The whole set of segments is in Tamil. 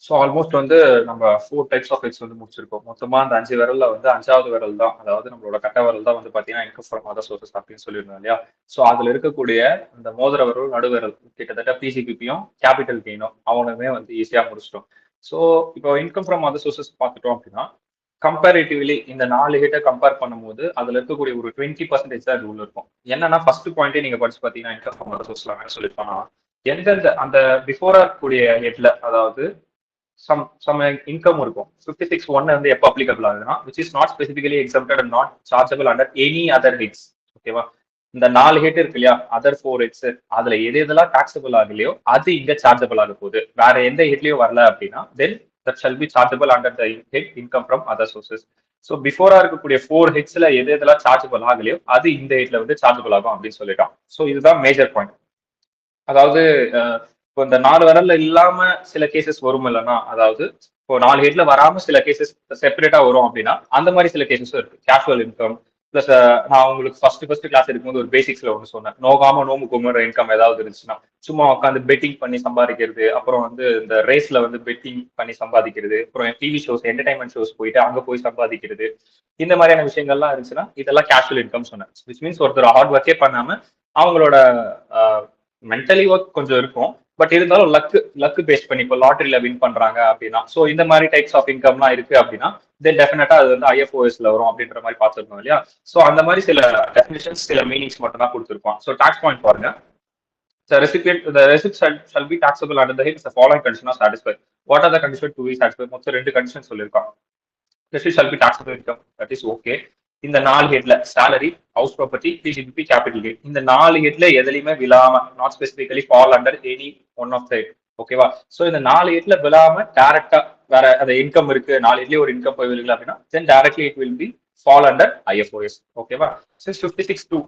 ஸோ ஆல்மோஸ்ட் வந்து நம்ம 4 டைப்ஸ் ஆஃப் ஹெட்ஸ் வந்து முடிச்சிருக்கோம். மொத்தமா அந்த 5 விரல்ல வந்து 5வது விரல் தான், அதாவது நம்மளோட கட்டை விரல் தான் வந்து பாத்தீங்கன்னா இன்கம் ஃப்ரம் அதர் சோர்சஸ் அப்படின்னு சொல்லியிருந்தோம் இல்லையா. ஸோ அதுல இருக்கக்கூடிய அந்த மோதிர விரல், நடுவிரல், கிட்டத்தட்ட பிசிபிபியும் கேபிட்டல் கெயினும் அவனுமே வந்து ஈஸியா முடிச்சிட்டோம். ஸோ இப்போ இன்கம் ஃப்ரம் அதர் சோர்சஸ் பார்த்துட்டோம் அப்படின்னா கம்பேரிட்டிவ்லி இந்த 4 ஹிட்டை கம்பேர் பண்ணும்போது அதுல இருக்கக்கூடிய ஒரு 20% தான் இது உள்ள இருக்கும். என்னன்னா ஃபர்ஸ்ட் பாயிண்டே நீங்க படிச்சு பாத்தீங்கன்னா இன்கம் ஃப்ரம் அதர் சோர்ஸ்ல என்ன சொல்லிருப்பாங்கன்னா எந்தெந்த அந்த பிஃபோரா இருக்கக்கூடிய ஹெட்ல, அதாவது சம் இன்கம் இருக்கும். 56(1) வந்து எப்போ அப்ளிகபிள் ஆகுதுன்னா which is not specifically exempted and not chargeable under any other hits. ஓகேவா. இந்த 4 ஹிட் இருக்கு இல்லையா, அதர் 4 ஹிட்ஸ், அதுல எது எதெல்லாம் டாக்ஸபிள் ஆகலையோ அது இங்க சார்ஜபிள் ஆக போகுது. வேற எந்த ஹிட்லயும் வரல அப்படின்னா then that shall be chargeable under the head income from other sources. So பிஃபோரா இருக்கக்கூடிய 4 ஹிட்ஸ்ல எது எதெல்லாம் சார்ஜபிள் ஆகலையோ அது இந்த ஹிட்ல வந்து சார்ஜபிள் ஆகும் அப்படின்னு சொல்லிட்டோம். ஸோ இதுதான் மேஜர் பாயிண்ட். அதாவது இப்போ இந்த 4 விரல்ல இல்லாம சில கேசஸ் வரும் இல்லைன்னா, அதாவது இப்போ 4 ஹெட்ல வராம சில கேசஸ் செப்பரேட்டா வரும் அப்படின்னா அந்த மாதிரி சில கேசஸும் இருக்கு. கேஷுவல் இன்கம் பிளஸ் நான் உங்களுக்கு ஃபர்ஸ்ட் கிளாஸ் இருக்கும்போது ஒரு பேசிக்ஸ்ல ஒன்று சொன்னேன், நோகாம நோம்பு கும்பிடுற இன்கம் ஏதாவது இருந்துச்சுன்னா சும்மா உட்காந்து பெட்டிங் பண்ணி சம்பாதிக்கிறது, அப்புறம் வந்து இந்த ரேஸ்ல வந்து பெட்டிங் பண்ணி சம்பாதிக்கிறது, அப்புறம் டிவி ஷோஸ், என்டர்டைன்மெண்ட் ஷோஸ் போயிட்டு அங்க போய் சம்பாதிக்கிறது, இந்த மாதிரியான விஷயங்கள்லாம் இருந்துச்சுன்னா இதெல்லாம் கேஷுவல் இன்கம் சொன்னேன். விச் மீன்ஸ் ஒருத்தர் ஹார்ட் ஒர்க்கே பண்ணாம அவங்களோட மென்டலி ஒர்க் கொஞ்சம் இருக்கும், பட் இருந்தாலும் லக்கு பேஸ் பண்ணி இப்போ லாட்டரியில வின் பண்றாங்க அப்படின்னா, ஸோ இந்த மாதிரி டைப்ஸ் ஆஃப் இன்கம்லாம் இருக்கு அப்படின்னா தென் டெஃபினட்டா அது வந்து ஐஎஃப்ஓஎஸ்ல வரும் அப்படின்ற மாதிரி பார்த்துருக்கோம் இல்லையா. ஸோ அந்த மாதிரி சில டெஃபினிஷன்ஸ், சில மீனிங்ஸ் மட்டும் தான் கொடுத்துருப்பான். ஸோ டாக்ஸ் பாயிண்ட் பாருங்க. The receipt shall be taxable under the head if the following conditions are satisfied. What are the conditions to be satisfied? மொத்தம் 2 conditions சொல்லியிருக்கான். Receipt shall be taxable income, that is okay. இந்த 4 ஹெட்ல salary, house property, PCPP, capital gain, இந்த 4 ஹெட்ல எதுலையுமே விழாம not specifically fall under any one of the head. ஓகேவா. ஸோ இந்த 4 ஹெட்ல விழாம டைரக்டா வேற அந்த இன்கம் இருக்கு, 4 ஹெட்லயே ஒரு இன்கம் போய் விழுகல அப்படின்னா then directly it will be fall under IFOS. ஓகேவா. சின்ஸ் 56(2)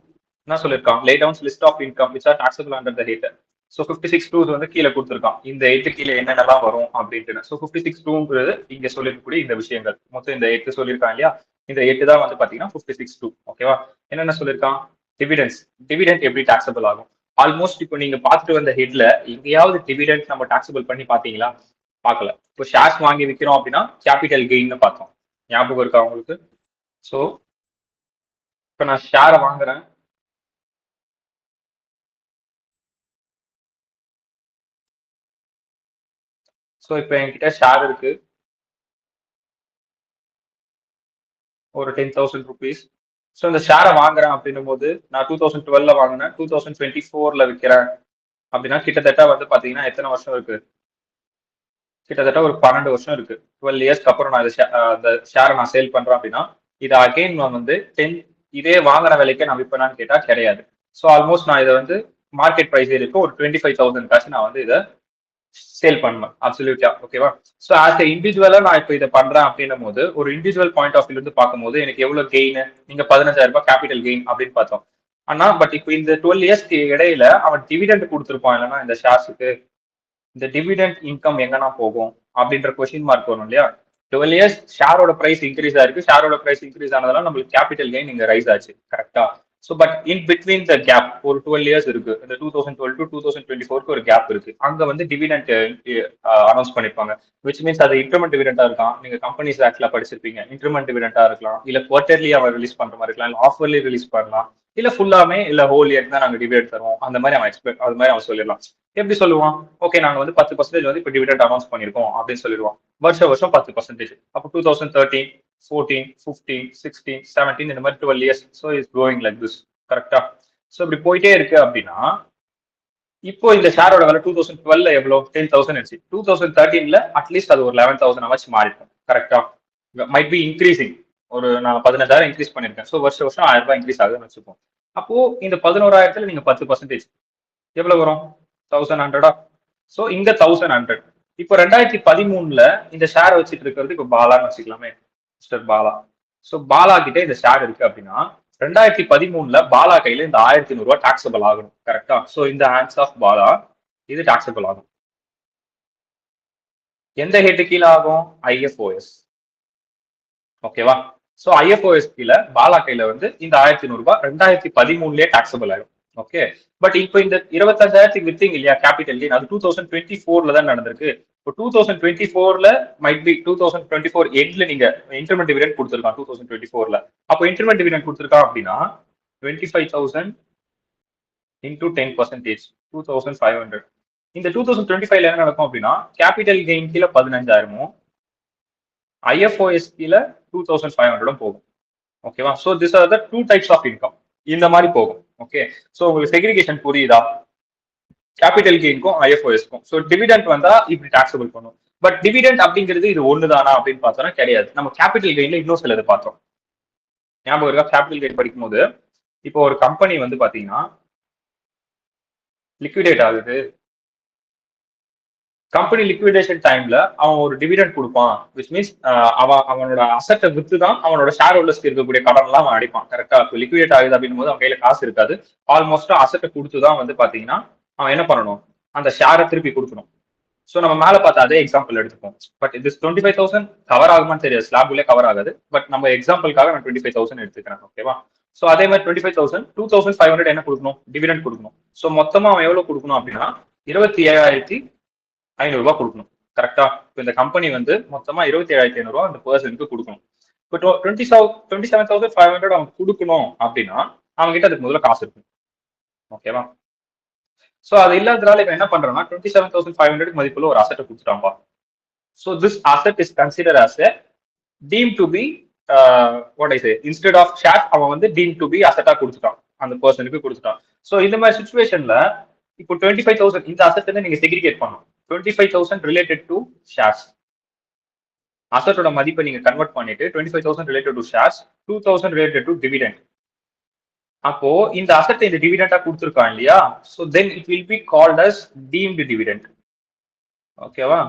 என்ன சொல்லியிருக்கான், lay downs list of income which are taxable under the head. So 56(2) வந்து கீழே கொடுத்துருக்கான், இந்த 8 கீழே என்னென்னலாம் வரும் அப்படின்ட்டு. ஸோ 56(2)ங்கிறது இங்க சொல்லிருக்கக்கூடிய இந்த விஷயங்கள் மொத்தம் இந்த 8 சொல்லியிருக்கான் இல்லையா. இந்த 8 தான் வந்து பாத்தீங்கன்னா 56(2). ஓகேவா. என்னென்ன சொல்லியிருக்கான், டிவிடெண்ட் எப்படி டாக்ஸபிள் ஆகும். ஆல்மோஸ்ட் இப்போ நீங்க பார்த்துட்டு வந்த ஹெட்ல எங்கேயாவது டிவிடெண்ட் நம்ம டாக்ஸபிள் பண்ணி பாத்தீங்களா, பார்க்கல. இப்போ ஷேர்ஸ் வாங்கி விற்கிறோம் அப்படின்னா கேபிட்டல் கெயின்னு பார்த்தோம், ஞாபகம் இருக்கா உங்களுக்கு. ஸோ இப்போ நான் ஷேரை வாங்குறேன், ஸோ இப்போ என்கிட்ட ஷேர் இருக்கு ஒரு 10,000 rupees. ஸோ இந்த ஷேரை வாங்குறேன் அப்படின்னும் போது நான் 2012 வாங்கினேன், 2024 விற்கிறேன் அப்படின்னா கிட்டத்தட்ட வந்து பாத்தீங்கன்னா எத்தனை வருஷம் இருக்கு, கிட்டத்தட்ட ஒரு 12 வருஷம் இருக்கு. 12 இயர்ஸ்க்கு அப்புறம் நான் அந்த ஷேரை நான் சேல் பண்றேன் அப்படின்னா இது அகைன் நான் வந்து 10 இதே வாங்குற விலைக்கு நான் விற்பேனான்னு கேட்டா கிடையாது. ஸோ ஆல்மோஸ்ட் நான் இதை வந்து மார்க்கெட் ப்ரைஸ் இருக்கு ஒரு 25,000 காசு நான் வந்து இதை சேல் பண்ணுவேன். அப்சல்யூட்டா. ஓகேவா. ஸோ ஆஸ் எ இண்டிவிஜுவலா நான் இப்போ இதை பண்றேன் அப்படின்னும் போது ஒரு இண்டிவிஜுவல் பாயிண்ட் ஆஃப் வியூ இருந்து பார்க்கும்போது எனக்கு எவ்வளவு கெயின், நீங்க 15,000 ரூபாய் கேபிட்டல் கெயின் அப்படின்னு பார்த்தோம். ஆனா பட் இப்போ இந்த 12 இயர்ஸ்க்கு இடையில அவன் டிவிடெண்ட் கொடுத்துருப்பான் இல்லைன்னா இந்த ஷேர்ஸுக்கு, இந்த டிவிடெண்ட் இன்கம் எங்கன்னா போகும் அப்படின்ற கொஸ்டின் மார்க் வரும் இல்லையா. 12 இயர்ஸ் ஷேரோட பிரைஸ் இன்க்ரீஸ் ஆயிருக்கு, ஷேரோட பிரைஸ் இன்க்ரீஸ் ஆனதால நம்மளுக்கு கேபிட்டல் கெயின் இங்க ரைஸ் ஆச்சு. கரெக்டா. So but in between the gap ஒரு 12 இயர்ஸ் இருக்கு, இந்த 2012 to 2024 ஒரு கேப் இருக்கு. அங்க வந்து டிவிடெண்ட் அனௌன்ஸ் பண்ணிருப்பாங்க. விச் மீன்ஸ் அது இன்க்ரிமெண்ட் டிவிடெண்டா இருக்கலாம், நீங்க கம்பெனிஸ் ஆக்ட்ல படிச்சிருப்பீங்க, இன்க்ரிமெண்ட் டிவிடெண்டா இருக்கலாம், இல்ல குவார்டர்லி அவன் ரிலீஸ் பண்ற மாதிரி இருக்கலாம், இல்ல ஆஃபர்லி ரிலீஸ் பண்ணலாம், இல்ல ஃபுல்லாமே இல்ல ஹோல் இயர் தான் நாங்க டிவிடெண்ட் தருவோம் அந்த மாதிரி அவன் எக்ஸ்பெக்ட், அது மாதிரி அவன் சொல்லிடலாம். எப்படி சொல்லுவான், ஓகே நாங்க வந்து 10% வந்து இப்போ டிவிடெண்ட் அனௌன்ஸ் பண்ணிருக்கோம் அப்படின்னு சொல்லிடுவோம். வருஷம் 10%. அப்போ 2013, 14, 15, 16, 17 இந்த மாதிரி 12 years. So it's growing like this. கரெக்டா. ஸோ இப்படி போயிட்டே இருக்கு அப்படின்னா இப்போ இந்த ஷேரோட வேலை 2012 எவ்வளவு 10,000 இருந்துச்சு, 2013 அட்லீஸ்ட் அது ஒரு 11,000 ஆச்சு மாறிடும். கரெக்டா. மைட் பி இன்க்ரீசிங், ஒரு நான் 15,000 இன்க்ரீஸ் பண்ணிருக்கேன். ஸோ வருஷம் 1000 ரூபாய் இன்க்ரீஸ் ஆகுதுன்னு வச்சுப்போம். அப்போ இந்த 11,000த்துல நீங்க 10% எவ்வளவு வரும், 1100. ஸோ இங்க 1100. இப்போ 2013 இந்த ஷேர் வச்சுட்டு இருக்கிறது இப்போ பாலான்னு வச்சுக்கலாமே, மிஸ்டர் பாலா. ஸோ பாலா கிட்ட இந்த ஷேர் இருக்கு அப்படின்னா 2013 பாலா கையில இந்த 1,100 ரூபாய் டாக்ஸபிள் ஆகணும். கரெக்டா. ஸோ இந்த ஹேண்ட்ஸ் ஆஃப் பாலா இது டாக்ஸபிள் ஆகும். எந்த ஹெட் கீழே ஆகும், ஐஎஃப்ஓஎஸ். ஓகேவா. ஸோ ஐஎஃப்ஓஎஸ் கீழே பாலா கையில வந்து இந்த 1,100 ரூபாய் 2013 டாக்ஸபிள் ஆகும். ஓகே. பட் இப்போ இந்த 25,000 வித்தீங்க இல்லையா கேபிட்டல் கெயின், அது 2024 தான் நடந்திருக்கு. இப்போ 2024 மைட் பி 2024 எண்ட்ல நீங்க இன்கிரிமெண்ட் டிவிடெண்ட் கொடுத்துருக்கான் 2024. அப்போ இன்கிரிமெண்ட் டிவிடெண்ட் கொடுத்துருக்கான் அப்படின்னா 25,000 இன்டூ 10%, 2,500. இந்த 2025 என்ன நடக்கும் அப்படின்னா கேபிட்டல் கெயின் கீழே 15,000, IFOS கீழே 2,500 போகும். ஓகேவா? So this are the two types of income. இந்த மாதிரி போகும். ஓகே, ஸோ உங்களுக்கு செக்ரிகேஷன் புரியுதா? கேபிட்டல் கெயின்க்கும் IFOSக்கும். ஸோ டிவிடெண்ட் வந்தா இப்படி டாக்ஸபிள் பண்ணும். பட் டிவிடெண்ட் அப்படிங்கிறது இது ஒண்ணுதானா அப்படின்னு பார்த்தோம்னா கிடையாது. நம்ம கேபிட்டல் கெயின்ல இன்னும் சிலது பார்த்தோம். ஞாபகம் இருக்கா? கேபிட்டல் கெயின் படிக்கும்போது இப்போ ஒரு கம்பெனி வந்து பாத்தீங்கன்னா லிக்விடேட் ஆகுது. கம்பெனி லிக்விடேஷன் டைம்ல அவன் ஒரு டிவிடெண்ட் கொடுப்பான், விச் மீன்ஸ் அவனோட அசட்டை வித்து தான் அவனோட ஷேர் ஹோல்டர்ஸ்க்கு இருக்கக்கூடிய கடன் எல்லாம் அவன் அடிப்பான். கரெக்டா? இப்போ லிக்விடேட் ஆகுது அப்படின் போது அவன் கையில காசு இருக்காது. ஆல்மோஸ்ட் அசட்டை கொடுத்துதான் வந்து பாத்தீங்கன்னா அவன் என்ன பண்ணணும், அந்த ஷேரை திருப்பி கொடுக்கணும். ஸோ நம்ம மேல பார்த்த அதே எக்ஸாம்பிள் எடுத்துப்போம். பட் இது 25,000 கவர் ஆகுமான்னு தெரியாது, ஸ்லாப்லயே கவர் ஆகாது. பட் நம்ம எக்ஸாம்பிளுக்காக நான் 25,000 எடுத்துக்கிறேன். ஓகேவா? ஸோ அதே மாதிரி 25,000, 2,500 என்ன கொடுக்கணும், டிவிடெண்ட் கொடுக்கணும். ஸோ மொத்தமா அவன் எவ்வளவு கொடுக்கணும் அப்படின்னா 27,500 ரூபாய் கொடுக்கணும். கரெக்டா? இப்போ இந்த கம்பெனி வந்து மொத்தமா 27,500 ரூபாய் அந்த பர்சனுக்கு கொடுக்கணும். இப்போ 27,500 அவன் கொடுக்கணும் அப்படின்னா அவங்க கிட்ட அதுக்கு முதல்ல காசு இருக்கும். ஓகேவா? சோ அது இல்லாதனால இப்ப என்ன பண்றோம்னா 27,500 மதிப்புள்ள ஒரு அசெட்டை கொடுத்துட்டான்பா. So this asset is consider as a deem to be what I say, instead of share அவன் வந்து டீம் டு பி அசெட்டா கொடுத்துட்டான், அந்த பர்சனுக்கு கொடுத்துட்டான். ஸோ இந்த மாதிரி சுச்சுவேஷன்ல இப்போ 25,000 இந்த அசெட் வந்து நீங்க செக்ரிகேட் பண்ணணும். 25,000 ரிலேட்டட் டு ஷேர்ஸ், அசெட்டோட மதிப்பை நீங்க கன்வெர்ட் பண்ணிட்டு 25,000 related to shares, 2,000 related to dividend. அப்போ இந்த அசெட் இந்த டிவிடெண்டா கொடுத்துருக்கான் இல்லையா? So then it will be called as deemed dividend. ஓகேவா?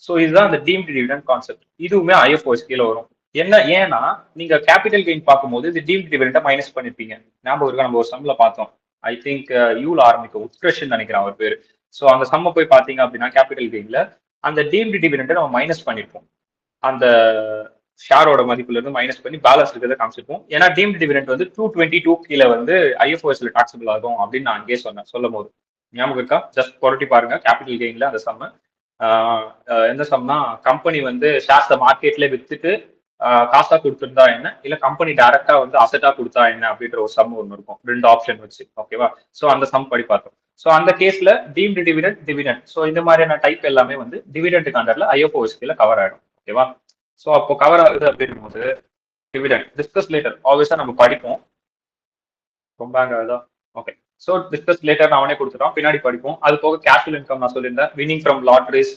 ஸோ இதுதான் அந்த டீம்டு டிவிடெண்ட் கான்செப்ட். இதுவுமே IFOS கீழே வரும். என்ன ஏன்னா நீங்க கேபிட்டல் கெயின் பார்க்கும்போது இது டீம்டு டிவிடெண்டா மைனஸ் பண்ணிருப்பீங்க. ஞாபகம் இருக்கா? நம்ம ஒரு சம்ல பார்த்தோம். ஐ திங்க் யூல ஆரம்பிக்கும், உத்கிருஷ்ணன் நினைக்கிறேன் அவர் பேரு. ஸோ அந்த சம்ம போய் பார்த்தீங்க அப்படின்னா கேபிட்டல் கெயின்ல அந்த டீம்டு டிவிடெண்டை நம்ம மைனஸ் பண்ணிருப்போம். அந்த ஷேரோட மதிப்புல இருந்து மைனஸ் பண்ணி பேலன்ஸ் இருக்கிறத காமிச்சிருப்போம். ஏன்னா டீம்டு டிவிடெண்ட் வந்து 222 கீழே வந்து IFOSல டாக்ஸபிள் ஆகும் அப்படின்னு நான் அங்கேயே சொன்னேன் சொல்லும் போது. ஞாபகம் இருக்கா? ஜஸ்ட் புரட்டி பாருங்க கேபிட்டல் கெயின்ல அந்த சம்ம. எந்த சம்னா கம்பெனி வந்து ஷேர்ஸை மார்க்கெட்ல வித்துட்டு காசா கொடுத்துருந்தா என்ன, இல்ல கம்பெனி டைரக்டா வந்து அசெட்டா கொடுத்தா என்ன அப்படின்ற ஒரு சம் ஒன்று இருக்கும், 2 ஆப்ஷன் வச்சு. ஓகேவா? ஸோ அந்த சம் படி பார்த்தோம். ஸோ அந்த கேஸ்ல டீம்டு டிவிடெண்ட், டிவிடெண்ட், ஸோ இந்த மாதிரியான டைப் எல்லாமே வந்து டிவிடெண்ட் அண்டர்ல IFOS கீழே கவர் ஆயிடும். ஓகேவா? ஸோ அப்போ கவர் ஆகுது அப்படின் போது டிவிடெண்ட் டிஸ்கஸ் லேட்டர் ஆப்வியஸா நம்ம படிப்போம். ரொம்ப ஆகுதா? ஓகே. ஸோ டிஸ்கஸ் லேட்டர் அவனே கொடுத்துட்டோம், பின்னாடி படிப்போம். அது போக கேஷுவல் இன்கம் நான் சொல்லியிருந்தேன், வினிங் ஃப்ரம் லாட்ரிஸ்,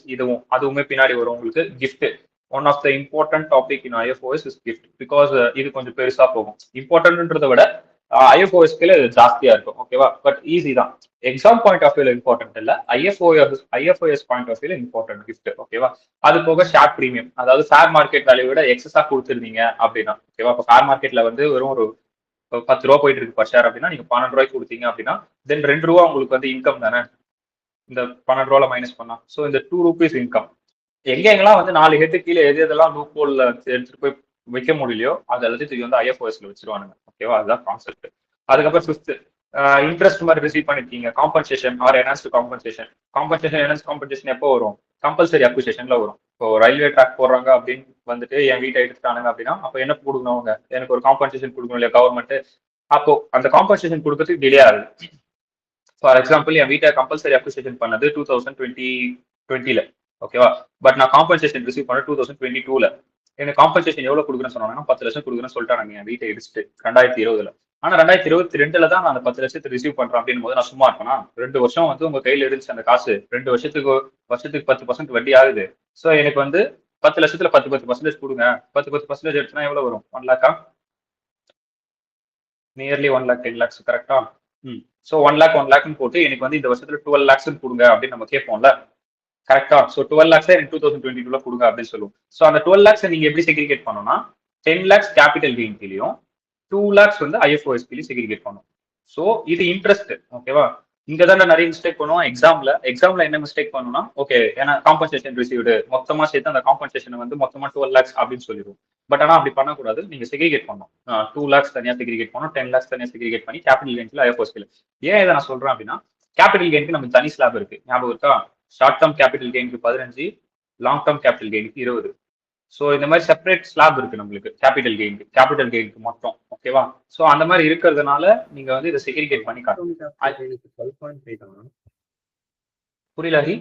அதுவுமே பின்னாடி வரும் உங்களுக்கு. Gift, one of the important topic in IFOS is gift. Because இது கொஞ்சம் பெருசா போகும். இம்பார்ட்டன்ட்ன்றதை விட IFOS கீழே ஜாஸ்தியா இருக்கும். ஓகேவா? பட் ஈஸி தான். எக்ஸாம் பாயிண்ட் ஆஃப் வியூல இம்பார்ட்டன்ட் இல்ல, IFOS பாயிண்ட் ஆஃப் வியூல இம்பார்ட்டன்ட் கிஃப்ட். ஓகேவா? அது போக ஷேர் பிரீமியம், அதாவது ஃபேர் மார்க்கெட் வேல்யூ விட எக்ஸஸா கொடுத்துருந்தீங்க அப்படின்னா. ஓகேவா? இப்போ ஃபேர் மார்க்கெட்ல வந்து வெறும் ஒரு 10 ரூபா போயிட்டு இருக்கு பர் ஷேர் அப்படின்னா நீங்க 12 ரூபாய்க்கு கொடுத்தீங்க அப்படின்னா தென் 2 ரூபா உங்களுக்கு வந்து இன்கம் தானே, இந்த 12 ரூபால மைனஸ் பண்ணா. ஸோ இந்த 2 ரூபீஸ் இன்கம் எங்கெங்கெல்லாம் வந்து 4 ஹெட்டு கீழே எதெல்லாம் லூப் ஹோல்ல எடுத்துட்டு போய் வைக்க முடியலையோ அது எல்லாத்தையும் வந்து IFOSல வச்சிருவானுங்க. ஓகேவா? அதுதான் கான்செப்ட். அதுக்கப்புறம் ஃபிஃப்த், இன்ட்ரெஸ்ட் மாதிரி ரிசீவ் பண்ணிருக்கீங்க, compensation or enhanced compensation. Enhance compensation எப்போ வரும்? கம்பல்சரி அக்விசேஷன்ல வரும். இப்போ ரயில்வே ட்ராக் போடுறாங்க அப்படின்னு வந்துட்டு என் வீட்டை எடுத்துட்டானுங்க அப்படின்னா அப்போ என்ன கொடுக்கணும், அவங்க எனக்கு ஒரு காம்பன்சேஷன் கொடுக்கணும் இல்லையா கவர்மெண்ட். அப்போ அந்த காம்பன்சேஷன் கொடுக்கறதுக்கு டிலே ஆகுது. ஃபார் எக்ஸாம்பிள் என் வீட்டை கம்பல்சரி அக்விசேஷன் பண்ணது 2020ல. ஓகேவா? பட் நான் காம்பன்சேஷன் ரிசீவ் பண்ண 2022ல. எனக்கு காம்பன்சேஷன் எவ்வளவு கொடுக்குறேன்னு சொன்னாங்கன்னா 10 லட்சம் கொடுக்குறேன்னு சொல்லிட்டாங்க என் வீட்டை இடிச்சுட்டு 2020ல. ஆனா 2022ல தான் நான் அந்த 10 லட்சத்தை ரிசீவ் பண்றேன் அப்படின்னு போது நான் சும்மா இருப்பேனா? 2 வருஷம் வந்து உங்க கையில இருந்துச்சு அந்த காசு, 2 வருஷத்துக்கு 10% வட்டி ஆகுது. ஸோ எனக்கு வந்து 10 லட்சத்துல 10% கொடுங்க. 10% எடுத்துனா எவ்வளவு வரும்? 1 லேக்கா? நியர்லி 1 லேக் 10 லேக்ஸ். கரெக்டா? ஸோ 1 லேக்னு போட்டு எனக்கு வந்து இந்த வருஷத்துல 12 லேக்ஸ் கொடுங்க அப்படின்னு நம்ம கேட்போம்ல. கரெக்டா? ஸோ 12 லேக்ஸ் எனக்கு 2022ல கொடுங்க அப்படின்னு சொல்லுவோம். ஸோ அந்த 12 லேக்ஸ் நீங்க எப்படி செக்ரிகேட் பண்ணணும்னா 10 லேக்ஸ் கேபிட்டல் கெயின் கீழயும் 2 லேக்ஸ் வந்து IFOS கீழே செக்ரிகேட் பண்ணும். ஸோ இது இன்ட்ரெஸ்ட். ஓகேவா? இங்க தான் நிறைய மிஸ்டேக் பண்ணுவோம். எக்ஸாம்ல என்ன மிஸ்டேக் பண்ணணும்னா, ஓகே ஏன்னா காம்பன்சேஷன் ரிசீவ்டு மொத்தமா சேர்த்து அந்த காம்பன்சேஷன் வந்து மொத்தமா 12 lakhs அப்படின்னு சொல்லிடுவோம். பட் ஆனா அப்படி பண்ணக்கூடாது. நீங்க செக்ரிகேட் பண்ணணும். 2 lakhs தனியா செக்ரிகேட் பண்ணணும், 10 lakhs தனியா செக்ரிகேட் பண்ணி கேபிட்டல் கெயின்ஸ்ல ஐஎஃப்ஓஸ்ல. ஏன் இதை நான் சொல்றேன் அப்படின்னா, கேபிட்டல் கெயினுக்கு நமக்கு தனி ஸ்லாப் இருக்கு. ஞாபகம் இருக்கா? ஷார்ட் டேர்ம் கேபிட்டல் கெயினுக்கு 15, லாங் டேர்ம் கேபிட்டல் கெயினுக்கு 20. ஸோ இந்த மாதிரி செப்பரேட் ஸ்லாப் இருக்கு நம்மளுக்கு கேபிட்டல் கெயினுக்கு மொத்தம். ஓகேவா? ஸோ அந்த மாதிரி இருக்கிறதுனால நீங்க வந்து இதை செக்ரிகேட் பண்ணி காட்டணும். புரியல Hari?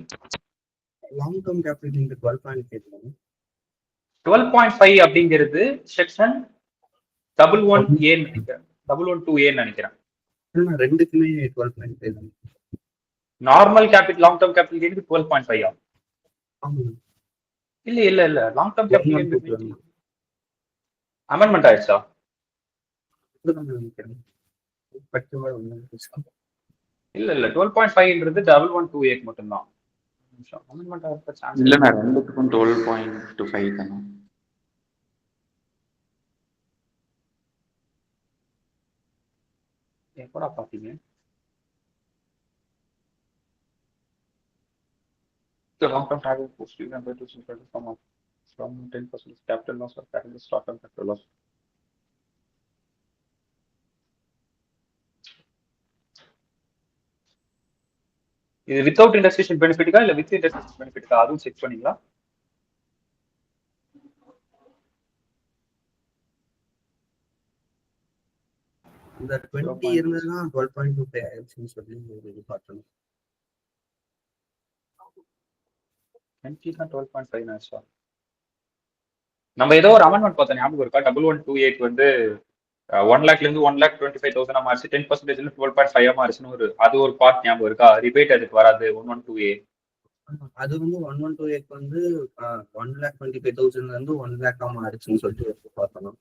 Long term capital gain 12.5. 12.5 அப்படிங்கிறது செக்ஷன் 11A நினைக்கிறேன், 112A நினைக்கிறேன். ரெண்டுக்குமே 12.5 தான். Normal capital long term capital கெயினுக்கு 12.5 இல்ல long term capital gain amendment ஆயிடுச்சா? இல்ல 12.5ன்றது 112A மட்டும்தான். இல்ல ரெண்டுத்துக்கும் 12.25 தானே. எப்படா பாத்தீங்க? The long-term target post you can reduce from 10% capital loss or short-term capital loss. இது வித்தவுட் இண்டெக்ஸேஷன் பெனிஃபிட்டா இல்ல வித் இண்டெக்ஸேஷன் பெனிஃபிட்டா அதுவும் செக் பண்ணீங்களா? இந்த 20 இருந்ததுன்னா 12.25 ஆயிடுச்சுன்னு சொல்லி இது பார்த்தோம். 20 தான் 12.5 ஆச்சா? நம்ம ஏதோ ஒரு அமெண்ட்மெண்ட் பார்த்தோம், ஞாபகம் இருக்கா? 1128 வந்து 1 lakhல இருந்து 1,25,000 மாறிச்சு, 10% 12.5 மாறிச்சுன்னு அது ஒரு பார்ட் ஞாபகம் இருக்கா? ரிபேட் அதுக்கு வராது 112A. அது வந்து 1128 வந்து 1,25,000 இருந்து 1 lakh மாறிச்சுன்னு சொல்லிட்டு பார்த்தோம்.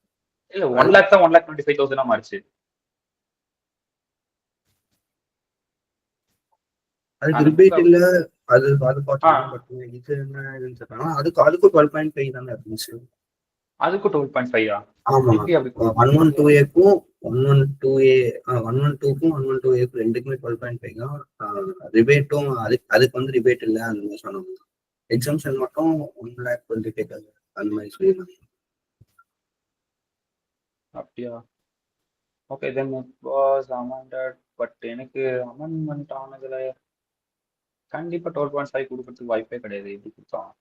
இல்ல 1 lakh தான் 1,25,000 மாறிச்சு. அதுக்கு ரிபேட் இல்ல, அது பார்த்தோம். பட் இது என்ன இதுன்னு சொல்றாங்க, அதுக்கும் 12.5 தானே இருந்துச்சு. அதுக்கும் 12.5. ஆமா, 112A-க்கும் 112A-க்கும் ரெண்டுக்குமே 12.5 தான். ரிபேட்டும் அதுக்கு வந்து ரிபேட் இல்லை அந்த மாதிரி சொன்னாங்க. எக்ஸம்ஷன் மட்டும் 1,25,000 அந்த மாதிரி சொல்லியிருந்தாங்க. அப்படியா? Okay, then it was amended. But எனக்கு அமெண்ட்மெண்ட் ஆனதுல கண்டிப்பா 12.5 கொடுக்கறதுக்கு வாய்ப்பே கிடையாது. எப்படி கொடுத்தான்?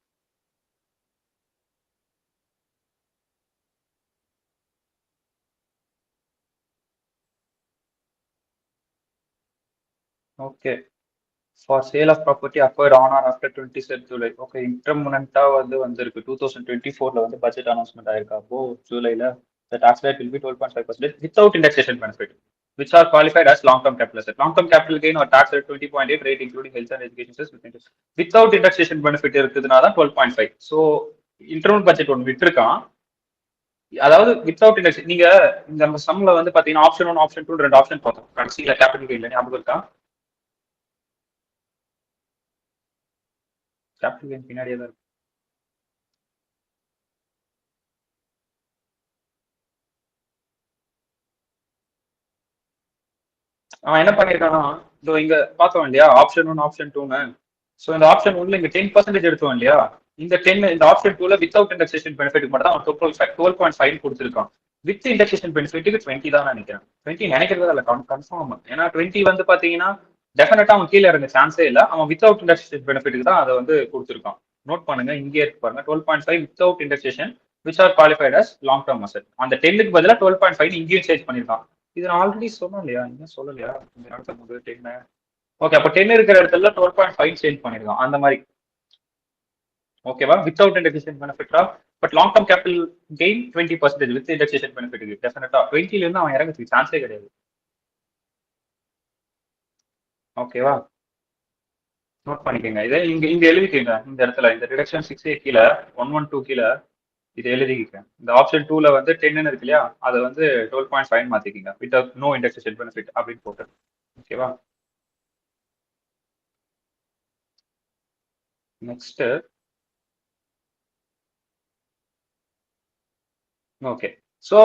Okay, for sale of property acquired on or after 27 July. Okay, இன்டர்மினண்டா வந்திருக்கு 2024ல வந்து பட்ஜெட் அனௌன்ஸ்மெண்ட் ஆயிருக்கா. அப்போ ஜூலைல the tax rate will be 12.5% without indexation benefit, which are qualified as long-term capital asset. Long-term capital gain or tax rate 20.8 rate including health and education cess with interest. Without indexation benefit இருக்குதுனா தான் 12.5. ஸோ இன்டர்னல் பட்ஜெட் ஒன்று விட்டுருக்கான். அதாவது வித்தவுட் இண்டெக்ஸ் நீங்க இந்த சம்ல வந்து பாத்தீங்கன்னா ஆப்ஷன் 1 ஆப்ஷன் 2 2 ஆப்ஷன் பார்த்தோம் கடைசியில கேபிட்டல் கெயின்ல. ஞாபகம் இருக்கா? கேபிட்டல் கெயின் பின்னாடியே தான் இருக்கு. அவன் என்ன பண்ணிருக்கானா, இதோ இங்க பார்த்தோம் இல்லையா ஆப்ஷன் 1 ஆப்ஷன் 2ன்னு. ஸோ இந்த ஆப்ஷன் 1ல இங்க 10% எடுத்தோம் இல்லையா, இந்த ஆப்ஷன் 2ல வித்தவுட் இண்டெக்ஸேஷன் பெனிஃபிட் மட்டும் தான் 12.5 கொடுத்துருக்கான். வித் இண்டெக்ஸேஷன் பெனிஃபிட்டுக்கு 20 தான் நினைக்கிறேன். 20 நினைக்கிறதா இல்ல, கன்ஃபார்ம். ஏன்னா 20 வந்து பாத்தீங்கன்னா டெஃபினட்டா அவன் கீழே இறங்க சான்ஸே இல்லை. அவன் வித்தவுட் இண்டெக்ஸேஷன் பெனிஃபிட்டுக்கு தான் அதை வந்து கொடுத்துருக்கான். நோட் பண்ணுங்க, இங்கே இருக்கு பாருங்க 12.5 without indexation which are qualified as long term asset. அந்த 10க்கு பதிலாக 12.5 இங்கேயும் சேஞ்ச் பண்ணிருக்கான். இது நான் ஆல்ரெடி சொன்னேன் இல்லையா, இன்னும் சொல்லலையா? இந்த இடத்துல முதல் 10. ஓகே, அப்போ 10 இருக்கிற இடத்துல 12.5 சேஞ்ச் பண்ணிருக்கான் அந்த மாதிரி. ஓகேவா? வித்தவுட் இண்டெக்ஸேஷன் பெனிஃபிட்டா, but long term capital gain 20% with indexation பெனிஃபிட்டுக்கு டெஃபினட்டா 20ல இருந்து அவன் இறங்குறதுக்கு சான்ஸே கிடையாது. ஓகேவா? நோட் பண்ணிக்கோங்க இதை. இங்க எழுதிக்கோங்க இந்த இடத்துல, இந்த டிடக்ஷன் 6A கீழே 112 கீழே இதை எழுதிக்கிறேன். இந்த ஆப்ஷன் 2ல வந்து 10 இருக்கு இல்லையா, அதை வந்து 12.5 மாத்திக்கிங்க வித் நோ இண்டெக்ஸேஷன் பெனிஃபிட் அப்படின்னு போட்டு. ஓகேவா? நெக்ஸ்ட், ஓகே, ஸோ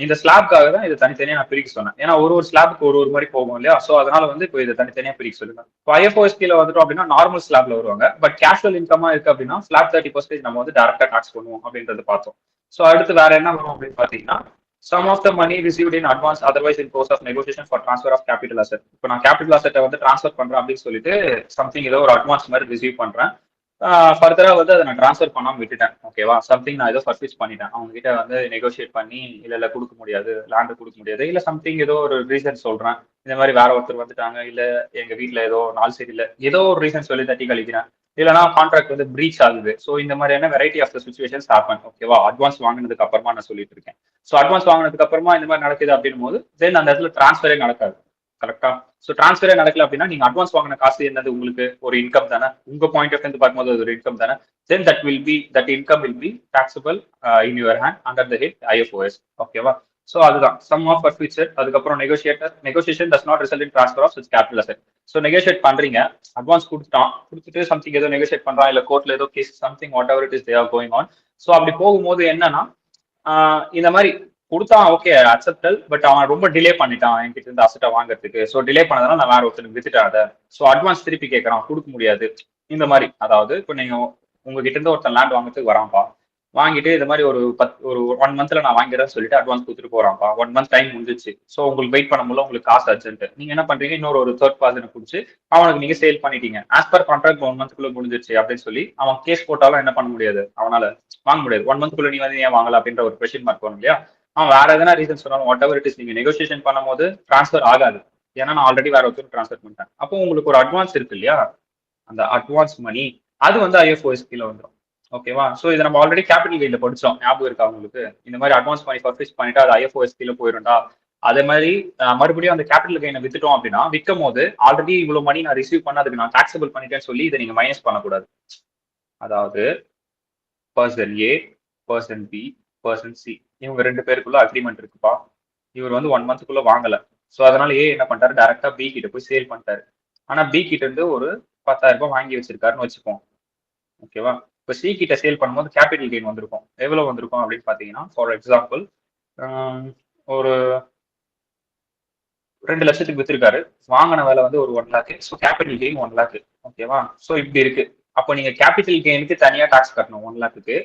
இந்த ஸ்லாப்காக தான் இதை தனித்தனியா நான் பிரிக்க சொன்னேன். ஏன்னா ஒரு ஸ்லாப்க்கு ஒரு மாதிரி போகும் இல்லையா? ஸோ அதனால வந்து இப்போ இதை தனித்தனியா பிரிக்க சொல்லுங்க. இப்போ ஐஎஃப்ஓஎஸ்கில வந்துட்டோம் அப்படின்னா நார்மல் ஸ்லாப்ல வருவாங்க. பட் கேஷுவல் இன்கமா இருக்கு அப்படின்னா ஃபிளாட் 30% நம்ம வந்து டேரக்டா டாக்ஸ் பண்ணுவோம் அப்படின்றத பார்த்தோம். ஸோ அடுத்து வேற என்ன வரும் அப்படின்னு பாத்தீங்கன்னா sum of the money received in advance otherwise in course of negotiation for transfer of capital asset. இப்போ நான் கேபிட்டல் அசெட்டை வந்து ட்ரான்ஸ்ஃபர் பண்றேன் அப்படின்னு சொல்லிட்டு சம்திங் ஏதோ ஒரு அட்வான்ஸ் மாதிரி ரிசீவ் பண்றேன். ஃபர்தரா வந்து அதை நான் ட்ரான்ஸ்ஃபர் பண்ணாம விட்டுட்டேன். ஓகேவா? சம்திங் நான் ஏதோ பர்ச்சேஸ் பண்ணிட்டேன். அவங்க கிட்ட வந்து நெகோசியேட் பண்ணி இல்ல கொடுக்க முடியாது, லேண்ட் கொடுக்க முடியாது, இல்ல சம்திங் ஏதோ ஒரு ரீசன் சொல்றேன். இந்த மாதிரி வேற ஒருத்தர் வந்துட்டாங்க, இல்ல எங்க வீட்டுல ஏதோ நாள் சரி இல்ல, ஏதோ ஒரு ரீசன் சொல்லி தட்டி கழிக்கிறேன். இல்லைனா கான்ட்ராக்ட் வந்து பிரீச் ஆகுது. ஸோ இந்த மாதிரியான variety of the situations happen. ஓகேவா? அட்வான்ஸ் வாங்கினதுக்கு அப்புறமா நான் சொல்லிட்டு இருக்கேன். ஸோ அட்வான்ஸ் வாங்கினதுக்கு அப்புறமா இந்த மாதிரி நடக்குது அப்படின்னும் போது தென் அந்த இடத்துல டிரான்ஸ்ஃபரே நடக்காது. கரெக்டா? ஸோ டிரான்ஸ்ஃபரே நடக்கல அப்படின்னா நீங்க அட்வான்ஸ் வாங்கின காசு என்னது? உங்களுக்கு ஒரு இன்கம் தானே. உங்க பாயிண்ட் ஆஃப் இருந்து பார்க்கும்போது அது ஒரு இன்கம் தானே. Then that income will be taxable in your hand under the head IFOS. ஓகேவா? ஸோ அதுதான் சம் ஆஃப் ஃபீச்சர். அதுக்கப்புறம் negotiation does not result in transfer of such capital asset. So negotiate பண்றீங்க, அட்வான்ஸ் கொடுத்துட்டு சம்திங் ஏதோ நெகோசியேட் பண்றான், இல்ல கோர்ட்ல ஏதோ case something what ever it is they are going on. So அப்படி போகும்போது என்னன்னா இந்த மாதிரி கொடுத்தான், ஓகே அக்செப்டல், பட் அவன் ரொம்ப டிலே பண்ணிட்டான் என்கிட்ட இருந்து அசெட்டை வாங்குறதுக்கு. ஸோ டிலே பண்ணதுனால நான் வேற ஒருத்தருக்கு வித்துட்டேன் அதை. ஸோ அட்வான்ஸ் திருப்பி கேட்கறான், கொடுக்க முடியாது. இந்த மாதிரி அதாவது இப்போ நீங்க உங்ககிட்ட இருந்து ஒருத்தன் லேண்ட் வாங்குறதுக்கு வரான்ப்பா, வாங்கிட்டு இந்த மாதிரி ஒரு 1 மந்த்ல நான் வாங்கிறேன்னு சொல்லிட்டு அட்வான்ஸ் கொடுத்துட்டு போறான்ப்பா. 1 மந்த் டைம் முடிஞ்சிச்சு. ஸோ உங்களுக்கு வெயிட் பண்ண முடியல, உங்களுக்கு காசு அர்ஜென்ட். நீங்க என்ன பண்றீங்க? இன்னொரு தேர்ட் பார்சனை பிடிச்சி அவனுக்கு நீங்க சேல் பண்ணிட்டீங்க. ஆஸ் பர் கான்ட்ராக்ட் 1 மந்த்க்குள்ள முடிஞ்சிச்சு அப்படின்னு சொல்லி அவன் கேஸ் போட்டாலும் என்ன பண்ண முடியாது, அவனால வாங்க முடியாது. 1 மந்த்க்குள்ள நீ வந்து ஏன் வாங்கல அப்படின்ற ஒரு கொஸ்டின் மார்க் வரும் இல்லையா? அவன் வேற எதனா ரீசன் சொன்னாலும் வாட் எவர் இட் இஸ், நீங்க நெகோசியேஷன் பண்ணும்போது டிரான்ஸ்ஃபர் ஆகாது. ஏன்னா நான் ஆல்ரெடி வேற ஒருத்தருக்கு டிரான்ஸ்ஃபர் பண்ணிட்டேன். அப்போ உங்களுக்கு ஒரு அட்வான்ஸ் இருக்கு இல்லையா, அந்த அட்வான்ஸ் மணி அது வந்து ஐஎஃப்ஓஎஸ் கீழே வந்துடும். ஓகேவா? ஸோ இதை நம்ம ஆல்ரெடி கேபிட்டல் கெயின்ல படிச்சோம், ஞாபகம் இருக்கா உங்களுக்கு? இந்த மாதிரி அட்வான்ஸ் மணி பர்ச்சேஸ் பண்ணிட்டு அது ஐஎஃப்ஓஎஸ் கீழே போயிடும்டா. அதே மாதிரி மறுபடியும் அந்த கேபிட்டல் கெயினை வித்துட்டோம் அப்படின்னா விற்கும் போது ஆல்ரெடி இவ்வளவு மணி நான் ரிசீவ் பண்ண அதுக்கு நான் டாக்ஸபிள் பண்ணிட்டேன்னு சொல்லி இதை நீங்க மைனஸ் பண்ணக்கூடாது. அதாவது பர்சன் ஏ, பர்சன் பி, பர்சன் சி, இவங்க 2 பேருக்குள்ள அக்ரிமெண்ட் இருக்குப்பா. இவர் வந்து 1 மந்த்க்குள்ள வாங்கல. ஸோ அதனால ஏ என்ன பண்ணிட்டாரு, டைரக்டா பி கிட்ட போய் சேல் பண்ணிட்டாரு. ஆனா பி கிட்ட இருந்து ஒரு 10,000 ரூபாய் வாங்கி வச்சிருக்காருன்னு வச்சுப்போம். ஓகேவா? இப்போ சி கிட்ட சேல் பண்ணும்போது கேபிட்டல் கெயின் வந்திருக்கும். எவ்வளவு வந்திருக்கும் அப்படின்னு பாத்தீங்கன்னா, ஃபார் எக்ஸாம்பிள் ஒரு 2 லட்சத்துக்கு வித்திருக்காரு, வாங்கின வேலை வந்து ஒரு 1 lakh. So capital gain 1 lakh. ஓகேவா? ஸோ இப்படி இருக்கு. அப்போ நீங்க கேபிட்டல் கெயினுக்கு தனியா டாக்ஸ் கட்டணும். 1 லேக்குக்கு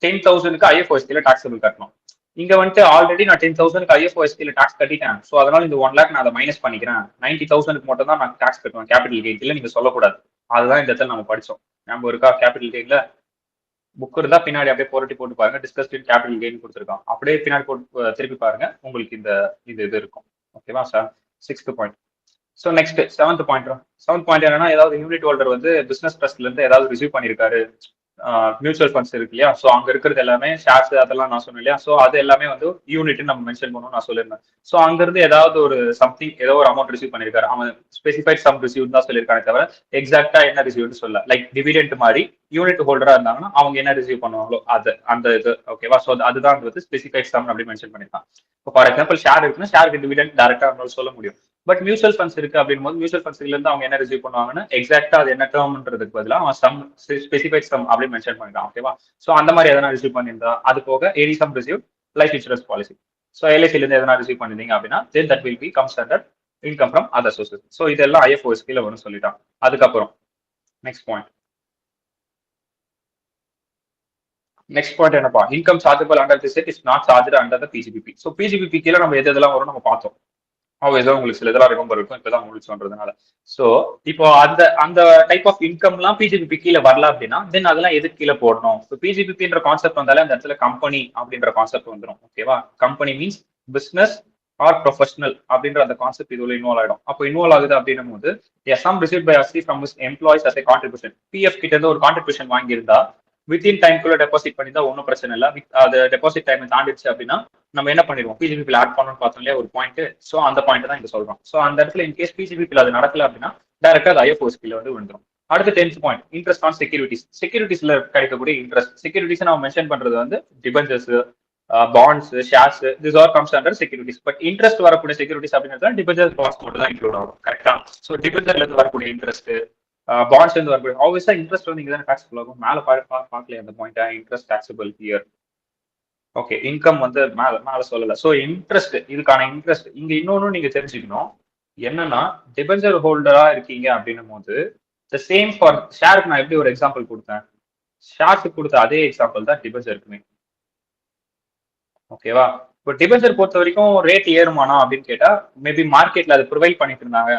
10,000க்கு ஐஎஃப்ஓஎஸ்டில டாக்ஸபிள் கட்டணும். இங்க வந்துட்டு ஆல்ரெடி நான் 10,000க்கு ஐஎஃப்ஓஎஸ்டில டாக்ஸ் கட்டிட்டேன். ஸோ அதனால இந்த 1 லேக் நான் அதை மைனஸ் பண்ணிக்கிறேன். 90,000க்கு மட்டும் தான் நான் டாக்ஸ் கட்டுவேன் கேபிட்டல் கெயின்ல நீங்க சொல்லக்கூடாது. அதுதான் இந்த இடத்துல நம்ம படிச்சோம். நம்ம இருக்கா கேபிட்டல் கெயின்ல புக் இருந்தா பின்னாடி அப்படியே போட்டு பாருங்க. டிஸ்கஸ்ட் இன் கேபிட்டல் கெயின் கொடுத்துருக்கான். அப்படியே பின்னாடி போட்டு திருப்பி பாருங்க, உங்களுக்கு இந்த இது இருக்கும். ஓகேவா sir? 6th point. So next 7th point. 7th point என்னன்னா, ஏதாவது யூனிட் ஹோல்டர் வந்து பிசினஸ் ட்ரஸ்ட்ல இருந்து ஏதாவது ரிசீவ் பண்ணிருக்காரு, மியூச்சுவல் ஃபண்ட்ஸ் இருக்கு இல்லையா? ஸோ அங்க இருக்கிறது எல்லாமே ஷேர்ஸ் அதெல்லாம் நான் சொன்னேன் இல்லையா? ஸோ அது எல்லாமே வந்து யூனிட் நம்ம மென்ஷன் பண்ணணும் நான் சொல்லியிருந்தேன். ஸோ அங்க இருந்து ஏதாவது ஒரு சம்திங் ஏதோ ஒரு அமௌண்ட் ரிசீவ் பண்ணிருக்காரு. அவன் ஸ்பெசிஃபைட் சம் ரிசீவ் தான் சொல்லியிருக்கானே தவிர எக்ஸாக்டா என்ன ரிசீவ்னு சொல்ல. லைக் டிவிடெண்ட் மாதிரி யூனிட் ஹோல்டரா இருந்தாங்கன்னா அவங்க என்ன ரிசீவ் பண்ணுவாங்களோ அது அந்த இது. ஓகேவா? ஸோ அதுதான் வந்து ஸ்பெசிஃபைட் சம் அப்படி மென்ஷன் பண்ணிருக்கான். இப்போ ஃபார் எக்ஸாம்பிள் ஷேர் இருக்குன்னா ஷேருக்கு டிவிடெண்ட் டேரக்டா நம்மளால சொல்ல முடியும். பட் மியூச்சுவல் ஃபண்ட்ஸ் இருக்கு அப்படின் போது மியூச்சுவல் ஃபண்ட்ஸ்ல இருந்து அவங்க என்ன ரிசீவ் பண்ணுவாங்கன்னு எக்ஸாக்டா அது என்ன டேர்ம்ன்றதுக்கு பதிலாக அவன் சம் ஸ்பெசிஃபைட் சம் அப்படி மென்ஷன் பண்ணிட்டான். ஓகேவா? சோ அந்த மாதிரி எதனா ரிசீவ் பண்ணியிருந்தா அது போக any sum receive life insurance policy. So எல்ஐசில இருந்து எதனா ரிசீவ் பண்ணிருந்தீங்க அப்படின்னா then that will be comes under income from other sources. So இதெல்லாம் ஐஎஃப்ஓஎஸ் கீழே வரும்னு சொல்லிட்டான். அதுக்கப்புறம் நெக்ஸ்ட் பாயிண்ட் என்னப்பா, income chargeable under the set is not charged under the PGBP. So PGBP கீழே நம்ம எதெல்லாம் வரும் நம்ம பார்த்தோம். உங்களுக்கு சில இதெல்லாம் ரிமெம்பர் இருக்கும், இப்பதான் முடிச்சோன்றதுனால. சோ இப்போ அந்த டைப் ஆஃப் இன்கம்லாம் பிஜிபிபி கீழே வரல அப்படின்னா தென் அதெல்லாம் எதுக்கு கீழே போடணும்? இப்போ பிஜிபிபின்ற கான்செப்ட் வந்தாலே அந்த இடத்துல கம்பெனி அப்படின்ற கான்செப்ட் வந்துடும். ஓகேவா? Company means business or professional அப்படின்ற அந்த கான்செப்ட் இதுல இன்வால்வ் ஆயிடும். அப்போ இன்வால்வ் ஆகுது அப்படின்னும் போது சம் ரிசீவ்ட் பை அஸ்லி from his employees as a contribution. PF கிட்ட இருந்து ஒரு கான்ட்ரிபியூஷன் வாங்கியிருந்தா வித்தின் டைம்குள்ள டெபாசிட் பண்ணிதான் ஒன்றும் பிரச்சனை இல்லை. அது டெபாசிட் டைம் தாண்டிடுச்சு அப்படின்னா நம்ம என்ன பண்ணிடுவோம், பிஜிபிபில ஆட் பண்ணணும்னு பார்த்தோம் இல்லையா ஒரு பாயிண்ட். ஸோ அந்த பாயிண்ட் தான் இங்க சொல்றோம். ஸோ அந்த இடத்துல இன்கேஸ் பிஜிபிபில அது நடக்கல அப்படின்னா டைரக்டா அது ஐஎஃப்ஓஎஸ் கீழ வந்து விழுந்துரும். அடுத்து 10th point, interest on securities. செக்யூரிட்டிஸ்ல கிடைக்கக்கூடிய இன்ட்ரெஸ்ட். செக்யூரிட்டிஸ் நம்ம மென்ஷன் பண்றது வந்து debentures, bonds, shares, this are comes under securities. But interest வரக்கூடிய செக்யூரிட்டிஸ் அப்படின்னா டிபெஞ்சர் பாண்ட்ஸ் மட்டும் தான் இன்க்ளூட் ஆகும். கரெக்டா? ஸோ டிபெஞ்சர்ல இருந்து வரக்கூடிய இன்ட்ரெஸ்ட், பாண்ட்ஸ் இருந்து வரக்கூடிய ஆப்வியஸா இன்ட்ரெஸ்ட் வந்து இங்க தான் டாக்ஸபிள் ஆகும். மேல பார்க்கல அந்த point, interest taxable here. Okay, income வந்து மேல மேல சொல்லல. ஸோ இன்ட்ரெஸ்ட், இதுக்கான இன்ட்ரெஸ்ட் இங்க இன்னொன்னு நீங்க தெரிஞ்சுக்கணும். என்னன்னா டிபெஞ்சர் ஹோல்டரா இருக்கீங்க அப்படின்னும் போது த சேம் ஃபார் ஷேருக்கு. நான் எப்படி ஒரு எக்ஸாம்பிள் கொடுத்தேன், ஷேருக்கு கொடுத்த அதே எக்ஸாம்பிள் தான் டிபெஞ்சருக்குமே. ஓகேவா? இப்போ டிபெஞ்சர் பொறுத்த வரைக்கும் ரேட் ஏறுமானா அப்படின்னு கேட்டா, மேபி மார்க்கெட்ல அது ப்ரொவைட் பண்ணிட்டு இருந்தாங்க,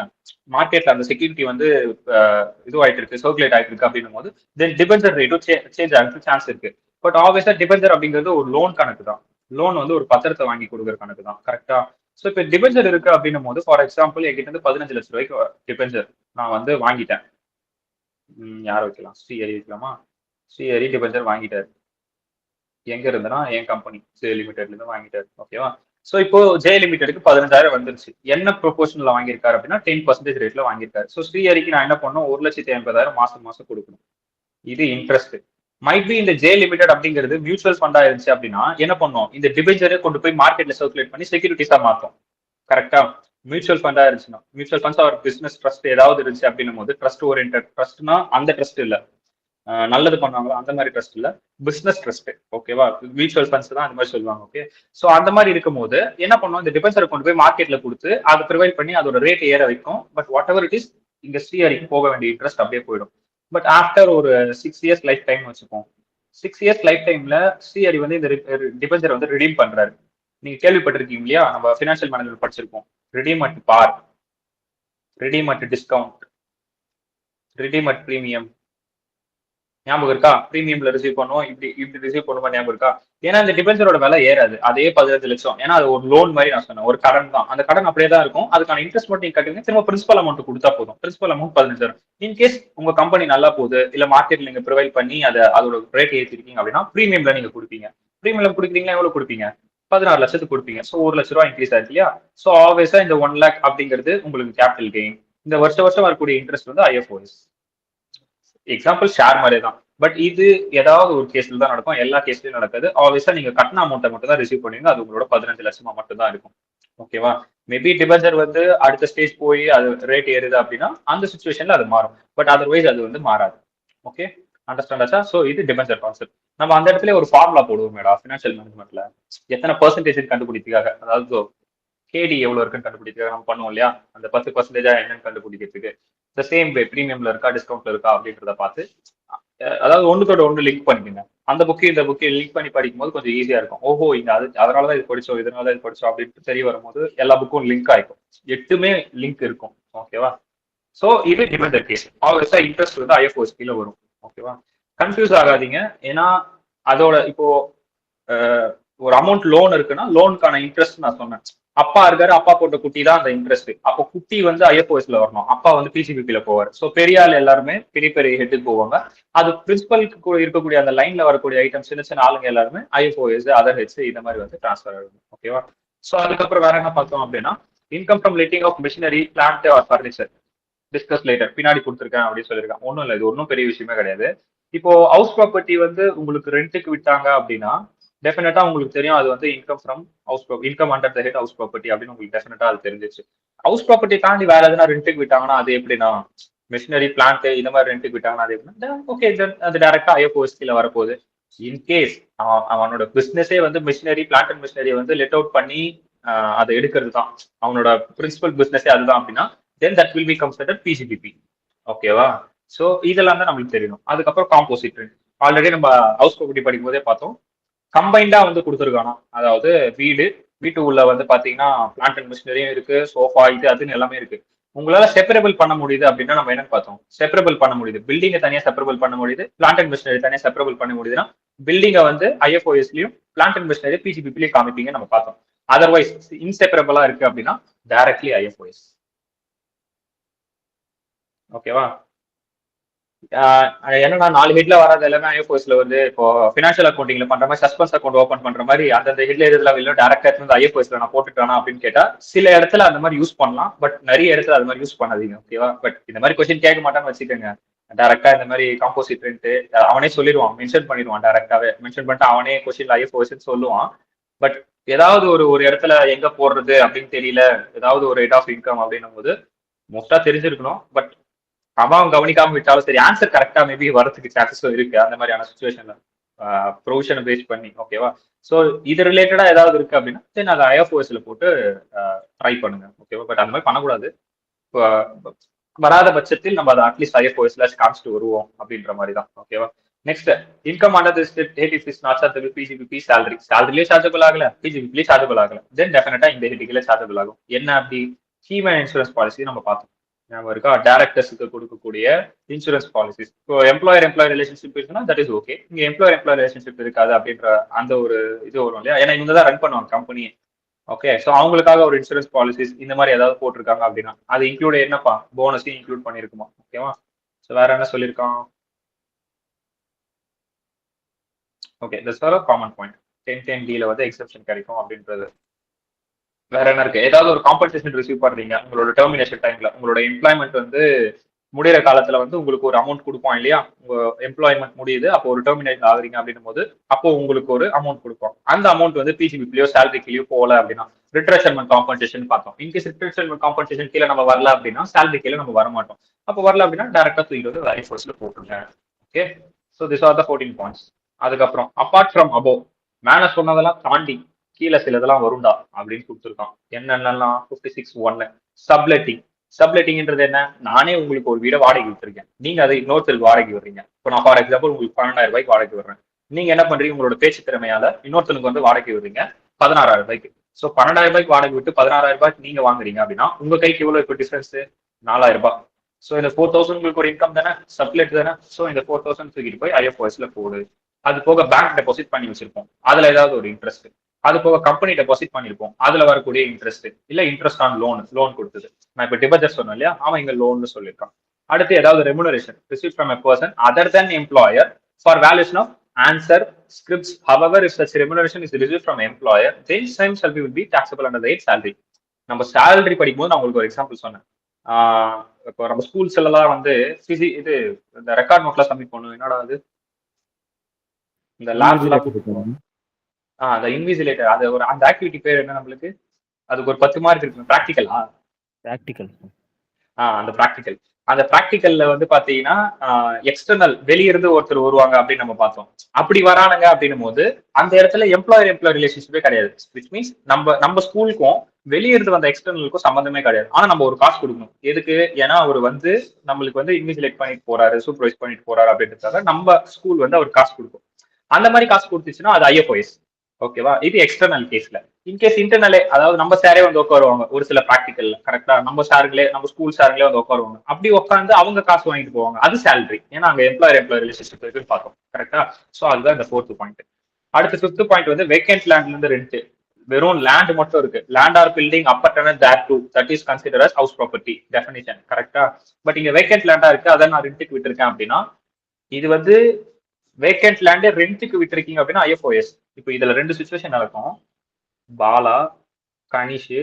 மார்க்கெட்ல அந்த செக்யூரிட்டி வந்து இதுவாயிட்டு இருக்கு, சர்க்குலேட் ஆயிட்டு இருக்கு அப்படின்னும் போது தென் டிபெஞ்சர் ரேட்டும் சேஞ்ச் ஆகிறதுக்கு சான்ஸ் இருக்கு. பட் ஆப்வியஸா டிபெஞ்சர் அப்படிங்கிறது ஒரு லோன் கணக்கு தான். லோன் வந்து ஒரு பத்திரத்தை வாங்கி கொடுக்குற கணக்கு தான், கரெக்டா? ஸோ இப்போ டிபெஞ்சர் இருக்கு அப்படின்னும் போது, ஃபார் எக்ஸாம்பிள் என்கிட்ட இருந்து 15 லட்சம் ரூபாய்க்கு டிபெஞ்சர் நான் வந்து வாங்கிட்டேன். யார் வைக்கலாம், ஸ்ரீஹரி வைக்கலாமா? ஸ்ரீஹரி டிபெஞ்சர் வாங்கிட்டாரு. எங்க இருந்துன்னா என் கம்பெனி ஜே லிமிடெட்ல இருந்து வாங்கிட்டாரு. ஓகேவா? ஸோ இப்போ ஜே லிமிடெடுக்கு 15,000 வந்துருச்சு. என்ன ப்ரொபோஷன்ல வாங்கியிருக்காரு அப்படின்னா 10% ரேட்ல வாங்கியிருக்காரு. ஸோ ஸ்ரீஹரிக்கு நான் என்ன பண்ணணும், 1,80,000 மாசம் மாசம் கொடுக்கணும். இது இன்ட்ரெஸ்ட். மைட் பி இந்த ஜே லிமிடெட் அப்படிங்கிறது மியூச்சுவல் ஃபண்டா இருந்துச்சு அப்படின்னா என்ன பண்ணும், இந்த டிபெஞ்சரை கொண்டு போய் மார்க்கெட்ல சர்க்குலேட் பண்ணி செக்யூரிட்டிஸா மாற்றும். கரெக்டா? மியூச்சுவல் ஃபண்டா இருந்துச்சுன்னா, மியூச்சுவல் ஃபண்ட்ஸ் ஒரு பிசினஸ் ட்ரஸ்ட் ஏதாவது இருந்துச்சு அப்படின்னும் போது, ட்ரஸ்ட் ஓரியன்ட் ட்ரஸ்ட்னா அந்த ட்ரஸ்ட் இல்ல, நல்லது பண்ணுவாங்களோ அந்த மாதிரி ட்ரஸ்ட் இல்ல, பிசினஸ் ட்ரஸ்ட். ஓகேவா? மியூச்சுவல் ஃபண்ட்ஸ் தான் அந்த மாதிரி சொல்லுவாங்க. ஓகே, சோ அந்த மாதிரி இருக்கும் போது என்ன பண்ணுவோம், இந்த டிபெஞ்சரை கொண்டு போய் மார்க்கெட்ல கொடுத்து அதை ப்ரொவைட் பண்ணி அதோட ரேட் ஏற வைக்கும். But what ever it is, இங்க ஸ்ரீஹரிக்கு போக வேண்டிய இன்ட்ரெஸ்ட் அப்படியே போயிடும். பட் ஆஃப்டர் ஒரு 6 இயர்ஸ் லைஃப் டைம் வச்சுப்போம். 6 இயர்ஸ் லைஃப் டைம்ல ஸ்ரீஹரி வந்து இந்த டிபெஞ்சரை வந்து ரிடீம் பண்றாரு. நீங்க கேள்விப்பட்டிருக்கீங்க இல்லையா, நம்ம ஃபினான்ஷியல் மேனேஜ்மெண்ட் படிச்சிருக்கோம். Redeem at par, redeem at discount, redeem at premium. ஞாபகம் இருக்கா? பிரீமியம்ல ரிசீவ் பண்ணுவோம், இப்படி இப்படி ரிசீவ் பண்ணுவோம், ஞாபகம் இருக்கா? ஏன்னா இந்த டிபெஞ்சரோட விலை ஏறாது, அதே 15 லட்சம். ஏன்னா அது ஒரு லோன் மாதிரி நான் சொன்னேன், ஒரு கடன் தான். அந்த கடன் அப்படியே தான் இருக்கும், அதுக்கான இன்ட்ரெஸ்ட் மட்டும் நீங்க கட்டுங்க, திரும்ப பிரின்சிபல் அமௌண்ட் கொடுத்தா போதும். Principal amount 15,000. இன்கேஸ் உங்க கம்பெனி நல்லா போகுது, இல்ல மார்க்கெட்ல நீங்க ப்ரொவைட் பண்ணி அதோட ரேட் ஏற்றிருக்கீங்க அப்படின்னா பிரீமியம்ல நீங்க கொடுப்பீங்க. பிரீமியம் கொடுக்குறீங்களா, எவ்வளவு கொடுப்பீங்க? 16 லட்சத்துக்கு கொடுப்பீங்க. ஸோ 1 லட்ச ரூபா இன்க்ரீஸ் ஆயிருக்கு இல்லையா? ஸோ ஆல்வேஸா இந்த 1 லேக் அப்படிங்கிறது உங்களுக்கு கேபிட்டல் கெயின். இந்த வருஷம் வரக்கூடிய இன்ட்ரெஸ்ட் வந்து ஐஎஃப்ஓஎஸ். எக்ஸாம்பிள் ஷேர் மாதிரி தான். பட் இது ஏதாவது ஒரு கேஸ்ல தான் நடக்கும், எல்லா கேஸ்லயும் நடக்காது. ஆல்வேஸா நீங்க கட்டின அமௌண்ட்டை மட்டும் தான் ரிசீவ் பண்ணுவீங்க, அது உங்களோட 15 லட்சமா மட்டும் தான் இருக்கும். ஓகேவா? மேபி டிபெஞ்சர் வந்து அடுத்த ஸ்டேஜ் போய் அது ரேட் ஏறுது அப்படின்னா அந்த சுச்சுவேஷன்ல அது மாறும். பட் அதர்வைஸ் அது வந்து மாறாது. ஓகே, அண்டர்ஸ்டாண்ட் ஆச்சா? ஸோ இது டிபெஞ்சர் கான்செப்ட். நம்ம அந்த இடத்துல ஒரு ஃபார்முலா போடுவோம் மேடம், ஃபினான்ஷியல் மேனேஜ்மெண்ட்ல எத்தனை பெர்சன்டேஜ் கண்டுபிடிக்கிறதுக்காக, அதாவது கேடி எவ்வளவு இருக்குன்னு கண்டுபிடிக்கிறதுக்காக நம்ம பண்ணுவோம் இல்லையா, அந்த 10% என்னன்னு கண்டுபிடிக்கிறதுக்கு. த சேம் வே பிரீமியம்ல இருக்கா டிஸ்கவுண்ட்ல இருக்கா அப்படின்றத பார்த்து, அதாவது ஒண்ணுத்தோட ஒன்று லிங்க் பண்ணிக்கோங்க. அந்த புக்கு இந்த புக்கு லிங்க் பண்ணி படிக்கும் போது கொஞ்சம் ஈஸியா இருக்கும். ஓஹோ, இங்க அதனாலதான் இது படிச்சோம், இதனாலதான் இது படிச்சோம் அப்படின்ட்டு தெரிய வரும்போது எல்லா புக்கும் லிங்க் ஆயிக்கும், 8மே லிங்க் இருக்கும். ஓகேவா? சோ இது டிபெண்டர் கேஸ். ஆல்வேஸா இன்ட்ரெஸ்ட் வந்து ஐஎஃப்ஓஎஸ் கீழே வரும். ஓகேவா? கன்ஃபியூஸ் ஆகாதீங்க. ஏன்னா அதோட இப்போ ஒரு அமௌண்ட் லோன் இருக்குன்னா லோனுக்கான இன்ட்ரெஸ்ட் நான் சொன்னேன். அப்பா இருக்காரு, அப்பா போட்ட குட்டி தான் அந்த இன்ட்ரெஸ்ட். அப்போ குட்டி வந்து ஐஎஃப்ஓஎஸ்ல வரணும், அப்பா வந்து பிசிபிபில போவார். ஸோ பெரிய ஆள் எல்லாருமே பெரிய பெரிய ஹெட்டுக்கு போவாங்க. அது பிரின்சிபலுக்கு இருக்கக்கூடிய அந்த லைன்ல வரக்கூடிய ஐட்டம் சின்ன சின்ன ஆளுங்க எல்லாருமே ஐஎஃப்ஓஎஸ், அதர் ஹெட்ஸ் இந்த மாதிரி வந்து டிரான்ஸ்ஃபர் ஆகும். ஓகேவா? ஸோ அதுக்கப்புறம் வேற என்ன பார்த்தோம் அப்படின்னா, income from letting of machinery, plant or furniture. Discuss later, பின்னாடி கொடுத்துருக்கேன் அப்படின்னு சொல்லியிருக்கேன். ஒன்றும் இல்லை, இது ஒன்றும் பெரிய விஷயமே கிடையாது. இப்போ ஹவுஸ் ப்ராப்பர்ட்டி வந்து உங்களுக்கு ரெண்ட்டுக்கு விட்டாங்க அப்படின்னா டெஃபினட்டா உங்களுக்கு தெரியும், அது வந்து income from house income under the head house property அப்படின்னு உங்களுக்கு டெஃபினட்டா அது தெரிஞ்சிச்சு. ஹவுஸ் ப்ராப்பர்ட்டி தாண்டி வேற எதனா ரெண்ட்டுக்கு விட்டாங்கன்னா அது எப்படின்னா, மிஷினரி பிளான்ட் இந்த மாதிரி ரெண்ட்டுக்கு விட்டாங்கன்னா அது எப்படின்னா ஓகே, அது டைரக்டா ஐஎஃப்ஓஎஸ் கீழே வரப்போகுது. இன்கேஸ் அவனோட பிசினஸே வந்து மிஷினரி, பிளான்ட் அண்ட் மிஷினரி வந்து லெட் அவுட் பண்ணி அதை எடுக்கிறது தான் அவனோட பிரின்சிபல் பிசினஸே அதுதான் அப்படின்னா, then that will be considered பிசிபிபி. ஓகேவா? ஸோ இதெல்லாம் தான் நம்மளுக்கு தெரியணும். அதுக்கப்புறம் காம்போசிட் ரெண்ட். ஆல்ரெடி நம்ம ஹவுஸ் ப்ராப்பர்ட்டி படிக்கும் போதே பார்த்தோம், கம்பைண்டா வந்து கொடுத்துருக்கானோ, அதாவது வீட்டு உள்ள வந்து பாத்தீங்கன்னா பிளான்ட் அண்ட் மிஷினரியும் இருக்கு, சோஃபா இது அதுன்னு எல்லாமே இருக்கு. உங்களால செப்பரபிள் பண்ண முடியுது அப்படின்னா நம்ம என்னன்னு பார்த்தோம், செப்பரபிள் பண்ண முடியுது. பில்டிங்கை தனியா செப்பரபிள் பண்ண முடியுது, பிளான்ட் அண்ட் மிஷினரி தனியா செப்பரபிள் பண்ண முடியுதுன்னா பில்டிங்கை வந்து ஐஎஃப்ஓஎஸ்லயும் பிளான்ட் அண்ட் மிஷினரி பிசிபிபிலையும் காமிப்பீங்க நம்ம பார்த்தோம். அதர்வைஸ் இன்செப்பரபிளா இருக்கு அப்படின்னா டைரக்ட்லி ஐஎஃப்ஓஎஸ். ஓகேவா? என்னன்னா 4 ஹெட்ல வராது எல்லாமே ஐஎஃப்ஓஎஸ்ல வந்து இப்போ ஃபினான்ஷியல் அக்கௌண்டிங்ல பண்ற மாதிரி சஸ்பென்ஸ் அக்கௌண்ட் ஓப்பன் பண்ற மாதிரி அந்த ஹெட்ல எதுல இல்ல டேரக்டா இருந்து ஐஎஃப்ஓஎஸ்ல நான் போட்டுட்டானா அப்படின்னு கேட்டா சில இடத்துல அந்த மாதிரி யூஸ் பண்ணலாம், பட் நிறைய இடத்துல அது மாதிரி யூஸ் பண்ணாதீங்க. ஓகேவா? பட் இந்த மாதிரி கொஸ்டின் கேட்க மாட்டான்னு வச்சுக்கோங்க. டேரக்டா இந்த மாதிரி காம்போசிட் ரெண்ட் அவனே சொல்லிடுவான், மென்ஷன் பண்ணிடுவான், டேரக்டாவே மென்ஷன் பண்ணிட்டு அவனே கொஸ்டின்ல ஐஎஃப்ஓஎஸ் சொல்லுவான். பட் ஏதாவது ஒரு இடத்துல எங்க போடுறது அப்படின்னு தெரியல, ஏதாவது ஒரு ரேட் ஆஃப் இன்கம் அப்படின்னும் போது மோஸ்டா தெரிஞ்சிருக்கணும். பட் அவன் கவனிக்காம விட்டாலும் சரி, ஆன்சர் கரெக்டா மேபி வரதுக்கு சான்சஸ் இருக்கு அந்த மாதிரியான சுச்சுவேஷன்ல. ப்ரொவிஷனை பேஸ் பண்ணி, ஓகேவா? ஸோ இது ரிலேட்டடா ஏதாவது இருக்கு அப்படின்னா தென் அதை ஐஎஃப்ஓஎஸ்ல போட்டு ட்ரை பண்ணுங்க, ஓகேவா? பட் அந்த மாதிரி பண்ணக்கூடாது. வராத பட்சத்தில் நம்ம அதை அட்லீஸ்ட் ஐஎஃப்ஓஎஸ்ல காமிச்சிட்டு வருவோம் அப்படின்ற மாதிரி தான், ஓகேவா? Next, income under this date if is not chargeable PGBP salary. சேலரிலேயே சார்ஜபிள் ஆகல, பிஜிபிபிலேயே சார்ஜபிள் ஆகல, தென் டெஃபினட்டா இந்த ஹெட்டிங்ல சார்ஜபிள் ஆகும். என்ன அப்படி? ஹியூமன் இன்சூரன்ஸ் பாலிசி நம்ம பார்த்தோம், நம்ம இருக்கா? டைரக்டர்ஸுக்கு கொடுக்கக்கூடிய இன்சூரன்ஸ் பாலிசிஸ். இப்போ எம்ப்ளாயர் ரிலேஷன்ஷிப் இருக்குன்னா தட் இஸ் ஓகே. இங்க எம்ப்ளாயர் ரிலேஷன்ஷிப் இருக்காது அப்படின்ற அந்த ஒரு இது வரும் இல்லையா? ஏன்னா இவங்க தான் ரன் பண்ணுவாங்க கம்பெனியை, ஓகே? ஸோ அவங்களுக்காக ஒரு இன்சூரன்ஸ் பாலிசிஸ் இந்த மாதிரி ஏதாவது போட்டிருக்காங்க அப்படின்னா அது இன்க்ளூட் என்னப்பா? போனஸையும் இன்க்ளூட் பண்ணிருக்குமா, ஓகேவா? ஸோ வேற என்ன சொல்லியிருக்கான்? Okay, this are common point. 1010D வந்து எக்ஸெப்ஷன் கிடைக்கும் அப்படின்றது. வேற என்ன இருக்கு? ஏதாவது ஒரு காம்பன்சேஷன் ரிசீவ் பண்றீங்க உங்களோட டெர்மினேஷன் டைம்ல, உங்களோட எம்ப்ளாய்மெண்ட் வந்து முடிகிற காலத்துல வந்து உங்களுக்கு ஒரு அமௌண்ட் கொடுப்போம் இல்லையா? உங்க எம்ப்ளாய்மெண்ட் முடியுது, அப்போ ஒரு டெர்மினேட் ஆகுறீங்க அப்படின்னும் போது அப்போ உங்களுக்கு ஒரு அமௌண்ட் கொடுப்போம். அந்த அமௌண்ட் வந்து பிஜிபிபிலையோ சேலரிக்கிலையோ போகல அப்படின்னா ரிட்ரெஷன்மெண்ட் காம்பன்சேஷன் பார்த்தோம். இன்கேஸ் ரிட்ரெஷன்மெண்ட் காம்பன்சேஷன் கீழே நம்ம வரல அப்படின்னா சேலரி கீழே நம்ம வர மாட்டோம். அப்போ வரல அப்படின்னா டேரக்டா தூக்கிட்டு வந்து ஐஎஃப்ஓஎஸ்ல போட்டுருங்க, okay? So this are the 14 points. அதுக்கப்புறம் அப்பார்ட் ஃப்ரம் அபோவ், மேல சொன்னதெல்லாம் தாண்டி கீழே சிலதெல்லாம் வரும்டா அப்படின்னு கொடுத்துருக்கான். என்னென்னலாம்? 56(1) சப்லெட்டிங். சப்லெட்டிங்ன்றது என்ன? நானே உங்களுக்கு ஒரு வீடை வாடகை விட்டுருக்கேன், நீங்க அதை இன்னொருத்தருக்கு வாடகை விடுறீங்க. இப்போ நான் ஃபார் எக்ஸாம்பிள் உங்களுக்கு 12,000 ரூபாய்க்கு வாடகை விடுறேன். நீங்க என்ன பண்றீங்க? உங்களோட பேச்சு திறமையால இன்னொருத்தனுக்கு வந்து வாடகை விடுறீங்க 16,000 ரூபாய்க்கு. ஸோ 12,000 ரூபாய்க்கு வாடகை விட்டு 16,000 ரூபாய்க்கு நீங்க வாங்குறீங்க அப்படின்னா உங்க கைக்கு எவ்வளவு இப்போ டிஃபரன்ஸ்? 4,000 ரூபாய். ஸோ இந்த 4,000 உங்களுக்கு ஒரு இன்கம் தானே, சப்லெட் தானே. ஸோ இந்த 4,000 தூக்கிட்டு போய் ஐஎஃப்ஓஎஸ்ல போடு. அது போக பேங்க் டெபாசிட் பண்ணி வச்சிருப்போம், அதுல ஏதாவது ஒரு இன்ட்ரெஸ்ட். அது போக கம்பெனி டெபாசிட் பண்ணிருப்போம், அதுல வரக்கூடிய இன்ட்ரெஸ்ட். இல்ல இன்ட்ரெஸ்ட் ஆன் லோன் கொடுத்தது. நான் இப்ப டிபாசிட் சொன்னேன் இல்லையா, அவன் இங்க லோன் சொல்லியிருக்கான். அடுத்து ஏதாவது remuneration receive from a person other than employer for valuation of answer scripts. However if such remuneration is receive from employer then same shall be taxable under the salary. நம்ம சேலரி படிக்கும்போது நான் உங்களுக்கு ஒரு எக்ஸாம்பிள் சொன்னேன். இப்போ நம்ம ஸ்கூல்ஸ் எல்லாம் வந்து இது இந்த ரெக்கார்ட் நோட்ல சப்மிட் பண்ணுவோம். என்னடா அது? இந்த லேப்ல அந்த இன்விஜிலேட்டர், அது ஒரு அந்த ஆக்டிவிட்டி பேர் என்ன நம்மளுக்கு? அதுக்கு ஒரு 10 மார்க் இருக்கு. ப்ராக்டிக்கலா? ப்ராக்டிக்கல். அந்த ப்ராக்டிக்கல். அந்த ப்ராக்டிக்கல்ல வந்து பாத்தீங்கன்னா எக்ஸ்டர்னல் வெளியிருந்து ஒருத்தர் வருவாங்க அப்படின்னு நம்ம பார்த்தோம். அப்படி வரானுங்க அப்படின்னும் போது அந்த இடத்துல எம்ப்ளாயர் ரிலேஷன்ஷிப்பே கிடையாது. விச் மீன்ஸ் நம்ம ஸ்கூலுக்கும் வெளியிருந்து வந்த எக்ஸ்டர்னலுக்கும் சம்பந்தமே கிடையாது. ஆனா நம்ம ஒரு காசு கொடுக்கணும். எதுக்கு? ஏன்னா அவர் வந்து நம்மளுக்கு வந்து இன்விஜிலேட் பண்ணிட்டு போறாரு, சூப்பர்வைஸ் பண்ணிட்டு போறாரு அப்படின்றதுக்காக நம்ம ஸ்கூல் வந்து அவர் காசு கொடுக்கும். அந்த மாதிரி காசு கொடுத்துச்சுன்னா அது ஐஎஃப்ஓஎஸ், ஓகேவா? இது எக்ஸ்டர்னல் கேஸ்ல. இன்கேஸ் இன்டர்னலே, அதாவது நம்ம சாரே வந்து உட்காருவாங்க ஒரு சில ப்ராக்டிக்கல்ல, கரெக்டா? நம்ம சாருங்களே, நம்ம ஸ்கூல் சாருங்களே வந்து உட்காருவாங்க. அப்படி உட்காந்து அவங்க காசு வாங்கிட்டு போவாங்க, அது சேலரி. ஏன்னா அங்க எம்ப்ளாயர் ரிலேஷன்ஷிப் இருக்குன்னு பார்த்தோம், கரெக்டா? ஸோ அதுதான் இந்த 4th பாயிண்ட். அடுத்து 5th பாயிண்ட் வந்து வேக்கன்ட் லேண்ட்ல இருந்து ரெண்ட். வெறும் லேண்ட் மட்டும் இருக்கு. லேண்ட் ஆர் பில்டிங் அப்பர்டனட் தேட் டு that is consider as house property definition, கரெக்டா? பட் இங்க வேக்கன்ட் லேண்டா இருக்கு, அதை நான் ரெண்ட்டுக்கு விட்டுருக்கேன் அப்படின்னா இது வந்து வேக்கன்ட் லேண்டே ரெண்ட்டுக்கு விட்டுருக்கீங்க அப்படின்னா ஐஎஃப்ஓஎஸ். இப்போ இதுல 2 சுச்சுவேஷன் நடக்கும். பாலா, கனிஷ்,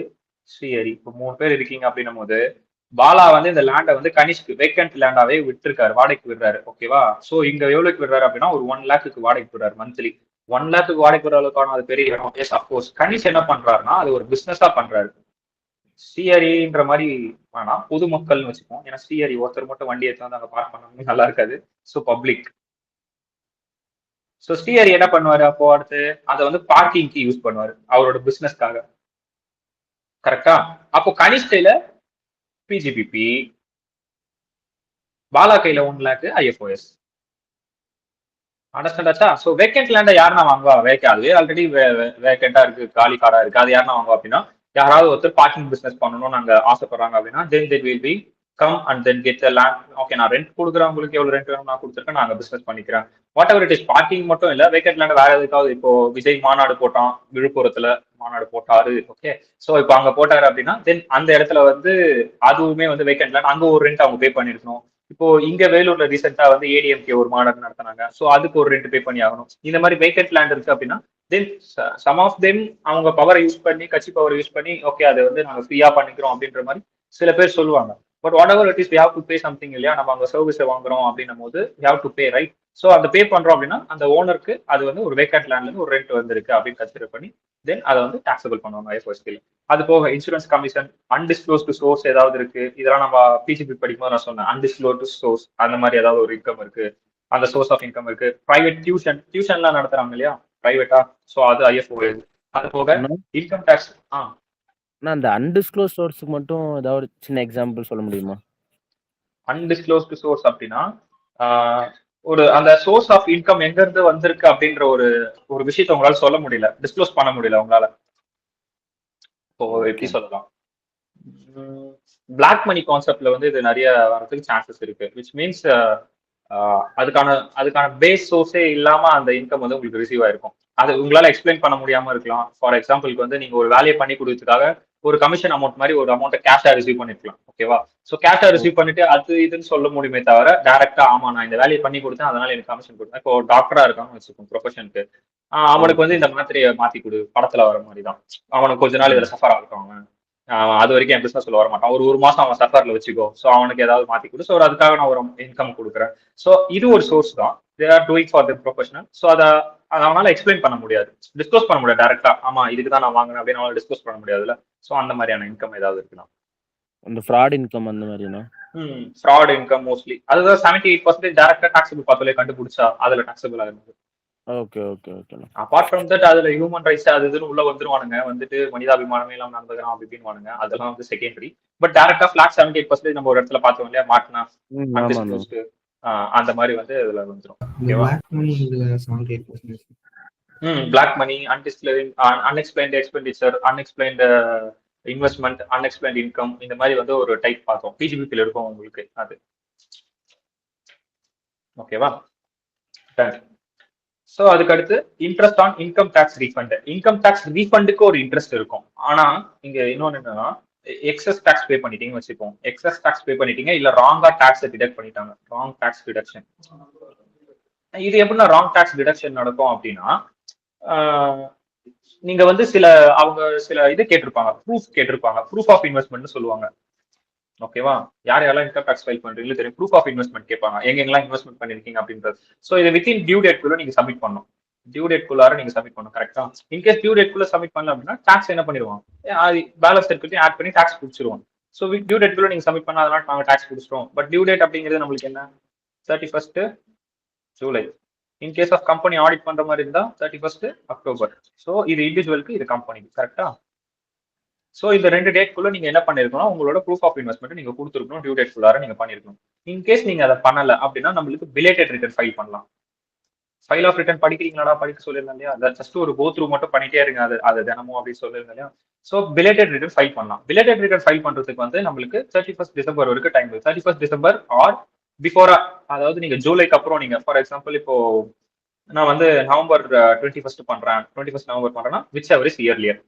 ஸ்ரீஹரி, இப்போ 3 பேர் இருக்கீங்க அப்படின்னும் போது பாலா வந்து இந்த லேண்டை வந்து கனிஷ்க்கு வேக்கன்ட் லேண்டாவே விட்டுருக்காரு, வாடகைக்கு விடுறாரு, ஓகேவா? சோ இங்க எவ்வளவுக்கு விடுறாரு அப்படின்னா ஒரு 1 lakhக்கு வாடகைக்கு விடுறாரு மந்த்லி. 1 lakhக்கு வாடகைக்கு விடுற அளவுக்கான அது பெரிய இடம். S of course. கனிஷ் என்ன பண்றாருன்னா அது ஒரு பிசினஸா பண்றாரு. ஸ்ரீஹரின்ற மாதிரி ஆனா பொதுமக்கள்னு வச்சுப்போம். ஏன்னா ஸ்ரீஹரி ஒருத்தர் மட்டும் வண்டி எடுத்து வந்து அங்க பார்க் பண்ணணும், நல்லா இருக்காது. So public. ஸோ ஸ்ரீஹரி என்ன பண்ணுவாரு அப்போ அடுத்து அதை வந்து பார்க்கிங்க்கு யூஸ் பண்ணுவாரு அவரோட பிசினஸ்க்காக, கரெக்டா? அப்போ கனிஷ் கையில பிஜிபிபி, பாலா கையில 1 lakh ஐஎஃப்ஓஎஸ். அண்டர்ஸ்டாண்ட் ஆச்சா? ஸோ வேக்கன்ட் லேண்டை யாருன்னா வாங்குவா? அதுவே ஆல்ரெடி வேக்கண்டா இருக்கு, காலி காடா இருக்கு, அது யாருன்னா வாங்குவா அப்படின்னா யாராவது ஒருத்தர் பார்க்கிங் பிசினஸ் பண்ணணும்னு நாங்க ஆசைப்படுறாங்க அப்படின்னா then that will be come and then get the land. Okay, நான் ரெண்ட் கொடுக்குறேன், உங்களுக்கு எவ்வளவு ரெண்ட் வேணும் நான் கொடுத்துருக்கேன், நாங்க பிசினஸ் பண்ணிக்கிறேன். What ever it is. Parking மட்டும் இல்ல, வேக்கன்ட் லேண்ட் வேற எதுக்காவது. இப்போ விஜய் மாநாடு போட்டான், விழுப்புரத்துல மாநாடு போட்டாரு, ஓகே? சோ இப்போ அங்க போட்டாரு அப்படின்னா தென் அந்த இடத்துல வந்து அதுவுமே வந்து வேக்கன்ட் லேண்ட், அங்க ஒரு ரெண்ட் அவங்க பே பண்ணிருக்கணும். இப்போ இங்க வேலூர்ல ரீசெண்டா வந்து ஏடிஎம்கே ஒரு மாநாடு நடத்தினாங்க, சோ அதுக்கு ஒரு ரெண்ட் பே பண்ணி ஆகணும். இந்த மாதிரி வேக்கன்ட் லேண்ட் இருக்கு அப்படின்னா தென் சம் ஆஃப் தெம் அவங்க பவரை யூஸ் பண்ணி, கட்சி பவர் யூஸ் பண்ணி, ஓகே அதை வந்து நாங்க ஃப்ரீயா பண்ணிக்கிறோம் அப்படின்ற மாதிரி சில பேர் சொல்லுவாங்க. But what ever it is, we have to pay something இல்லையா? நம்ம அங்க சர்வீஸ் வாங்குறோம் அப்படின்னும் போது we have to pay, right? So அந்த பே பண்றோம் அப்படின்னா அந்த ஓனருக்கு அது வந்து ஒரு வேக்கன்ட் லேண்ட்ல இருந்து ஒரு ரெண்ட் வந்திருக்கு அப்படின்னு கன்சிடர் பண்ணி தென் அதை வந்து டாக்ஸபிள் பண்ணுவாங்க ஐஎஃப்ஓஎஸ்ல. அது போக இன்சூரன்ஸ் கமிஷன், அன்டிஸ்க்ளோஸ்டு சோர்ஸ் ஏதாவது இருக்கு, இதெல்லாம் நம்ம பிசிபி படிக்கும்போது நான் சொன்னேன், அன்டிஸ்க்ளோஸ்டு சோர்ஸ் அந்த மாதிரி ஏதாவது ஒரு இன்கம் இருக்கு, அந்த சோர்ஸ் ஆஃப் இன்கம் இருக்கு. பிரைவேட் டியூஷன்லாம் நடத்துறாங்க இல்லையா பிரைவேட்டா, ஸோ அது ஐஎஃப்ஓஎஸ். அது போக இன்கம் டேக்ஸ். அந்த அன்டிஸ்க்ளோஸ் சோர்ஸுக்கு மட்டும் ஏதாவது ஒரு சின்ன எக்ஸாம்பிள் சொல்ல முடியுமா? அன்டிஸ்க்ளோஸ்டு சோர்ஸ் அப்படின்னா ஒரு அந்த சோர்ஸ் ஆஃப் இன்கம் எங்க இருந்து வந்திருக்கு அப்படின்ற ஒரு விஷயத்த உங்களால சொல்ல முடியல, டிஸ்க்ளோஸ் பண்ண முடியல உங்களால. இப்போ எப்படி சொல்லலாம், பிளாக் மணி கான்செப்ட்ல வந்து இது நிறைய வரதுக்கு சான்சஸ் இருக்கு. விச் மீன்ஸ் அதுக்கான பேஸ் சோர்ஸே இல்லாம அந்த இன்கம் வந்து உங்களுக்கு ரிசீவ் ஆயிருக்கும். அது உங்களால எக்ஸ்பிளைன் பண்ண முடியாம இருக்கலாம். ஃபார் எக்ஸாம்பிளுக்கு வந்து நீங்க ஒரு வேலையை பண்ணி கொடுத்ததுக்காக ஒரு கமிஷன் அமௌண்ட் மாதிரி ஒரு அமௌண்ட்டை கேஷா ரிசீவ் பண்ணிருக்கலாம். ஓகேவா? ஸோ கேஷா ரிசீவ் பண்ணிட்டு அது இதுன்னு சொல்ல முடியுமே தவிர டேரக்டா ஆமா நான் இந்த வேலையை பண்ணி கொடுத்தேன் அதனால எனக்கு கமிஷன் கொடுத்தேன். இப்போ டாக்டரா இருக்கான்னு வச்சுக்கோங்க ப்ரொஃபஷனுக்கு, அவனுக்கு வந்து இந்த மாத்திரையை மாத்தி கொடு படத்துல வர மாதிரி தான். அவனுக்கு கொஞ்ச நாள் இதுல சஃபர் ஆகிருக்காங்க, அது வரைக்கும் என் பிசினஸ்ல வர மாட்டான். ஒரு மாசம் அவன் சஃபர்ல வச்சுக்கோ, ஸோ அவனுக்கு ஏதாவது மாத்தி கொடு, ஸோ அதுக்காக நான் ஒரு இன்கம் கொடுக்குறேன். ஸோ இது ஒரு சோர்ஸ் தான். They are doing for the professional. So அதை அவனால எக்ஸ்பிளைன் பண்ண முடியாது, டிஸ்க்ளோஸ் பண்ண முடியாது டேரக்டா. ஆமா இதுக்கு தான் நான் வாங்கினேன் அப்படின்னு அவனால டிஸ்க்ளோஸ் பண்ண முடியாதுல்ல. ஸோ அந்த மாதிரியான இன்கம் ஏதாவது இருக்குன்னா அந்த ஃப்ராட் இன்கம் அந்த மாதிரினா ஃப்ராட் இன்கம் மோஸ்ட்லி அதுதான் 78% டேரக்டா டாக்ஸபிள் பாத்தோலே கண்டுபிடிச்சா அதுல டாக்ஸபிள் ஆகுது. Okay okay okay. Apart from that அதுல ஹியூமன் ரைட்ஸ் அது இதுன்னு உள்ள வந்துருவானுங்க, வந்துட்டு மனிதாபிமானமே எல்லாம் நடந்துக்கிறான் அப்படி இப்படின்னு அதெல்லாம் வந்து செகண்டரி. பட் டேரக்டா ஃபிளாட் 78% நம்ம ஒரு இடத்துல பார்த்தோம் இல்லையா, மாட்டினா அந்த மாதிரி வந்து இதுல வந்துடும். Black money, unexplained expenditure, unexplained investment, unexplained income, இந்த மாதிரி வந்து ஒரு டைப் பார்த்தோம். பிஜிபிபியில் இருக்கும் உங்களுக்கு அது. ஓகேவா? ஸோ அதுக்கு அடுத்து interest on income tax refund. Income tax ரீஃபண்டுக்கு ஒரு இன்ட்ரெஸ்ட் இருக்கும். ஆனா இங்க இன்னொன்னு என்னன்னா, எக்ஸஸ் டேக்ஸ் பே பண்ணிட்டீங்கன்னு வச்சுப்போம். எக்ஸஸ் டேக்ஸ் பே பண்ணிட்டீங்க இல்ல ராங்கா டேக்ஸ் டிடக்ட் பண்ணிட்டாங்க, ராங் டேக்ஸ் டிடக்ஷன். இது எப்படின்னா ராங் டேக்ஸ் டிடக்ஷன் நடக்கும் அப்படின்னா, நீங்க வந்து அவங்க சில இது கேட்டிருப்பாங்க, ப்ரூஃப் கேட்டிருப்பாங்க, ப்ரூஃப் ஆஃப் இன்வெஸ்ட்மெண்ட்னு சொல்லுவாங்க. ஓகேவா? யார் யாரெல்லாம் இன்கம் டேக்ஸ் ஃபைல் பண்றீங்களோ தெரியும், ப்ரூஃப் ஆஃப் இன்வெஸ்ட்மெண்ட் கேட்பாங்க, எங்கெல்லாம் இன்வெஸ்ட்மெண்ட் பண்ணிருக்கீங்க அப்படின்றது. ஸோ இது வித்தின் டியூ டேட் குள்ள நீங்க சப்மிட் பண்ணணும். டியூ டேட் குள்ளார நீங்க சப்மிட் பண்ணணும். கரெக்டா? இன்கேஸ் டியூ டேட் குள்ள சப்மிட் பண்ணல அப்படின்னா டாக்ஸ் என்ன பண்ணிடுவோம், பேலன்ஸ் இருக்கட்டும் ஆட் பண்ணி டாக்ஸ் பிடிச்சிருவோம். ஸோ டியூ டேட் குள்ள நீங்க சப்மிட் பண்ண அதனால நாங்க டாக்ஸ் பிடிச்சிரும். பட் டியூ டேட் அப்படிங்கிறது நம்மளுக்கு என்ன, 31st July. In case of company audit பண்ற மாதிரி இருந்தா 31st அக்டோபர். ஸோ இது இண்டிவிஜுவலுக்கு, இது கம்பெனிக்கு. கரெக்டா? ஸோ இந்த 2 டேட்குள்ள நீங்க என்ன பண்ணிருக்கணும், உங்களோட ப்ரூஃப் ஆஃப் இன்வெஸ்ட்மெண்ட் நீங்க கொடுத்துருக்கணும், டியூ டேட் குள்ளார நீங்க பண்ணிருக்கணும். இன்கேஸ் நீங்க அதை பண்ணல அப்படின்னா நம்மளுக்கு பிலேட்டட் ரிட்டர்ன் ஃபைல் பண்ணலாம். ஃபைல் ஆஃப் ரிட்டர்ன் படிக்கிறீங்களா, படிக்க சொல்லியிருந்தேன் இல்லையா, அதை ஜஸ்ட் ஒரு கோ த்ரூ மட்டும் பண்ணிட்டே இருங்க அது தினமும் அப்படின்னு சொல்லியிருந்தேன் இல்லையா. ஸோ பிலேட்டட் ரிட்டர்ன் ஃபைல் பண்ணலாம். பிலேட்டட் ரிட்டர்ன் ஃபைல் பண்றதுக்கு வந்து நம்மளுக்கு 31st டிசம்பர் வரைக்கும் டைம் இருக்கு. 31st டிசம்பர் ஆர் பிஃபோரா, அதாவது நீங்க ஜூலைக்கு அப்புறம் நீங்க ஃபார் எக்ஸாம்பிள் இப்போ நான் வந்து நவம்பர் 21st பண்றேன், 21st நவம்பர் பண்றேன்னா which ever is earlier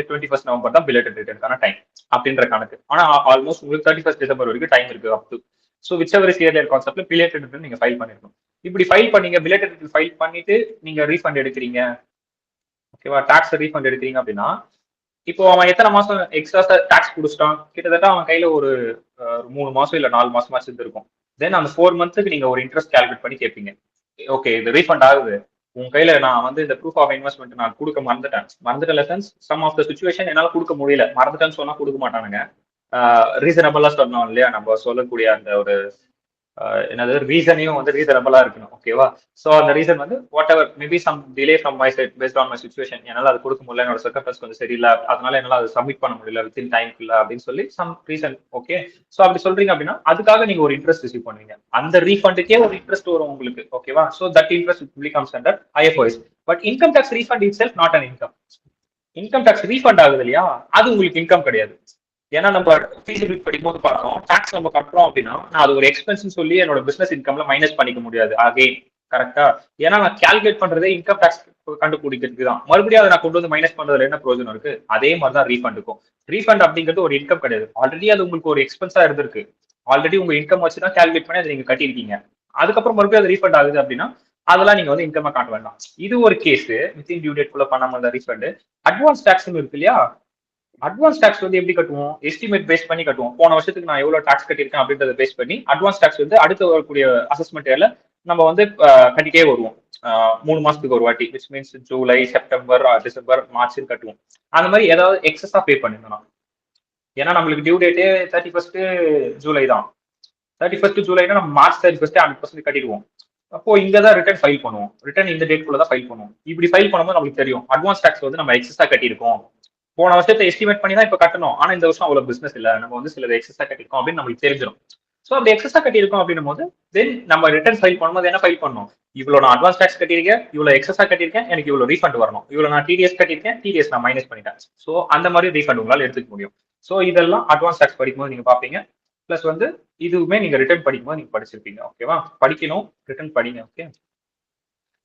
21st November தான் பிலேட்டட் ரிட்டர்னுக்கான டைம் அப்படின்ற கணக்கு. ஆனா ஆல்மோஸ்ட் உங்களுக்கு 31st டிசம்பர் வரைக்கும் டைம் இருக்கு up to. So which ever is earlier கான்செப்ட்ல பிலேட்டட் ரிட்டர்ன் நீங்க ஃபைல் பண்ணிருக்கணும். இப்படி ஃபைல் பண்ணீங்க, பிலேட்டட் ரிட்டர்ன் ஃபைல் பண்ணிட்டு நீங்க ரீஃபண்ட் எடுக்கிறீங்க. ஓகேவா? டாக்ஸ் ரீஃபண்ட் எடுக்கிறீங்க அப்படின்னா இப்போ அவன் எத்தனை மாசம் எக்ஸ்ட்ரா டாக்ஸ் குடிச்சிட்டான், கிட்டத்தட்ட அவன் கையில ஒரு 3 மாசம் இல்ல 4 மாசமா இருக்கும். தென் அந்த 4 மந்த்ஸ்க்கு நீங்க ஒரு இன்ட்ரெஸ்ட் கால்குலேட் பண்ணி கேட்பீங்க. ஓகே இது ரீஃபண்ட் ஆகுது, உங்க கையில நான் வந்து இந்த ப்ரூஃப் ஆஃப் இன்வெஸ்ட்மெண்ட் நான் கொடுக்க மறந்துட்டேன் lessons some of the situation என்னால கொடுக்க முடியல, மறந்துட்டேன்னு சொன்னா கொடுக்க மாட்டானுங்க. ரீசனபிளா சொல்லணும் இல்லையா, நம்ம சொல்லக்கூடிய அந்த ஒரு என்னது ரீசனையும் வந்து ரீசனபிளா இருக்கணும். ஓகேவா? ஸோ அந்த ரீசன் வந்து what ever maybe some delay from my side based on my situation, என்னால அது கொடுக்க முடியல, என்னோட சர்க்கம்ஸ்டன்ஸ் கொஞ்சம் சரியில்லை, அதனால என்னால அதை சப்மிட் பண்ண முடியல வித்தின் டைம் இல்ல அப்படின்னு சொல்லி சம் ரீசன். ஓகே, ஸோ அப்படி சொல்றீங்க அப்படின்னா அதுக்காக நீங்க ஒரு இன்ட்ரெஸ்ட் ரிசீவ் பண்ணுவீங்க. அந்த ரீஃபண்டுக்கே ஒரு இன்ட்ரெஸ்ட் வரும் உங்களுக்கு. ஓகேவா? So that interest becomes under IFRS. But income tax refund itself not an income. Income tax refund ஆகுது இல்லையா, அது உங்களுக்கு இன்கம் கிடையாது. ஏன்னா நம்ம ஃபீஸிபிலிட்டி படிக்கும்போது பார்த்தோம், டாக்ஸ் நம்ம கட்டுறோம் அப்படின்னா நான் அது ஒரு எக்ஸ்பென்ஸ் சொல்லி என்னோட பிசினஸ் இன்கம்ல மைனஸ் பண்ணிக்க முடியாது அகைன். கரெக்டா? ஏன்னா நான் கால்குலேட் பண்றதே இன்கம் டாக்ஸ் கண்டுபிடிக்கிறதுக்கு தான். மறுபடியும் அதை நான் கொண்டு வந்து மைனஸ் பண்றதுல என்ன பிரயோஜனம் இருக்கு? அதே மாதிரி தான் ரீஃபண்டுக்கும். ரீஃபண்ட் அப்படிங்கிறது ஒரு இன்கம் கிடையாது. ஆல்ரெடி அது உங்களுக்கு ஒரு எக்ஸ்பென்ஸா இருந்திருக்கு. ஆல்ரெடி உங்க இன்கம் வச்சு தான் கால்குலேட் பண்ணி அதை நீங்க கட்டியிருக்கீங்க. அதுக்கப்புறம் மறுபடியும் அது ரீஃபண்ட் ஆகுது அப்படின்னா அதெல்லாம் நீங்க வந்து இன்கமா காட்ட வேண்டாம். இது ஒரு கேஸ் வித்தின் டியூ டேட் குள்ள பண்ணாம இருந்தா ரீஃபண்ட். அட்வான்ஸ் டாக்ஸ் இருக்கு இல்லையா, அட்வான்ஸ் டாக்ஸ் வந்து எப்படி கட்டுவோம், எஸ்டிமேட் பேஸ் பண்ணி கட்டுவோம். போன வருஷத்துக்கு நான் எவ்வளவு டாக்ஸ் கட்டியிருக்கேன் அப்படின்றத பேஸ் பண்ணி அட்வான்ஸ் டாக்ஸ் வந்து அடுத்து வரக்கூடிய அசஸ்மெண்ட் இயர்ல நம்ம வந்து கட்டிட்டே வருவோம். 3 மாசத்துக்கு ஒரு வாட்டி, which means July, September, December, March கட்டுவோம். அந்த மாதிரி ஏதாவது எக்ஸஸா பே பண்ணிருந்தோம். ஏன்னா நம்மளுக்கு டியூ டேட்டே 31st ஜூலை தான். 31st ஜூலைனா நம்ம மார்ச் 31st 100% கட்டிடுவோம். அப்போ இங்க தான் ரிட்டர்ன் ஃபைல் பண்ணுவோம். ரிட்டர்ன் இந்த டேட்குள்ள தான் ஃபைல் பண்ணுவோம். இப்படி ஃபைல் பண்ணும்போது நமக்கு தெரியும் அட்வான்ஸ் டாக்ஸ் வந்து நம்ம எக்ஸஸா கட்டியிருக்கோம். போன வருஷத்தை எஸ்டிமேட் பண்ணி தான் இப்ப கட்டணும். ஆனா இந்த வருஷம் அவ்வளவு பிசினஸ் இல்ல, நம்ம வந்து சில எக்ஸஸா கட்டிருக்கோம் அப்படின்னு நம்மளுக்கு தெரிஞ்சிடும். ஸோ அப்படி எக்ஸஸா கட்டியிருக்கோம் அப்படின்னும் போது தென் நம்ம ரிட்டர்ன் ஃபைல் பண்ணும்போது என்ன ஃபைல் பண்ணணும், இவ்வளவு நான் அட்வான்ஸ் டாக்ஸ் கட்டியிருக்கேன், இவ்வளவு எக்ஸஸா கட்டியிருக்கேன், எனக்கு இவ்வளவு ரீஃபண்ட் வரணும், இவ்வளவு நான் டிடிஎஸ் கட்டியிருக்கேன், டிடிஎஸ் நான் மைனஸ் பண்ணிட்டேன். ஸோ அந்த மாதிரி ரீஃபண்ட் உங்களால் எடுத்துக்க முடியும். ஸோ இதெல்லாம் அட்வான்ஸ் டாக்ஸ் படிக்கும்போது நீங்க பாப்பீங்க. பிளஸ் வந்து இதுவுமே நீங்க ரிட்டர்ன் படிக்கும்போது நீங்க படிச்சிருப்பீங்க. ஓகேவா, படிக்கணும், ரிட்டர்ன் படிங்க. ஓகே,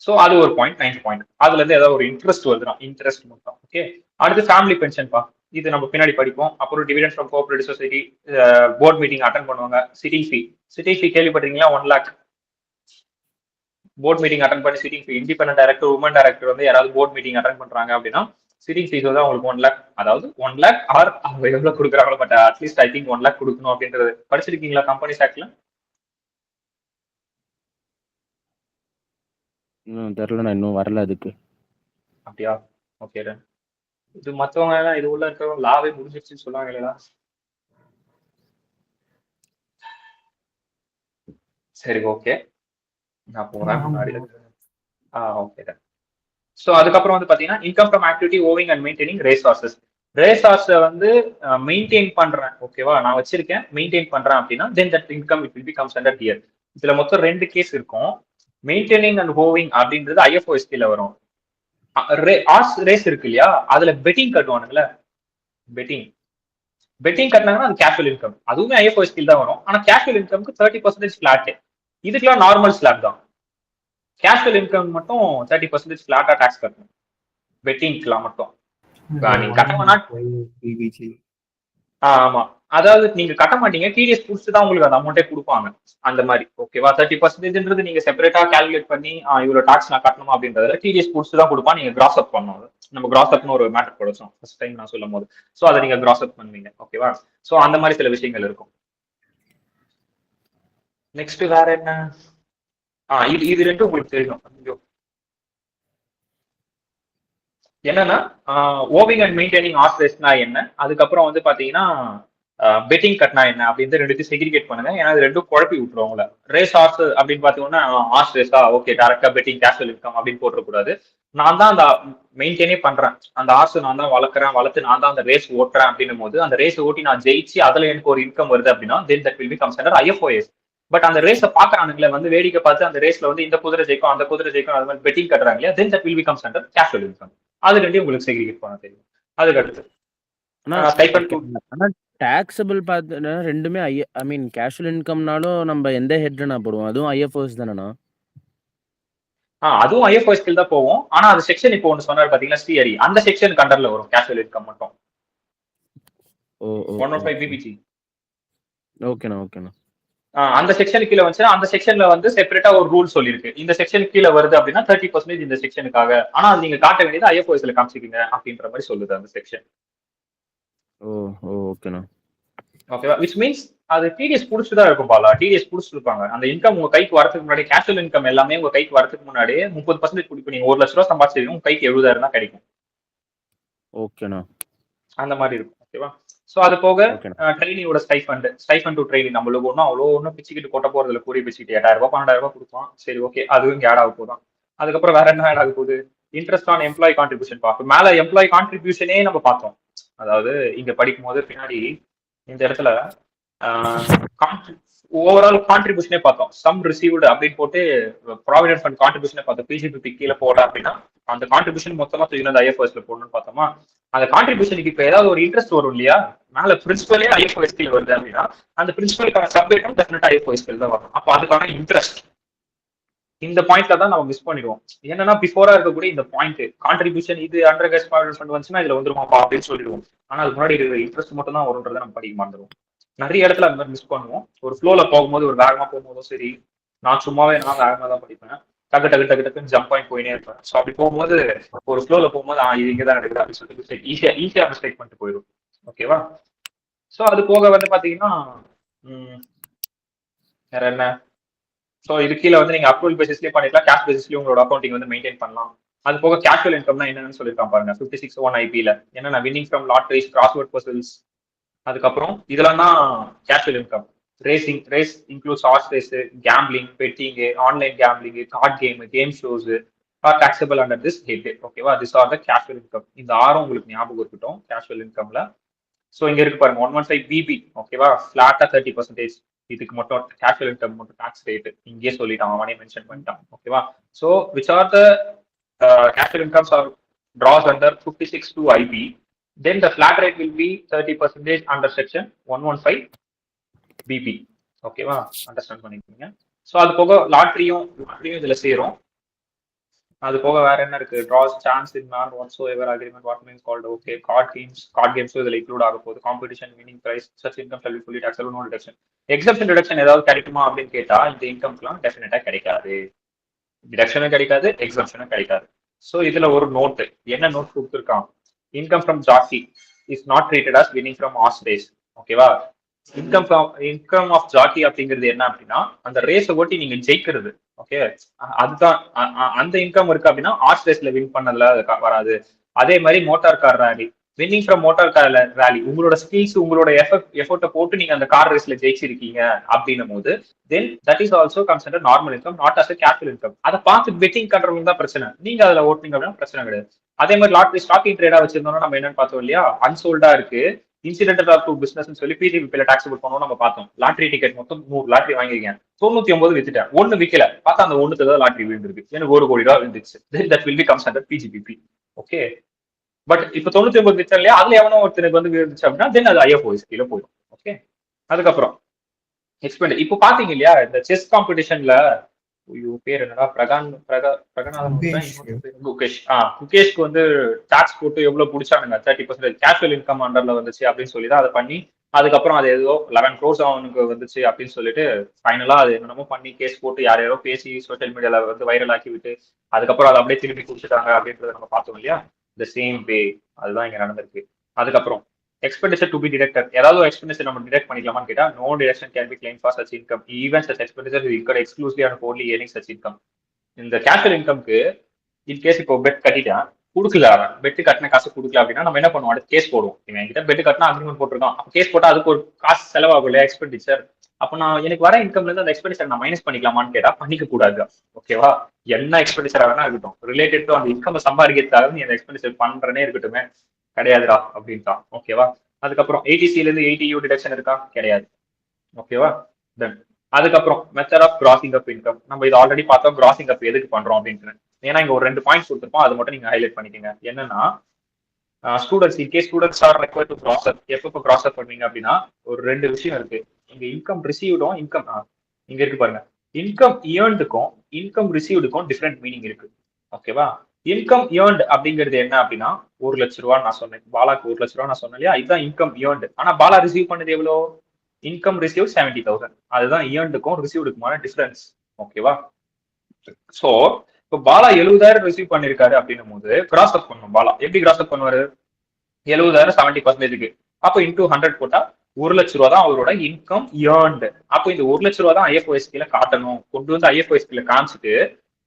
ஸோ அது ஒரு பாயிண்ட், 9th பாயிண்ட். அதுல இருந்து ஏதாவது ஒரு இன்ட்ரெஸ்ட் வருதுன்னா இன்ட்ரெஸ்ட் மட்டும். ஓகே, அடுத்து ஃபேமிலி பென்ஷன் பா, இது நம்ம பின்னாடி படிப்போம். அப்புறம் dividend from cooperative society, board meeting attend பண்ணுவாங்க. சிட்டிங் ஃபீ, சிட்டிங் ஃபீ கேள்விப்பட்டீங்களா? 1 lakh போர்ட் மீட்டிங் அட்டன் பண்ணி sitting fee. Independent director, woman director வந்து யாராவது போர்ட் மீட்டிங் அட்டன் பண்றாங்க அப்படின்னா சிட்டிங் ஃபீஸ் வந்து அவங்களுக்கு 1 lakh, அதாவது 1 lakh ஆர் அவங்க எவ்வளவு கொடுக்குறாங்களோ, but at least I think 1 lakh கொடுக்கணும் அப்படின்றது. படிச்சிருக்கீங்களா கம்பெனிஸ் ஆக்ட்ல? தெரியல, நான் இன்னும் வரல அதுக்கு. அப்படியா? ஓகே, இது மத்தவங்க எல்லாம் இது உள்ள இருக்கிறவங்க லாவே முடிஞ்சிருச்சுன்னு சொல்லுவாங்க இல்லையா? சரி, ஓகே, நான் போறேன் முன்னாடி. ஓகே. ஸோ அதுக்கப்புறம் வந்து பாத்தீங்கன்னா income from activity owning and maintaining racehorses. ரேசார்ஸை வந்து மெயின்டைன் பண்றேன், ஓகேவா, நான் வச்சிருக்கேன், மெயின்டைன் பண்றேன் அப்படின்னா then that income it will be comes under here. இதுல மொத்தம் 2 கேஸ் இருக்கும். மெயின்டைனிங் அண்ட் ஹோவிங் அப்படின்றது ஐஎஃப்ஓஎஸ்டில வரும். ரேஸ் இருக்கு இல்லையா, அதுல பெட்டிங் கட்டுவானுங்களே, பெட்டிங் கட்டினாங்கன்னா அது கேஷுவல் இன்கம், அதுவுமே ஐஎஃப்ஓஎஸ்டில தான் வரும். ஆனா கேஷுவல் இன்கம்க்கு 30% ஃபிளாட், இதுக்கெல்லாம் நார்மல் ஸ்லாப் தான். கேஷுவல் இன்கம் மட்டும் 30% ஃபிளாட்டா டாக்ஸ் கட்டணும், பெட்டிங்லாம் மட்டும். நீங்க கட்டணும்னா ஆமா, அதாவது நீங்க கட்ட மாட்டீங்க, டிடிஎஸ் புடிச்சு தான் உங்களுக்கு அந்த அமௌண்ட்டே கொடுப்பாங்க அந்த மாதிரி. ஓகேவா, 30%ன்றது நீங்க செப்பரேட்டா கால்குலேட் பண்ணி இவ்வளவு டாக்ஸ் நான் கட்டணுமா அப்படின்றதுல டிடிஎஸ் புடிச்சு தான் கொடுப்பான். நீங்க கிராஸ் அப் பண்ணணும். நம்ம கிராஸ் அப்னு ஒரு மேட்டர் படிச்சோம் ஃபர்ஸ்ட் டைம் நான் சொல்லும் போது. ஸோ அதை நீங்க கிராஸ் அப் பண்ணுவீங்க. ஓகேவா, ஸோ அந்த மாதிரி சில விஷயங்கள் இருக்கும். நெக்ஸ்ட் வேற என்ன? இது 2 உங்களுக்கு தெரியும். என்னன்னா ஓவிங் அண்ட் மெயின்டைனிங் ஆர்ஸ் ரேஸ்னா என்ன, அதுக்கப்புறம் வந்து பாத்தீங்கன்னா பெட்டிங் கட்னா என்ன அப்படின்னு 2 செக்ரிகேட் பண்ணுங்க. ஏன்னா அது 2 குழப்பி விட்டுரும் உங்களை. ரேஸ் ஆர்ஸ் அப்படின்னு பாத்தீங்கன்னா ஆர்ஸ் ரேஸா, ஓகே, டேரக்டா பெட்டிங் கேஷுவல் இன்கம் அப்படின்னு போட்டுறக்கூடாது. நான் தான் அந்த மெயின்டைனே பண்றேன், அந்த ஆர்ஸ் நான் தான் வளர்த்து நான் தான் அந்த ரேஸ் ஓட்டுறேன் அப்படின்னும் போது அந்த ரேஸ் ஓட்டி நான் ஜெயிச்சு அதுல எனக்கு ஒரு இன்கம் வருது அப்படின்னா then that will be comes under IFOS. But அந்த ரேஸை பாக்குறானுங்களே வந்து வேடிக்கை பார்த்து அந்த ரேஸ்ல வந்து இந்த குதிரை ஜெயிக்கும் அந்த குதிரை ஜெயிக்கும் அது மாதிரி பெட்டிங் கட்டுறாங்க இல்லையா, then that will be comes under casual income. அது 2 உங்களுக்கு செக்ரிகேட் பண்ண தெரியும். அதுக்கு அடுத்து டாக்ஸபிள் பார்த்தா ரெண்டுமே ஐ மீன் கேஷுவல் இன்கம்னாலும் நம்ம எந்த ஹெட்ல நான் போடுவோம், அதுவும் ஐஎஃப்ஓஎஸ் தானேண்ணா? அதுவும் ஐஎஃப்ஓஎஸ் தான் போவோம். ஆனா அது செக்ஷன் இப்போ ஒன்று சொன்னார் பாத்தீங்களா ஸ்ரீஹரி, அந்த செக்ஷன் கண்டர்ல வரும் கேஷுவல் இன்கம் மட்டும். 105 பிபிஜி. ஓகேண்ணா. அந்த செக்ஷனுக்கு கீழே வந்து அந்த செக்ஷன்ல வந்து செப்பரேட்டா ஒரு ரூல் சொல்லியிருக்கு. இந்த செக்ஷனுக்கு கீழே வருது அப்படின்னா 30% இந்த செக்ஷனுக்காக, ஆனா அது நீங்க காட்ட வேண்டியது ஐஎஃப்ஓஎஸ்ல காமிச்சிக்கீங்க அப்படின்ற மாதிரி சொல்லுது அந்த செக்ஷன். ஓகேண்ணா. ஓகேவா, விச் மீன்ஸ் அது டிடிஎஸ் புடிச்சுதான் இருக்கும் பாலா, டிடிஎஸ் புடிச்சிருப்பாங்க. அந்த இன்கம் உங்க கைக்கு வரதுக்கு முன்னாடி, கேஷுவல் இன்கம் எல்லாமே உங்க கைக்கு வரதுக்கு முன்னாடி 30% கொடுப்பீங்க. நீங்க 1 லட்ச ரூபா சம்பாதிச்சிருக்கீங்க, உங்க கைக்கு 70,000 தான் கிடைக்கும். ஓகேண்ணா, அந்த மாதிரி இருக்கும். ஓகேவா, சோ அது போக ட்ரெயினியோட ஸ்டைஃபண்ட் டு ட்ரெயினி நம்மளுக்கு ஒன்றும் பிச்சுக்கிட்டு கொட்ட போறதுல கூறி பிச்சுக்கிட்டு 8,000 ரூபாய் 12,000 ரூபாய் கொடுப்பான். சரி, ஓகே, அதுவும் இங்க ஆட் ஆக போதான். அதுக்கப்புறம் வேற என்ன ஆட் ஆக போகுது? இன்ட்ரெஸ்ட் ஆன் எம்ப்ளாயி கான்ட்ரிபியூஷன் பார்ப்போம். மேல எம்ப்ளாயி கான்ட்ரிபியூஷனே நம்ம பார்த்தோம். அதாவது இங்க படிக்கும் போது பின்னாடி இந்த இடத்துல ஓவரால் கான்ட்ரிபியூஷனே பார்த்தோம். சம் ரிசீவ்டு அப்படின்னு போட்டு ப்ராவிடன்ட் ஃபண்ட் கான்ட்ரிபியூஷனே பார்த்தோம். பிஜிபி கீழே போட அப்படின்னா அந்த கான்ட்ரிபியூஷன் மொத்தமா தூக்கினது ஐஎஃப்ஓஎஸ்ல போடணும்னு பார்த்தோமா. அந்த கான்ட்ரிபியூஷனுக்கு இப்ப ஏதாவது ஒரு இன்ட்ரெஸ்ட் வரும் இல்லையா, மேல பிரின்சிபலே ஐஎஃப்ஓஎஸ்ல வருது அப்படின்னா அந்த பிரின்சிபலுக்கான சப்ஜெக்டும் டெஃபினட்டா ஐஎஃப்ஓஎஸ்ல தான் வரும். அப்போ அதுக்கான இன்ட்ரெஸ்ட் இந்த பாயிண்ட்ல தான் நம்ம மிஸ் பண்ணிடுவோம். என்னன்னா பிஃபோரா இருக்கக்கூடிய இந்த பாயிண்ட் கான்ட்ரிபியூஷன் இது அண்டர் கேஷ் ப்ராவிடன்ட் ஃபண்ட் வந்துச்சுன்னா இதுல வந்துருமாப்பா அப்படின்னு சொல்லிடுவோம். ஆனா அது முன்னாடி இருக்கிற இன்ட்ரெஸ்ட் மட்டும் தான் வரும்ன்றதை நம்ம படிக்க மாட்டோம். நிறைய இடத்துல அந்த மாதிரி மிஸ் பண்ணுவோம். ஒரு ஃப்ளோல போகும்போது, ஒரு வேகமா போகும்போதும் சரி, நான் சும்மாவே நான் வேகமா தான் படிப்பேன், டக்குன்னு ஜம்ப் ஆகி போயினே இருப்பேன். ஸோ அப்படி போகும்போது ஒரு ஃப்ளோல போகும்போது இது இங்கதான் நடக்குது அப்படின்னு சொல்லிட்டு ஈஸியா மிஸ்டேக் பண்ணிட்டு போயிடும். ஓகேவா, ஸோ அது போக வந்து பாத்தீங்கன்னா வேற என்ன, ஸோ இது கீழே வந்து நீங்க அப்ரூவல் பேசிஸ்லயே பண்ணிக்கலாம், கேஷ் பேசிஸ்லயும் உங்களோட அக்கௌண்டிங் வந்து மெயின்டைன் பண்ணலாம். அது போக கேஷுவல் இன்கம்னா என்னன்னு சொல்லியிருக்கான் பாருங்க 56(1) ஐபில. என்னன்னா winning from lotteries, crossword puzzles, அதுக்கப்புறம் இதெல்லாம் தான் casual income. Race includes horse race, gambling, betting, online gambling, card game shows are taxable under this head. ஓகேவா, this are the casual income. இந்த ஆறும் உங்களுக்கு ஞாபகம் இருக்கட்டும் கேஷுவல் இன்கம்ல. ஸோ இங்க இருக்கு பாருங்க 115 பிபி. ஓகேவா, ஃபிளாட்டா 30%. இதுக்கு மட்டும் கேஷுவல் இன்கம் மட்டும் டாக்ஸ் ரேட் இங்கே சொல்லிட்டான், அவனே மென்ஷன் பண்ணிட்டான். ஓகேவா, so which are the casual incomes or draws under 56 to IB, then the flat rate will be 30% under section 115 BB. ஓகேவா, அண்டர்ஸ்டாண்ட் பண்ணிக்கோங்க. ஸோ அது போக லாட்ரியும் இதுல சேரும். அது போக வேற என்ன இருக்கு, draws chance in man whatsoever agreement what means called. Okay, card games இதுல இன்க்ளூட் ஆக போகுது. Competition winning prize such income shall be fully taxable, no deduction. Exception deduction ஏதாவது கிடைக்குமா அப்படின்னு கேட்டா இந்த இன்கம்க்குலாம் டெஃபினட்டா கிடைக்காது. டிடக்ஷனும் கிடைக்காது, எக்ஸப்ஷனும் கிடைக்காது. ஸோ இதுல ஒரு நோட்டு, என்ன நோட் கொடுத்துருக்கான், income from jockey is not treated as winning from horse race. ஓகேவா, இன்கம் ஆஃப் ஜாக்கி அப்படிங்கிறது என்ன அப்படின்னா அந்த ரேஸை ஓட்டி நீங்க ஜெயிக்கிறது. ஓகே, அதுதான் அந்த இன்கம் இருக்கு அப்படின்னா ஹார்ஸ் ரேஸ்ல வின் பண்ணல வராது. அதே மாதிரி motor car rally, winning from motor car rally, உங்களோட ஸ்கில்ஸ் உங்களோட எஃபர்ட்டை போட்டு நீங்க அந்த கார் ரேஸ்ல ஜெயிச்சிருக்கீங்க அப்படின்னும் போது then that is also consider normal income, not as capital income. அதை பார்த்து பெட்டிங் கண்ட்ரோல் தான் பிரச்சனை, நீங்க அதுல ஓட்டுனீங்க அப்படின்னா பிரச்சனை கிடையாது. அதே மாதிரி லாட்ரி ஸ்டாக்கிங் ட்ரேடா வச்சிருந்தோம்னா நம்ம என்னன்னு பார்த்தோம் இல்லையா, அன்சோல்டா இருக்கு, இன்சிடென்டல் ஆஃப் பிசினஸ் சொல்லி பிஜிபில டாக்ஸபிள் பண்ணோம் நம்ம பார்த்தோம். லாட்ரி டிக்கெட் மொத்தம் 100 லாட்ரி வாங்கிருக்கேன், 99 வித்துட்டேன், ஒன்னு விக்கல, பார்த்தா அந்த ஒண்ணுக்கு தான் லாட்ரி விழுந்திருக்கு, எனக்கு 1 கோடி ரூபாய் விழுந்துச்சு. That will be comes under PGBP. Okay, but இப்ப 99 வித்தா இல்லையா, அதுல எவனோ ஒருத்தருக்கு வந்து விழுந்துச்சு அப்படின்னா தென் அது ஐஎஃப்ஓஎஸ் கீழே போயிடும். ஓகே, அதுக்கப்புறம் எக்ஸ்பெண்ட். இப்போ பாத்தீங்க இல்லையா இந்த செஸ் காம்படிஷன்ல, பேர் என்னடா, குகேஷ்க்கு வந்து டாக்ஸ் போட்டு எவ்வளவு பிடிச்சானுங்க, 30% கேஷுவல் இன்கம் அண்டர்ல வந்துச்சு அப்படின்னு சொல்லி தான் அதை பண்ணி அதுக்கப்புறம் அது ஏதோ 11 crores அவனுக்கு வந்துச்சு அப்படின்னு சொல்லிட்டு ஃபைனலா அது என்னென்னமோ பண்ணி கேஸ் போட்டு யாரையோ பேசி சோசியல் மீடியால வந்து வைரல் ஆக்கி விட்டு அதுக்கப்புறம் அதை அப்படியே திருப்பி கொடுத்துட்டாங்க அப்படின்றத நம்ம பார்த்தோம் இல்லையா. த சேம் வே அதுதான் இங்க நடந்திருக்கு. அதுக்கப்புறம் expenditure to be deducted, ஏதாவது ஒரு எக்ஸ்பெண்டிச்சர் நம்ம டிடெக்ட் பண்ணிக்கலாமான்னு கேட்டா no deduction can be claim for such income even such expenditure is incurred exclusively and only earning such income. இந்த கேஷுவல் இன்கம்க்கு இன் கேஸ் இப்போ பெட் கட்டிட்டேன், கொடுக்கல, அவன் பெட்டு கட்டின காசு கொடுக்கல அப்படின்னா நம்ம என்ன பண்ணுவோம், அடுத்து கேஸ் போடுவோம். இவன் என்கிட்ட பெட்டு கட்டினா அக்ரிமெண்ட் போட்டிருக்கான், அப்போ கேஸ் போட்டா அதுக்கு ஒரு காசு செலவாகும் இல்லையா, எக்ஸ்பெண்டிச்சர். அப்போ நான் எனக்கு வர இன்கம்ல இருந்து அந்த எக்ஸ்பெண்டிச்சர் நான் மைனஸ் பண்ணிக்கலாமான்னு கேட்டா பண்ணிக்க கூடாது. ஓகேவா, என்ன எக்ஸ்பெண்டிச்சர் வேணா இருக்கட்டும், ரிலேட்டட் டு அந்த இன்கம் சம்பாதிக்கிறதுக்காக நீ அந்த எக்ஸ்பெண்டிச்சர் பண்றனே இருக்கட்டுமே, கிடையாதுடா அப்படின்ட்டான். ஓகேவா, அதுக்கப்புறம் 80C இருந்து 80U டிடக்ஷன் இருக்கா, கிடையாது. ஓகேவா, தென் அதுக்கப்புறம் method of grossing up income, நம்ம இது ஆல்ரெடி பார்த்தோம். கிராசிங் அப் எதுக்கு பண்றோம் அப்படின்னு, ஏன்னா இங்க ஒரு 2 பாயிண்ட்ஸ் கொடுத்துருப்போம், அது மட்டும் நீங்க ஹைலைட் பண்ணிக்கோங்க. என்னன்னா students in case students are required to gross up, எப்போ கிராஸ் அப் பண்ணுவீங்க அப்படின்னா ஒரு 2 விஷயம் இருக்கு. இங்க இன்கம் ரிசீவ்டும் இங்க இருக்கு பாருங்க, இன்கம் இயர்ன்டுக்கும் இன்கம் ரிசீவ்டுக்கும் டிஃப்ரெண்ட் மீனிங் இருக்கு. ஓகேவா, இன்கம் இயர்ன்ட் அப்படிங்கிறது என்ன அப்படின்னா 1 லட்ச ரூபா நான் சொன்னேன், பாலாக்கு 1 லட்ச ரூபா நான் சொன்னேன் இல்லையா, இதுதான் இன்கம் இயர்ன்ட். ஆனா பாலா ரிசீவ் பண்ணது எவ்வளோ, இன்கம் ரிசீவ் 70,000, அதுதான் இயர்ன்டுக்கும் ரிசீவ்டுக்குமான டிஃபரன்ஸ். ஓகேவா, சோ இப்போ பாலா 70,000 ரிசீவ் பண்ணிருக்காரு அப்படின்னும் போது கிராஸ் அப் பண்ணும். பாலா எப்படி கிராஸ் அப் பண்ணுவாரு, 70,000 70%, அப்போ இன்டூ 100 போட்டா 1 லட்ச ரூபா தான் அவரோட இன்கம் இயர்ன்டு. அப்போ இந்த 1 லட்ச ரூபா தான் ஐஎஃப்ஓஎஸ் கீழே காட்டணும். கொண்டு வந்து ஐஎஃப்ஓஎஸ் கீழே காமிச்சிட்டு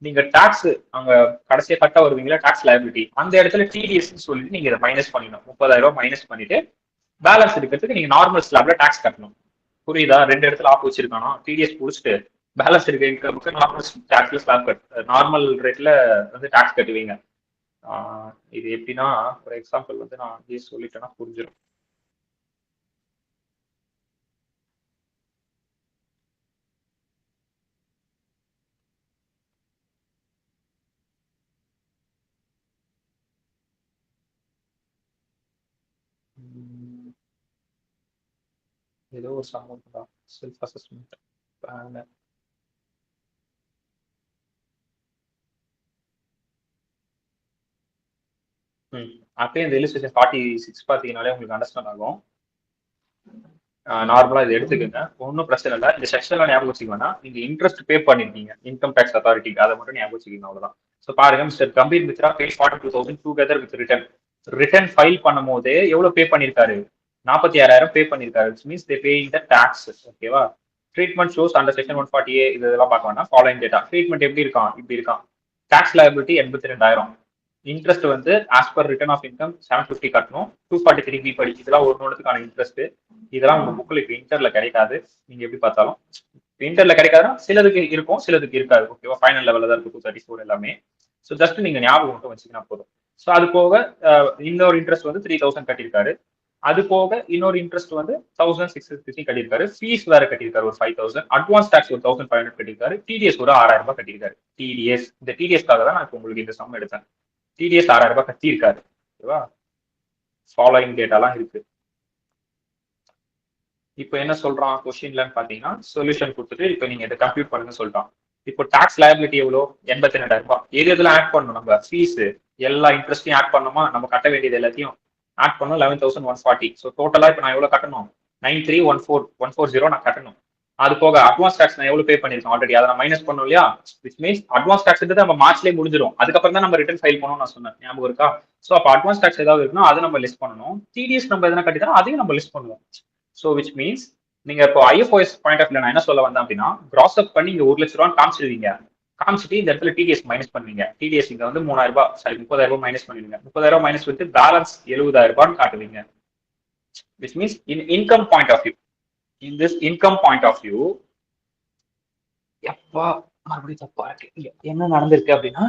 நீங்க டாக்ஸ் அங்க கடைசியா கட்ட வருவீங்களா, டாக்ஸ் லைபிலிட்டி, அந்த இடத்துல டிடிஎஸ் சொல்லிட்டு நீங்க இதை மைனஸ் பண்ணிடணும். 30,000 மைனஸ் பண்ணிட்டு பேலன்ஸ் இருக்கிறதுக்கு நீங்க நார்மல் ஸ்லாப்ல டாக்ஸ் கட்டணும். புரியுதா, 2 இடத்துல ஆப் வச்சிருக்கானோ, டிடிஎஸ் புடிச்சிட்டு பேலன்ஸ் இருக்க இன்கமுக்கு நார்மல் டாக்ஸ்ல ஸ்லாப் நார்மல் ரேட்ல வந்து டாக்ஸ் கட்டுவீங்க. இது எப்படின்னா ஒரு எக்ஸாம்பிள் வந்து நான் அங்கேயே சொல்லிட்டேன்னா புரிஞ்சிடும். ஏதோ ஒரு சம்பவம் தான், செல்ஃப் அசஸ்மெண்ட். அப்பயே இந்த இல்லுஸ்ட்ரேஷன் 46 பார்த்தீங்கனாலே உங்களுக்கு அண்டர்ஸ்டாண்ட் ஆகும். நார்மலா இதை எடுத்துக்கோங்க, ஒன்றும் பிரச்சனை இல்லை. இந்த செக்ஷன்ல ஞாபகம் வச்சுக்கோங்கன்னா நீங்க இன்ட்ரெஸ்ட் பே பண்ணிருக்கீங்க இன்கம் டேக்ஸ் அத்தாரிட்டிக்கு, அதை மட்டும் ஞாபகம் வச்சுக்கோங்க, அவ்வளவுதான். ஸோ பாருங்க, mister Gambhir Mitra pay 42,000 together with return file பண்ணும் போது எவ்வளவு பே பண்ணிருக்காரு, 46,000 பே பண்ணிருக்காரு. Means they paying the tax. ஓகேவா, treatment shows under section 140A இதெல்லாம் பார்க்க வேண்டாம். ஃபாலோயிங் டேட்டா ட்ரீட்மெண்ட் எப்படி இருக்கான், இப்படி இருக்கான். டாக்ஸ் லயபிலிட்டி 82,000, இன்ட்ரெஸ்ட் வந்து as per return of income 750 கட்டணும். 243B படி இதெல்லாம் ஒரு நோட்டுக்கான இன்ட்ரெஸ்ட். இதெல்லாம் உங்க புக்ல இப்போ இன்டர்ல கிடைக்காது. நீங்க எப்படி பார்த்தாலும் இன்டர்ல கிடைக்காதுன்னா சிலதுக்கு இருக்கும், சிலதுக்கு இருக்காது. ஓகேவா? ஃபைனல் லெவலில் தான் இருக்கும் 234 எல்லாமே. ஸோ ஜஸ்ட் நீங்க ஞாபகம் மட்டும் வச்சுக்கினா போதும். ஸோ அது போக இன்னொரு இன்ட்ரெஸ்ட் வந்து 3000 கட்டியிருக்காரு. அது போக இன்னொரு இன்ட்ரெஸ்ட் வந்து 1650 கட்டியிருக்காரு. ஃபீஸ் வேற கட்டியிருக்காரு ஒரு 5000. அட்வான்ஸ் டாக்ஸ் ஒரு 1500 கட்டியிருக்காரு. டிடிஎஸ் ஒரு 6000 ரூபாய் கட்டியிருக்காரு. டிடிஎஸ் இந்த டிடிஎஸ்க்காக தான் நான் இப்போ உங்களுக்கு இந்த சம் எடுத்தேன். டிடிஎஸ் 6000 ரூபாய் கட்டியிருக்காரு. ஓகேவா? ஃபாலோயிங் டேட்டாலாம் இருக்கு. இப்போ என்ன சொல்றான் கொஸ்டின்லன்னு பாத்தீங்கன்னா சொல்யூஷன் கொடுத்துட்டு இப்போ நீங்க இதை கம்ப்யூட் பண்ணுங்க சொல்லிட்டான். இப்போ டாக்ஸ் லயபிலிட்டி எவ்வளோ? 82,000 ரூபாய். எதுல ஆட் பண்ணணும்? நம்ம ஃபீஸ் எல்லா இன்ட்ரெஸ்டையும் ஆட் பண்ணோமா? நம்ம கட்ட வேண்டியது எல்லாத்தையும் ஆட் பண்ணணும். 11,140. ஸோ டோட்டலா இப்போ நான் எவ்வளவு கட்டணும்? 93,140 நான் கட்டணும். அது போக அட்வான்ஸ் டாக்ஸ் நான் எவ்வளவு பே பண்ணிருக்கேன் ஆல்ரெடி, அதை நான் மைனஸ் பண்ணோம் இல்லையா? விச் மீன்ஸ் அட்வான்ஸ் டாக்ஸ் நம்ம மார்ச்லேயே முடிஞ்சிடும். அதுக்கப்புறம் தான் நம்ம ரிட்டர்ன் ஃபைல் பண்ணணும் நான் சொன்னேன், ஞாபகம் இருக்கா? ஸோ அப்போ அட்வான்ஸ் டாக்ஸ் ஏதாவது இருக்குன்னா அதை நம்ம லிஸ்ட் பண்ணணும். டிடிஎஸ் நம்ம எதனா கட்டித்தரோம் அதையும் நம்ம லிஸ்ட் பண்ணுவோம். ஸோ விச் மீன்ஸ் நீங்க இப்போ ஐஎஃப்ஓஎஸ் பாயிண்ட் ஆஃப் வியூ நான் என்ன சொல்ல வந்தேன் அப்படின்னா, கிராஸ் அப் பண்ணி இங்க 1 லட்ச ரூபான்னு காமிச்சிருவீங்க. காமிச்சிட்டு இந்த இடத்துல டிடிஎஸ் மைனஸ் பண்ணுவீங்க. டிடிஎஸ் இங்க வந்து 3000 ரூபாய், சாரி 30,000 ரூபாய் மைனஸ் பண்ணுவீங்க. 30,000 ரூபாய் மைனஸ் வந்து பேலன்ஸ் 70,000 ரூபான்னு காட்டுவீங்க. Which means in income point of view, in this income point of view எப்பா மறுபடியும் தப்பா இருக்கு. என்ன நடந்திருக்கு அப்படின்னா,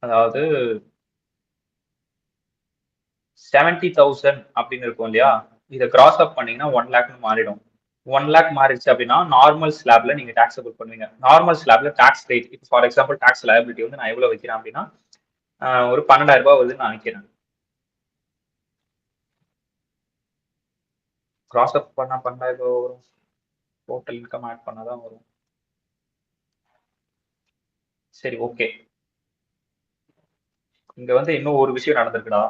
அதாவது 70,000 அப்படின்னு இருக்கும் இல்லையா? இதை கிராஸ் அப் பண்ணீங்கன்னா 1 லேக்னு மாறிடும். 1 லேக் மாறிடுச்சு அப்படின்னா நார்மல் ஸ்லாப்ல நீங்க டாக்ஸபிள் பண்ணுவீங்க. நார்மல் ஸ்லாப்ல டாக்ஸ் ரேட் இப்போ ஃபார் எக்ஸாம்பிள் டாக்ஸ் லயபிலிட்டி வந்து நான் எவ்வளவு வைக்கிறேன் அப்படின்னா ஒரு 12,000 ரூபாய் வருதுன்னு நான் வைக்கிறேன். கிராஸ் அப் பண்ணா 12,000 ரூபாய் வரும். டோட்டல் இன்கம் ஆட் பண்ணாதான் வரும். சரி, ஓகே. இங்க வந்து இன்னும் ஒரு விஷயம் நடந்திருக்குடா.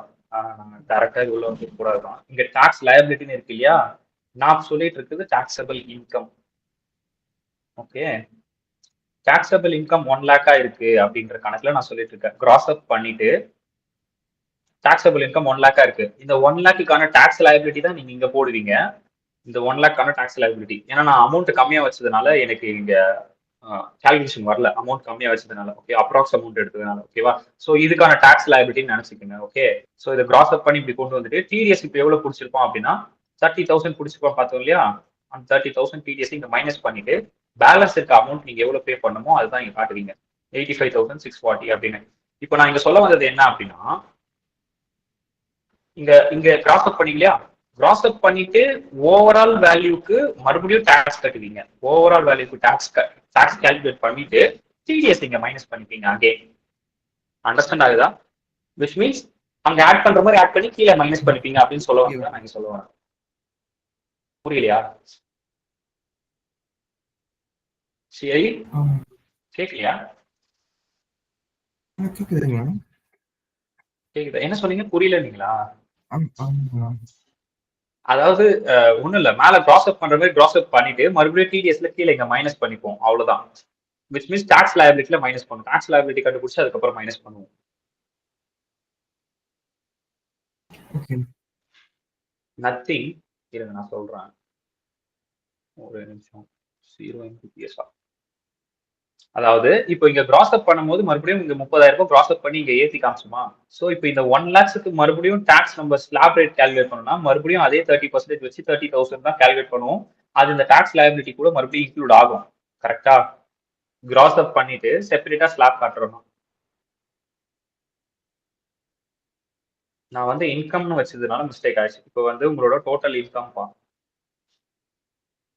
டைரக்டா உள்ள வந்து கூடாதுதான். இங்க டாக்ஸ் லயபிலிட்டின்னு இருக்கு இல்லையா? நான் சொல்லிட்டு இருக்குது taxable income. Okay, taxable income 1 லேக்கா இருக்கு அப்படின்ற கணக்குல நான் சொல்லிட்டு இருக்கேன். கிராஸ் அப் பண்ணிட்டு டாக்ஸபிள் இன்கம் 1 லேக்கா இருக்கு. இந்த 1 லேக்குக்கான டாக்ஸ் லயபிலிட்டி தான் நீங்க இங்க போடுவீங்க. இந்த 1 லேக்கான டாக்ஸ் லயபிலிட்டி. ஏன்னா நான் அமௌண்ட் கம்மியா வச்சதுனால எனக்கு இங்க கால்குலேஷன் வரல. அமௌண்ட் கம்மியா வச்சதுனால, ஓகே, அப்ராக்ஸ் அமௌண்ட் எடுத்ததுனால. ஓகேவா? சோ இதுக்கான டாக்ஸ் லயபிலிட்டின்னு நினைச்சுக்கோங்க. ஓகே, சோ இதை கிராஸ் அப் பண்ணி இப்படி கொண்டு வந்துட்டு டிடிஎஸ் இப்போ எவ்வளவு பிடிச்சிருப்போம் அப்படின்னா 30,000 பிடிச்சிருப்போம் பார்த்தோம் இல்லையா? அந்த 30,000 டிடிஎஸ் இங்க மைனஸ் பண்ணிட்டு பேலன்ஸ் இருக்க அமௌண்ட் நீங்க எவ்வளவு பே பண்ணுமோ அதுதான் இங்க காட்டுவீங்க. 85,640 அப்படின்னு. இப்போ நான் இங்க சொல்ல வந்தது என்ன அப்படின்னா, இங்க இங்க கிராஸ் அப் பண்ணீங்க, கிராஸ் அப் பண்ணிட்டு ஓவரால் வேல்யூக்கு மறுபடியும் டாக்ஸ் கட்டுவீங்க. ஓவரால் வேல்யூக்கு டாக்ஸ் கால்குலேட் பண்ணிட்டு டிடிஎஸ் இங்க மைனஸ் பண்ணிப்பீங்க அகைன். அண்டர்ஸ்டாண்ட் ஆகுதா? விச் மீன்ஸ் அங்க ஆட் பண்ற மாதிரி ஆட் பண்ணி கீழே மைனஸ் பண்ணிப்பீங்க அப்படின்னு சொல்லுவாங்க. நான் சொல்ல வரேன், புரியலையா? சரி, கேட்கலையா? கேக்குதுங்களா? கேக்குதா? என்ன சொன்னீங்க? புரியலீங்களா? அதாவது ஒண்ணும் இல்ல, மேல கிராஸ் அப் பண்ற மாதிரி கிராஸ் அப் பண்ணிட்டு மறுபடியும் டிடிஎஸ்ல கீழே இங்க மைனஸ் பண்ணிப்போம், அவ்வளவுதான். விச் மீன்ஸ் டாக்ஸ் லயபிலிட்டில மைனஸ் பண்ணுவோம். டாக்ஸ் லயபிலிட்டி கண்டுபிடிச்சு அதுக்கப்புறம் மைனஸ் பண்ணுவோம். நத்திங். இருங்க நான் சொல்றேன், ஒரு நிமிஷம். 0 இன்டு அதாவது இப்போ இங்க கிராஸ் அப் பண்ணும்போது மறுபடியும் இங்க 30,000 ரூபாய் கிராஸ் அப் பண்ணி இங்க ஏத்தி காமிச்சுமா? சோ இப்போ இந்த 1 லேக்ஸ்க்கு மறுபடியும் டாக்ஸ் நம்ம ஸ்லாப் ரேட் கால்குலேட் பண்ணோம்னா மறுபடியும் அதே 30% வச்சு 30,000 தான் கால்குலேட் பண்ணுவோம். அது இந்த டாக்ஸ் லயபிலிட்டி கூட மறுபடியும் இன்க்ளூட் ஆகும். கரெக்டா? கிராஸ் அப் பண்ணிட்டு செப்பரேட்டா ஸ்லாப் காட்டுறோம். நான் வந்து இன்கம்னு வச்சதுனால மிஸ்டேக் ஆயிடுச்சு. இப்போ வந்து உங்களோட டோட்டல் இன்கம் பா,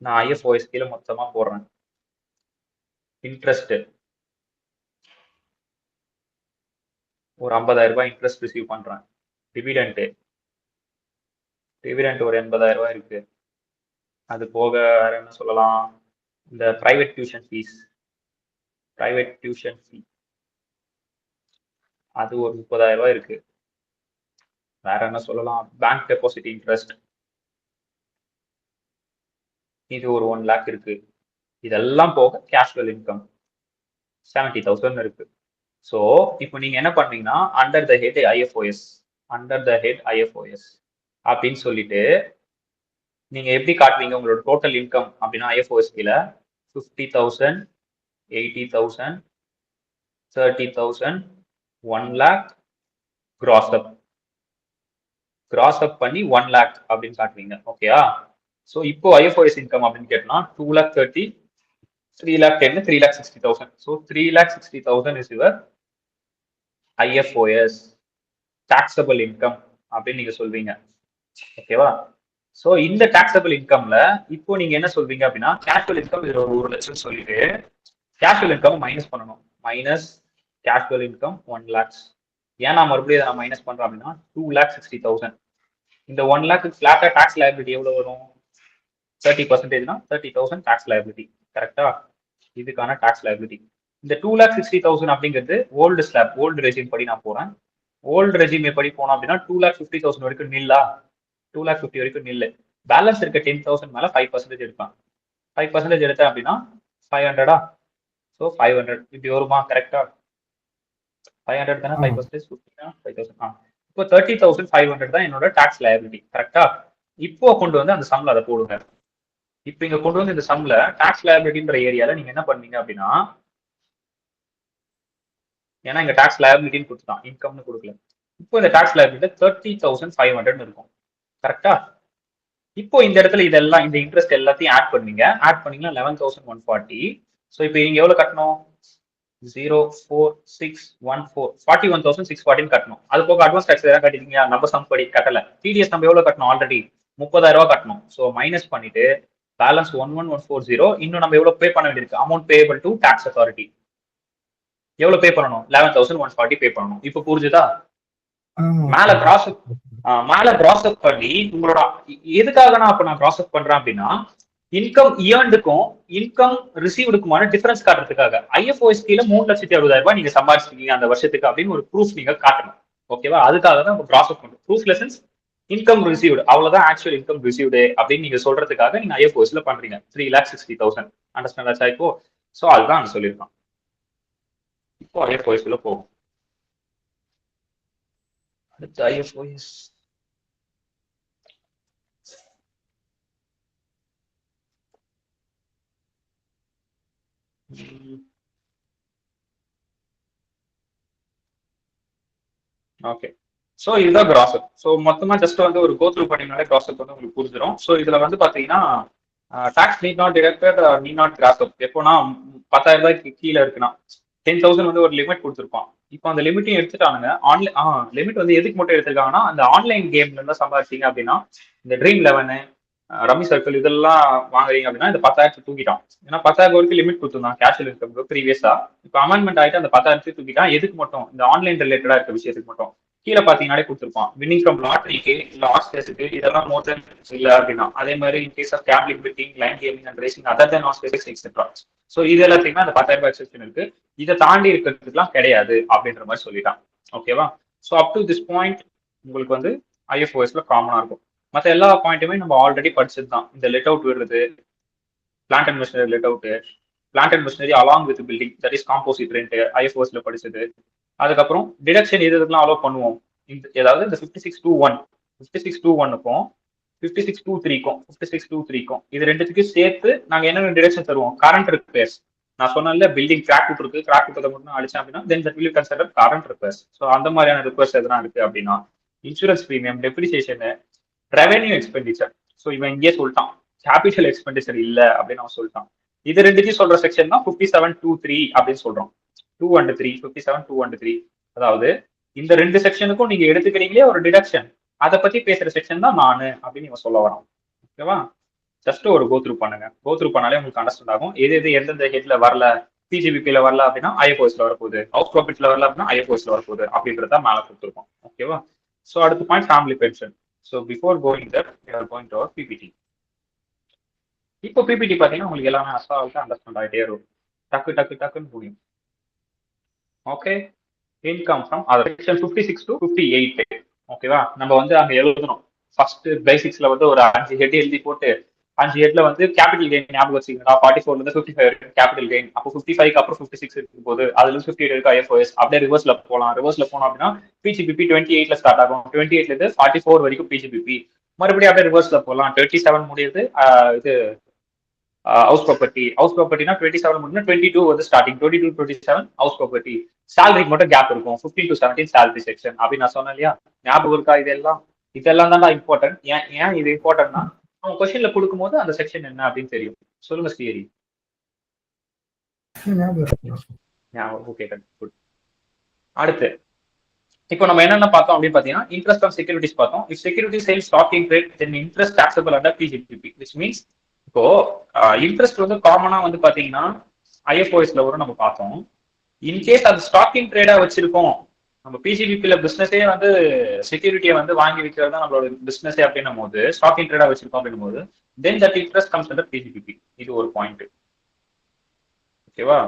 நான் ஐஎஃப்ஓஎஸ் கீழே மொத்தமா போடுறேன். இன்ட்ரெஸ்ட் ஒரு 50,000 ரூபாய் இன்ட்ரெஸ்ட் ரிசீவ் பண்றேன். டிவிடெண்ட் ஒரு 80,000 ரூபாய் இருக்கு. அது போக வேற என்ன சொல்லலாம்? இந்த பிரைவேட் டியூஷன் ஃபீ அது ஒரு 30,000 ரூபாய் இருக்கு. வேற என்ன சொல்லலாம்? பேங்க் டெபாசிட் இன்ட்ரெஸ்ட் இது ஒரு 1 லேக் இருக்கு. இதெல்லாம் போக கேஷுவல் இன்கம் 70,000 இருக்கு. ஸோ இப்போ நீங்க என்ன பண்ணீங்கன்னா அண்டர் த ஹெட் ஐஎஃப்ஓஎஸ் அப்படின்னு சொல்லிட்டு நீங்க எப்படி காட்டுவீங்க உங்களோட டோட்டல் இன்கம் அப்படின்னா ஐஎஃப்ஓஎஸ் கீழே 50,000 80,000, 30,000, 1 lakh, gross up பண்ணி 1 lakh அப்படின்னு காட்டுவீங்க. ஓகேயா? ஸோ இப்போ ஐஎஃப்ஓஎஸ் இன்கம் அப்படின்னு கேட்டோம்னா 2,30,000, 3,10,000, 3,60,000. So 3,60,000 is your IFOS taxable income அப்படின்னு நீங்க சொல்வீங்க. ஓகேவா? ஸோ இந்த டாக்ஸபிள் இன்கம்ல இப்போ நீங்க என்ன சொல்வீங்க அப்படின்னா கேஷுவல் இன்கம் இதுல 1 லட்சம் சொல்லிட்டு கேஷுவல் இன்கம் மைனஸ் பண்ணணும். Minus casual income 1 lakhs. ஏன் நான் மறுபடியும் நான் மைனஸ் பண்றேன் அப்படின்னா 2,60,000. இந்த 1 lakh ஃபிளாட்டா டாக்ஸ் லைபிலிட்டி எவ்வளவு வரும்? 30%னா 30,000 டாக்ஸ் லைபிலிட்டி. கரெக்டா? இதுக்கான டாக்ஸ் லைபிலிட்டி. இந்த 2,60,000 அப்படிங்கிறது ஓல்டு ஸ்லாப், ஓல்டு ரெஜிம் படி நான் போறேன். ஓல்டு ரெஜிம் எப்படி போனோம் அப்படின்னா 2,50,000 வரைக்கும் நில்லா, 2,50,000 வரைக்கும் நில்லு. பேலன்ஸ் இருக்க 10,000 மேல 5% எடுப்பான். 5% எடுத்தேன் அப்படின்னா 500. ஸோ 500 இப்படி வருமா? கரெக்டா? 500 தானே 5%, 5,000. இப்போ 30,500 தான் என்னோட டாக்ஸ் லயபிலிட்டி. கரெக்டா? இப்போ கொண்டு வந்து அந்த சம்ல அதை போடுங்க. இப்போ இங்க கொண்டு வந்து இந்த சம்ல டாக்ஸ் லயபிலிட்டின்ற ஏரியால நீங்க என்ன பண்ணீங்க அப்படின்னா, ஏன்னா இங்க டாக்ஸ் லயபிலிட்டின்னு கொடுத்துட்டான், இன்கம்னு கொடுக்கல. இப்போ இந்த டாக்ஸ் லயபிலிட்டி 30,500 இருக்கும். கரெக்டா? இப்போ இந்த இடத்துல இதெல்லாம் இந்த இன்ட்ரெஸ்ட் எல்லாத்தையும் ஆட் பண்ணீங்க. ஆட் பண்ணீங்கன்னா 11,140. ஸோ இப்போ நீங்க எவ்வளவு கட்டணும்? 0,4614 41,640 கட்டணும். அது போக அட்வான்ஸ் டாக்ஸ் ஏதாவது கட்டிட்டீங்க, நம்ம சம் படி கட்டல. டிடிஎஸ் நம்ம எவ்வளவு கட்டணும்? ஆல்ரெடி 30,000 ரூபாய் கட்டணும். ஸோ மைனஸ் பண்ணிட்டு பேலன்ஸ் 11,140. இன்னும் நம்ம எவ்வளவு பே பண்ண வேண்டியிருக்கு? Amount payable to tax authority எவ்வளவு பே பண்ணணும்? 11,140 பே பண்ணணும். இப்போ புரிஞ்சுதா? மேல கிராஸ் அப் பண்ணி உங்களோட எதுக்காக நான் அப்ப நான் கிராஸ் அப் பண்றேன் அப்படின்னா இன்கம் இயர்ண்டுக்கும் இன்கம் ரிசீவ்டுக்குமான டிஃபரன்ஸ் காட்டுறதுக்காக. ஐஎஃப்ஓஎஸ் கீழே 3,60,60,000 ரூபாய் நீங்க சம்பாதிச்சிருக்கீங்க அந்த வருஷத்துக்கு அப்படின்னு ஒரு ப்ரூஃப் நீங்க காட்டணும். ஓகேவா? அதுக்காக தான் கிராஸ் அப் பண்ணுறோம். ப்ரூஃப் லெசன்ஸ் இன்கம் ரிசீவ்டு, அவ்வளவுதான் ஆக்சுவல் இன்கம் ரிசீவ்டு அப்படின்னு நீங்க சொல்றதுக்காக நீங்க ஐஎஃப்ஓஎஸ்ல பண்றீங்க. 3,60,000 அண்டர்ஸ்டாண்ட் ஆச்சா இப்போ? ஸோ அதுதான் அங்க சொல்லியிருக்கான். இப்போ ஐஎஃப்ஓஎஸ்ல போகும். அடுத்து ஐஎஃப்ஓஎஸ் ஓகே. ஸோ இதுதான் கிராஸ் அப். ஸோ மொத்தமா ஜஸ்ட் வந்து ஒரு கோத்ரூ பண்ணினாலே கிராஸ் அப் வந்து உங்களுக்கு புரிஞ்சிடும். ஸோ இதுல வந்து பாத்தீங்கன்னா tax need not deducted, need not gross up. எப்போனா 10,000 ரூபாய்க்கு கீழே இருக்குன்னா 10,000 வந்து ஒரு லிமிட் கொடுத்துருப்பான். இப்போ அந்த லிமிட்டையும் எடுத்துட்டானுங்க. ஆன்லைன் லிமிட் வந்து எதுக்கு மட்டும் எடுத்திருக்காங்கன்னா அந்த ஆன்லைன் கேம்ல இருந்தா சம்பாதிச்சீங்க அப்படின்னா இந்த ட்ரீம் 11, ரம்மி சர்க்கிள் இதெல்லாம் வாங்குறீங்க அப்படின்னா இந்த 10,000 தூக்கிட்டான். ஏன்னா 10,000 வரைக்கும் லிமிட் கொடுத்துருந்தான் கேஷுவல் இன்கம் ப்ரீவியஸா. இப்போ அமெண்ட்மெண்ட் ஆயிட்டு அந்த 10,000 தூக்கிட்டான். எதுக்கு மட்டும்? இந்த ஆன்லைன் ரிலேட்டடா இருக்க விஷயத்துக்கு மட்டும். கீழே பாத்தீங்கன்னாலே கொடுத்துருப்பான். வின்னிங் ஃப்ரம் லாட்டரிக்கு இல்ல ஆஸ்ட்ரேஸுக்கு இதெல்லாம் மோர் தென் இல்ல அப்படின்னா. அதே மாதிரி in case of gambling, betting, line gaming and racing other than horse races etcetera. So இது எல்லாத்தையுமே அந்த 10,000 ரூபாய் எக்ஸெப்ஷன் இருக்கு. இதை தாண்டி இருக்கிறதுக்குலாம் கிடையாது அப்படின்ற மாதிரி சொல்லிட்டான். ஓகேவா? So up to this point உங்களுக்கு வந்து ஐஎஃப்ஓஎஸ்ல காமனா இருக்கும். மற்ற எல்லா பாயிண்ட்டுமே நம்ம ஆல்ரெடி படிச்சது தான். இந்த லெட் அவுட் விடுறது, plant and machinery let out, plant and machinery along with building, that is composite rent ஐஎஃப்ஓஎஸ்ல படிச்சது. அதுக்கப்புறம் டிடக்ஷன் இதுக்கெல்லாம் அலோவ் பண்ணுவோம். ஏதாவது இந்த 5621 5621க்கும் 5623க்கும் 5623க்கும் இது ரெண்டுத்துக்கும் சேர்த்து நாங்க என்னென்ன டிடக்ஷன் தருவோம்? Current repairs. நான் சொன்னேன்ல பில்டிங் கிராக் விட்டுருக்கு, கிராக் விட்டதை மட்டும் அடிச்சேன் அப்படின்னா then that will consider current repairs. So அந்த மாதிரியான ரிப்பேர்ஸ் எதனா இருக்கு அப்படின்னா insurance premium, depreciation, revenue expenditure. So இவன் இங்கே சொல்லிட்டான் கேபிட்டல் எக்ஸ்பெண்டிச்சர் இல்ல அப்படின்னு அவன் சொல்லிட்டான். இது ரெண்டுத்தையும் சொல்ற செக்ஷன் தான் 5723 அப்படின்னு சொல்றோம். 2 and 3, 57, 2 and 3. அதாவது இந்த ரெண்டு செக்ஷனுக்கும் நீங்க எடுத்துக்கிறீங்களே ஒரு டிடக்ஷன், அதை பத்தி பேசுற செக்ஷன் தான் நானு அப்படின்னு இவன் சொல்ல வரான். ஓகேவா? ஜஸ்ட் ஒரு கோத்ரூ பண்ணுங்க. கோத்ரூ பண்ணாலே உங்களுக்கு அண்டர்ஸ்டாண்ட் ஆகும். எது எந்தெந்த ஹெட்ல வரல, பிஜிபிபில வரல அப்படின்னா ஐஎஃப்ஓஎஸ்ல வரப்போகுது, ஹவுஸ் ப்ராஃபிட்ல வரல அப்படின்னா ஐஎஃப்ஓஎஸ்ல வரப்போகுது அப்படின்றத மேல கொடுத்துருக்கோம். ஓகேவா? ஸோ அடுத்த point family pension. So before going that we are going to our PPT. இப்போ பிபிடி பார்த்தீங்கன்னா உங்களுக்கு எல்லாமே அசால்ட்டா அண்டர்ஸ்டாண்ட் ஆகிட்டே இருக்கும். டக்கு டக்கு டக்குன்னு முடியும். Okay. Income from other section 56 to 58. ஓகேவா? நம்ம வந்து அங்க எழுதணும். ஃபர்ஸ்ட் பேசிக்ஸ்ல வந்து ஒரு 5 ஹெட் எழுதி போட்டு 5 ஹெட்ல வந்து கேபிட்டல் கெயின் ஞாபகம் வச்சுக்கோங்க. 44 இருந்து 55 வரைக்கும் கேபிட்டல் கெயின். அப்போ 55க்கு அப்புறம் 56 இருக்கும் போது அதுல 58 இருக்கு ஐஎஃப்ஓஎஸ். அப்படியே ரிவர்ஸ்ல போகலாம். ரிவர்ஸ்ல போனோம் அப்படின்னா பிஜிபிபி 28ல ஸ்டார்ட் ஆகும். 28ல இருந்து 44 வரைக்கும் பிஜிபிபி. மறுபடியும் அப்படியே ரிவர்ஸ்ல போகலாம். 27 முடியுது. இது ஹவுஸ் ப்ராப்பர்ட்டினா 27 முடிஞ்சா 22 வந்து ஸ்டார்டிங், 22 27 ஹவுஸ் ப்ராப்பர்ட்டி. சேலரிக்கு மட்டும் கேப் இருக்கும், 15 to 17 சேலரி செக்ஷன் அப்படின்னு நான் சொன்னேன் இல்லையா? ஞாபகம் இருக்கா? இதெல்லாம் தான் இம்பார்ட்டன்ட். ஏன் இது இம்பார்ட்டன்ட்னா அவங்க கொஸ்டின்ல கொடுக்கும்போது அந்த செக்ஷன் என்ன அப்படின்னு தெரியும். சொல்லுங்க ஸ்ரீஹரி. Okay, good. அடுத்து இப்போ நம்ம என்னென்ன பார்த்தோம் அப்படின்னு பாத்தீங்கன்னா, இன்ட்ரெஸ்ட் ஆன் செக்யூரிட்டிஸ் பார்த்தோம். If security sale stock in trade then interest taxable under PGBP, which means இப்போ இன்ட்ரெஸ்ட் வந்து காமனா வந்து பாத்தீங்கன்னா ஐஎஃப்ஓஎஸ்ல வரும் நம்ம பார்த்தோம். இன்கேஸ் அது ஸ்டாக் இன் ட்ரேடா வச்சிருக்கோம், நம்ம பிஜிபிபில பிசினஸே வந்து செக்யூரிட்டியை வந்து வாங்கி விற்கிறது தான் நம்மளோட பிசினஸே அப்படின்னும் போது, ஸ்டாக் இன் ட்ரேடா வச்சிருக்கோம் அப்படின்னும் போது then that interest comes under PGBP. இது ஒரு பாயிண்ட். ஓகேவா?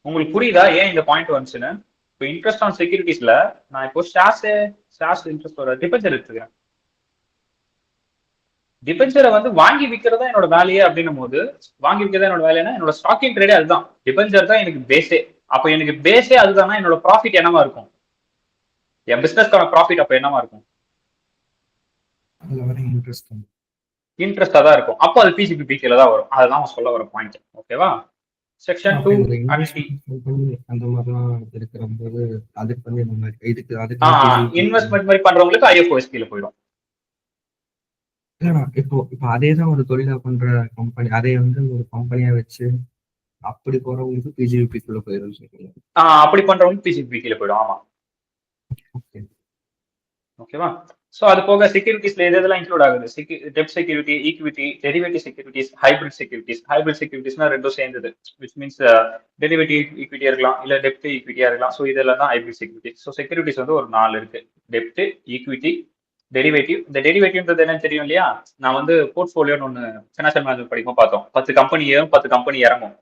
உங்களுக்கு புரியுதா ஏன் இந்த பாயிண்ட் வந்துச்சுன்னு? இப்போ இன்ட்ரெஸ்ட் ஆன் செக்யூரிட்டிஸ்ல நான் இப்போ ஷேர்ஸ் இன்ட்ரெஸ்ட் வர டிபெஞ்சர் எடுத்துக்கிறேன். டிபெஞ்சரை வந்து வாங்கி விற்கிறதா என்னோட வேலையே அப்படின்னும் போது, வாங்கி விற்கிறதா என்னோட வேலைன்னா என்னோட ஸ்டாக் இன் ட்ரேடே அதுதான். டிபெஞ்சர் தான் எனக்கு பேஸே. அப்போ எனக்கு பேஸே அதுதானா என்னோட ப்ராஃபிட் என்னவா இருக்கும்? என் பிசினஸ்க்கான ப்ராஃபிட் அப்போ என்னவா இருக்கும்? இன்ட்ரெஸ்டா தான் இருக்கும். அப்போ அது பிஜிபிபி கீழ தான் வரும். அதுதான் சொல்ல வர பாயிண்ட். ஓகேவா? செக்ஷன் 2 அந்த மாதிரிலாம் இருக்கிறபோது அதுக்கு வந்து இதுக்கு இன்வெஸ்ட்மெண்ட் மாதிரி பண்றவங்களுக்கு ஐஎஃப்ஓஎஸ் கீழ போயிடும். இப்போ அதேதான் ஒரு தொழிலா பண்ற கம்பெனி, அதே வந்து ஒரு கம்பெனியா வச்சு அப்படி போறவங்களுக்கு பிஜிபி குள்ள போயிடும் சொல்றீங்க? அப்படி பண்றவங்களுக்கு பிஜிபி கீழ போயிடும். ஆமா, ஓகேவா? சோ அது போக செக்யூரிட்டிஸ்ல எதெல்லாம் இன்க்ளூட் ஆகுது? டெப்ட் security, equity, derivative securities, hybrid securities. Hybrid செக்யூரிட்டிஸ்னா ரெண்டும் சேர்ந்தது, விச் மீன்ஸ் டெரிவேட்டிவ் ஈக்விட்டியா இருக்கலாம், இல்ல டெப்ட் ஈக்விட்டியா இருக்கலாம். ஸோ இதெல்லாம் தான் ஹைபிரிட் செக்யூரிட்டிஸ். ஸோ செக்யூரிட்டிஸ் வந்து ஒரு 4 இருக்கு: டெப்ட், ஈக்விட்டி, டெரிவேட்டிவ். இந்த டெரிவேட்டிவ்ன்றது என்னன்னு தெரியும் இல்லையா? நான் வந்து போர்ட்ஃபோலியோன்னு ஒன்று ஃபினான்ஷியல் மேனேஜ்மெண்ட் படிக்கும் பார்த்தோம். 10 கம்பெனி ஏறும், 10 கம்பெனி இறங்கும்.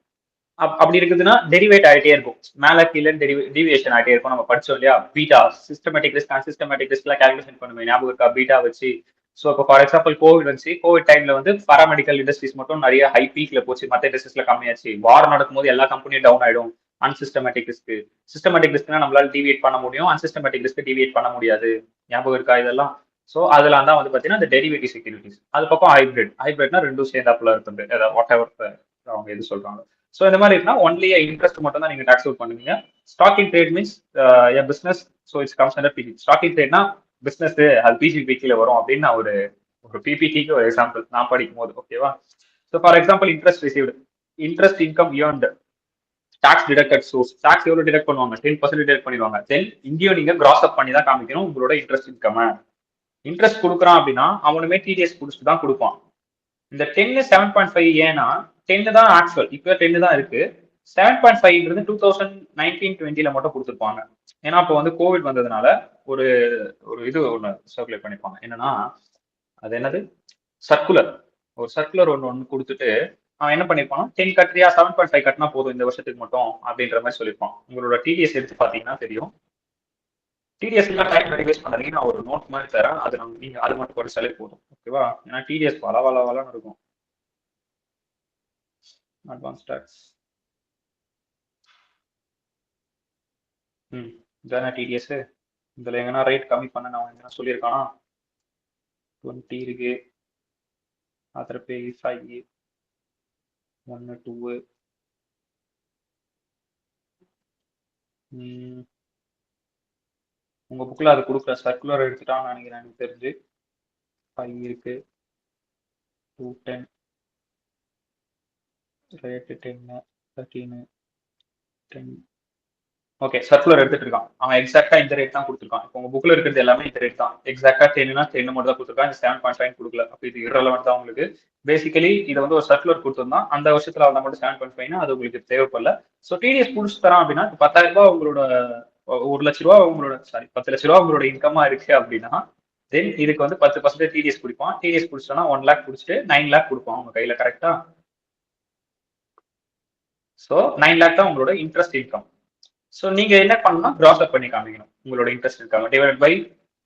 அப்படி இருக்குதுன்னா டெரிவேட் ஆகிட்டே இருக்கும், மேல கீழே டெரிவேஷன் ஆகிட்டே இருக்கும். நம்ம படிச்சோம் இல்லையா? பீட்டா, சிஸ்டமேட்டிக் ரிஸ்க், அன்சிஸ்டமேட்டிக் ரிஸ்க்லாம் கால்குலேஷன் பண்ணுவேன், ஞாபகம் இருக்கா? பீட்டா வச்சு. ஸோ இப்போ ஃபார் எக்ஸாம்பிள் கோவிட் வந்துச்சு. கோவிட் டைம்ல வந்து பாராமெடிக்கல் இண்டஸ்ட்ரீஸ் மட்டும் நிறைய ஹை பீக்ல போச்சு, மற்ற இண்டஸ்ட்ரீஸ்ல கம்மியாச்சு. வார் நடக்கும்போது எல்லா கம்பெனியும் டவுன் ஆயிடும். Unsystematic risk. சிஸ்டமேட்டிக் ரிஸ்க்னா நம்மளால டிவியேட் பண்ண முடியும், அன்சிஸ்டமேட்டிக் ரிஸ்க் டிவியேட் பண்ண முடியாது. ஞாபகம் இருக்கா இதெல்லாம்? ஸோ அதெல்லாம் தான் வந்து பார்த்தீங்கன்னா இந்த டெரிவேட்டிவ் செக்யூரிட்டிஸ். அது பக்கம் ஹைபிரிட்னா ரெண்டும் சேர்ந்தாப்புல இருக்குது, வாட் எவர் அவங்க எது சொல்றாங்க. ஸோ இந்த மாதிரி இருக்குன்னா ஒன்லி இன்ட்ரெஸ்ட் மட்டும் தான் நீங்க டாக்ஸ் அவுட் பண்ணுவீங்க. Stock in trade means business, so it's comes under PG. Stock in ட்ரேட்னா பிசினஸ், அது பிஜிபி கீழ வரும் அப்படின்னு நான் ஒரு பிபிடிக்கு ஒரு எக்ஸாம்பிள் நான் படிக்கும் போது. ஓகேவா? So for example interest received, interest income earned, tax deducted source. Tax எவ்வளவு டிடக்ட் பண்ணுவாங்க? 10% டிடக்ட் பண்ணிடுவாங்க. தென் இங்கேயும் நீங்க கிராஸ் அப் பண்ணி தான் காமிக்கணும் உங்களோட இன்ட்ரெஸ்ட் இன்கம். இன்ட்ரெஸ்ட் கொடுக்குறான் அப்படின்னா அவனுமே டிடிஎஸ் குடிச்சுட்டு தான் கொடுப்பான். இந்த 10 7.5 ஏன்னா 10 தான் ஆக்சுவல், இப்போ 10 தான் இருக்கு. 7.5ன்றது 2019-20 மட்டும் கொடுத்துருப்பாங்க. ஏன்னா இப்போ வந்து கோவிட் வந்ததுனால ஒரு இது ஒன்று சர்க்குலேட் பண்ணிருப்பாங்க. என்னன்னா அது என்னது, ஒரு சர்க்குலர் ஒன்று கொடுத்துட்டு அவன் என்ன பண்ணிருப்பான், 10 கட்டுறியா 7.5 கட்டினா போதும் இந்த வருஷத்துக்கு மட்டும் அப்படின்ற மாதிரி சொல்லியிருப்பான். உங்களோட டிடிஎஸ் எடுத்து பார்த்தீங்கன்னா தெரியும். டிடிஎஸ் எல்லாம் டைம் ரெடிவேஸ் பண்ணாதீங்க, நான் ஒரு நோட் மாதிரி தரேன், அது நீங்க அது மட்டும் படிச்சாலே போதும். ஓகேவா? ஏன்னா டிடிஎஸ் வளன்னு இருக்கும். அட்வான்ஸ் டாக்ஸ் இதான டிடிஎஸ். இதுல எங்கன்னா ரேட் கம்மி பண்ண நான் எங்கன்னா சொல்லியிருக்கானா? 20 இருக்கு, அதர் பே 5, 1 2 உங்க புக்ல அது கொடுக்குற சர்க்குலர் எடுத்துட்டான்னு நினைக்கிறேன், எனக்கு தெரிஞ்சு. 5 இருக்கு, 210, ரேட்டு 10, 13, 10. ஓகே, சர்க்குலர் எடுத்துட்டு இருக்கான் அவன். எக்ஸாக்டா இந்த ரேட் தான் கொடுத்துருக்கான். இப்போ உங்க புக்ல இருக்கிறது எல்லாமே இந்த ரேட் தான். எக்ஸாக்டா 10னா 10 மட்டும் தான் கொடுத்துருக்கான், இந்த 7.5 கொடுக்கல. அப்போ இது இரலவெண்ட் தான் உங்களுக்கு. பேசிக்கலி இதை வந்து ஒரு சர்க்குலர் கொடுத்துருந்தான், அந்த வருஷத்துல வந்தா மட்டும் 7.5னா அது உங்களுக்கு தேவைப்படல. ஸோ டிடிஎஸ் புடிச்சு தரான் அப்படின்னா 10,000 ரூபாய் உங்களோட 1 லட்ச ரூபா உங்களோட 10 லட்ச ரூபா உங்களோட இன்கமா இருக்கு அப்படின்னா தென் இதுக்கு வந்து 10% டிடிஎஸ் குடிப்பான். டிடிஎஸ் குடிச்சோன்னா 1 lakh குடிச்சிட்டு 9 lakh கொடுப்பான் உங்க கையில. கரெக்டா? ஸோ 9 lakh தான் உங்களோட இன்ட்ரெஸ்ட் இன்கம். ஸோ நீங்க என்ன பண்ணணும்னா கிராஸ் அப் பண்ணி காமிக்கணும் உங்களோட interest income divide by